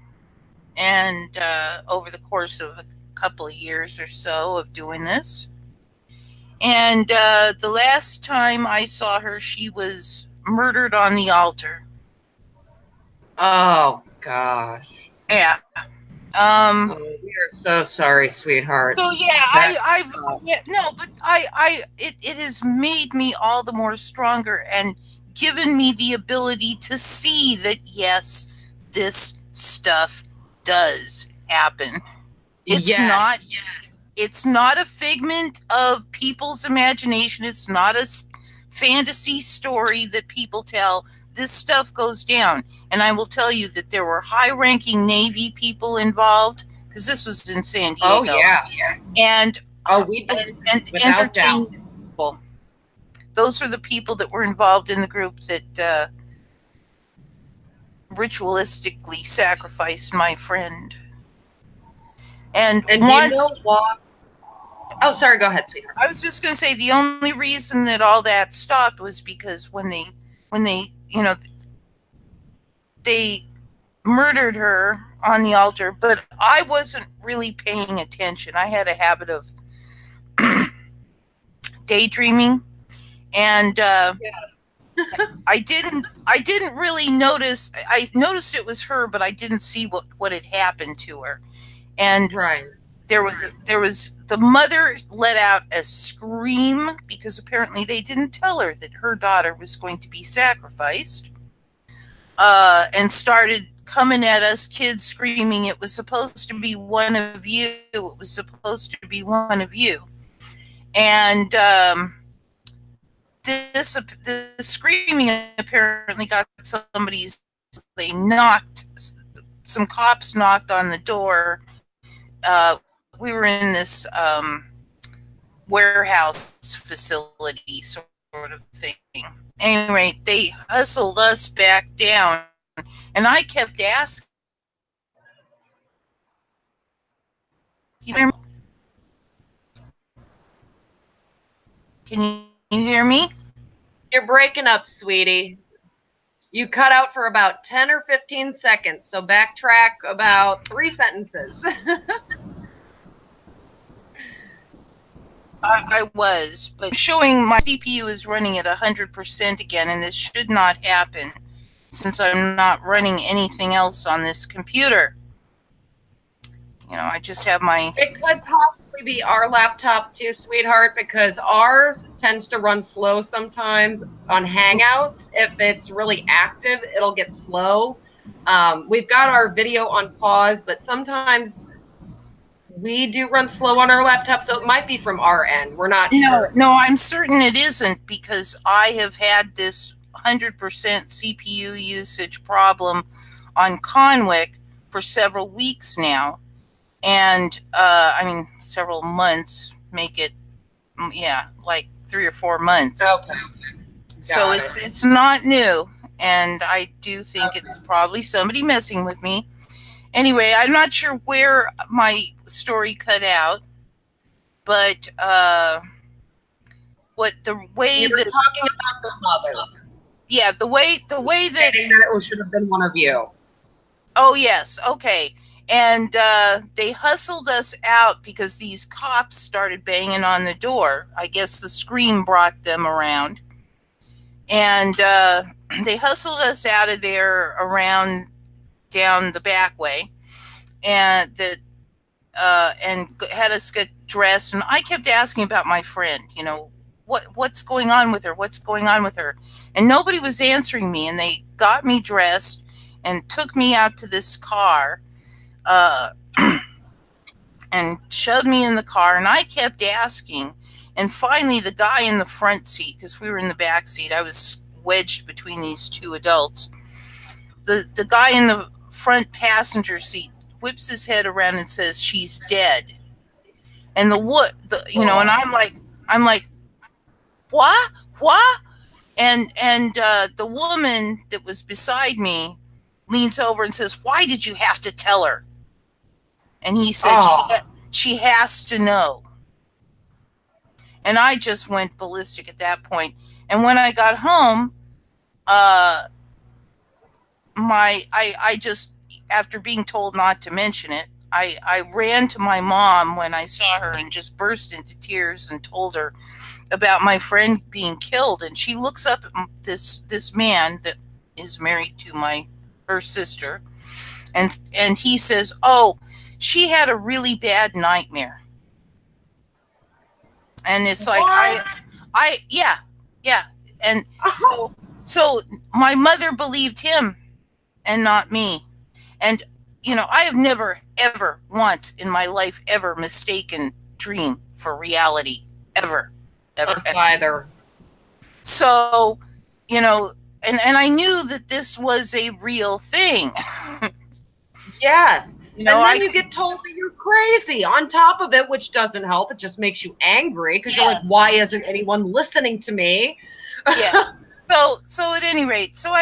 And over the course of a couple of years or so of doing this. And the last time I saw her, she was murdered on the altar. Oh gosh. Yeah. Oh, we are so sorry, sweetheart. So yeah, That's I've yeah, no, but it has made me all the more stronger and given me the ability to see that yes, this stuff does happen. It's yes. it's not a figment of people's imagination. It's not a fantasy story that people tell. This stuff goes down. And I will tell you that there were high-ranking Navy people involved because this was in San Oh Diego, yeah. and Oh, we did, and without doubt. entertain people. Those are the people that were involved in the group that ritualistically sacrificed my friend. And And do you once, know what? Oh, sorry. Go ahead, sweetheart. I was just going to say, the only reason that all that stopped was because when they they murdered her on the altar, but I wasn't really paying attention. I had a habit of daydreaming, and I didn't really notice. I noticed it was her, but I didn't see what had happened to her. And Right. there was the mother let out a scream because apparently they didn't tell her that her daughter was going to be sacrificed, and started coming at us kids screaming, it was supposed to be one of you, it was supposed to be one of you. And this screaming apparently got somebody's, they knocked, some cops knocked on the door. We were in this warehouse facility sort of thing. Anyway, they hustled us back down, and I kept asking, can you hear me? You're breaking up, sweetie. You cut out for about 10 or 15 seconds, so backtrack about 3 sentences. I was, but showing my CPU is running at 100% again, and this should not happen since I'm not running anything else on this computer. I just have my. It could possibly be our laptop too, sweetheart, because ours tends to run slow sometimes on Hangouts. If it's really active, it'll get slow. We've got our video on pause, but sometimes we do run slow on our laptop, so it might be from our end. We're not No, sure. no, I'm certain it isn't because I have had this 100% CPU usage problem on Conwick for several weeks now. And I mean, several months make it, yeah, like 3 or 4 months. Okay, So got it's it. it's not new, and I do think Okay. it's probably somebody messing with me. Anyway, I'm not sure where my story cut out, but what the way You were that talking about the mother, yeah, the way that stating that it should have been one of you. oh yes, okay. And they hustled us out because these cops started banging on the door. I guess the scream brought them around. And they hustled us out of there around down the back way, and had us get dressed. And I kept asking about my friend, what's going on with her? What's going on with her? And nobody was answering me. And they got me dressed and took me out to this car, uh, and shoved me in the car. And I kept asking. And finally, the guy in the front seat, because we were in the back seat, I was wedged between these two adults. The guy in the front passenger seat whips his head around and says, "She's dead." And and Oh, I'm like, what, what? And the woman that was beside me leans over and says, "Why did you have to tell her?" And he said, oh, she has to know. And I just went ballistic at that point. And when I got home, uh, I just, after being told not to mention it, I ran to my mom when I saw her and just burst into tears and told her about my friend being killed. And she looks up at this man that is married to her sister, and he says, "Oh, she had a really bad nightmare." And it's like what? yeah, yeah. And Oh, so my mother believed him and not me. And I have never ever once in my life ever mistaken dream for reality, ever, ever, us ever. either. So, you know, and I knew that this was a real thing. Yes. And then I you get told that your crazy on top of it, which doesn't help. It just makes you angry because you're like, Yes. why isn't anyone listening to me? Yeah. So at any rate, so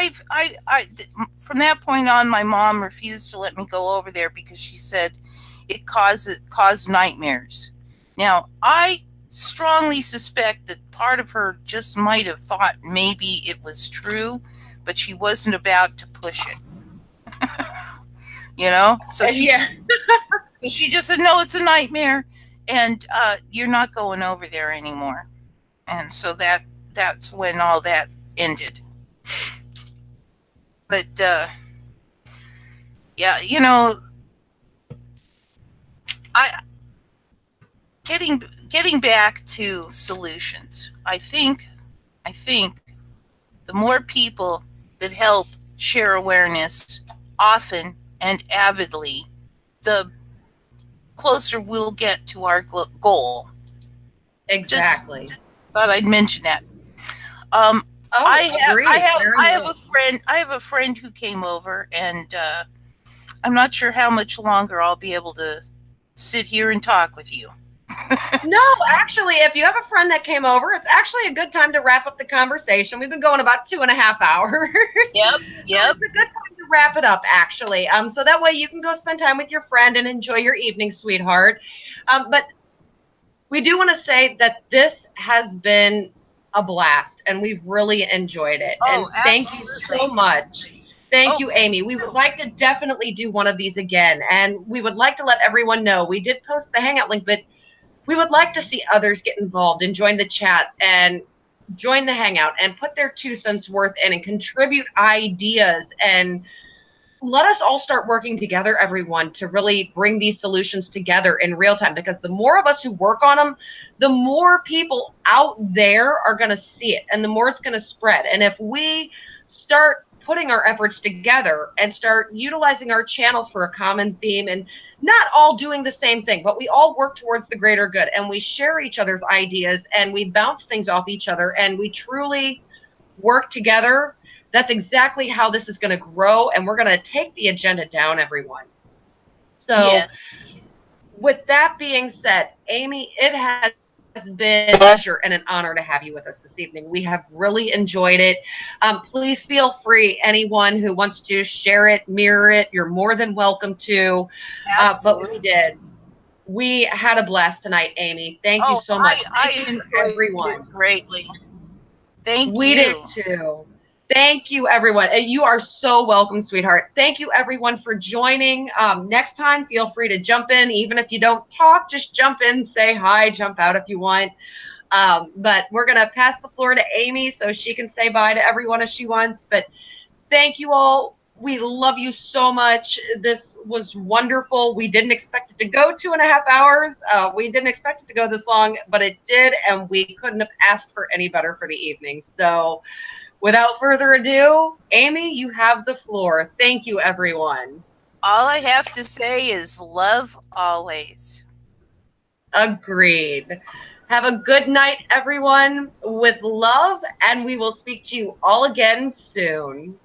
from that point on, my mom refused to let me go over there because she said it caused nightmares. Now, I strongly suspect that part of her just might have thought maybe it was true, but she wasn't about to push it. So Yeah. she just said, no, it's a nightmare, and you're not going over there anymore. And so that's when all that ended. But yeah, I getting back to solutions. I think the more people that help share awareness often and avidly, the closer we'll get to our goal. Just Exactly. thought I'd mention that. Um, I Oh, have I agreed. have Very I have much. a friend I have a friend who came over, and I'm not sure how much longer I'll be able to sit here and talk with you. No, actually, if you have a friend that came over, it's actually a good time to wrap up the conversation. We've been going about 2.5 hours. Yep, So yep. it's a good time to wrap it up, actually. So that way you can go spend time with your friend and enjoy your evening, sweetheart. But we do want to say that this has been a blast and we've really enjoyed it. Oh, And thank you so absolutely. much. Thank Oh, you, thank Amy. We would you. like to definitely do one of these again. And we would like to let everyone know we did post the Hangout link, but we would like to see others get involved and join the chat and join the Hangout and put their 2 cents worth in and contribute ideas and let us all start working together, everyone, to really bring these solutions together in real time. Because the more of us who work on them, the more people out there are going to see it and the more it's going to spread. And if we start putting our efforts together and start utilizing our channels for a common theme and not all doing the same thing, but we all work towards the greater good and we share each other's ideas and we bounce things off each other and we truly work together, that's exactly how this is going to grow. And we're going to take the agenda down, everyone. So, Yes. with that being said, Amy, it has been a pleasure and an honor to have you with us this evening. We have really enjoyed it. Please feel free, anyone who wants to share it, mirror it, you're more than welcome to. But we Absolutely. did. We had a blast tonight, Amy. Thank you Oh, so much. Thank I you for enjoyed it everyone. greatly. Thank We did you. too. Thank you, everyone. And you are so welcome, sweetheart. Thank you, everyone, for joining. Next time, feel free to jump in. Even if you don't talk, just jump in, say hi, jump out if you want. But we're going to pass the floor to Amy so she can say bye to everyone if she wants. But thank you all. We love you so much. This was wonderful. We didn't expect it to go 2.5 hours. We didn't expect it to go this long, but it did. And we couldn't have asked for any better for the evening. So, without further ado, Amy, you have the floor. Thank you, everyone. All I have to say is love always. Agreed. Have a good night, everyone, with love, and we will speak to you all again soon.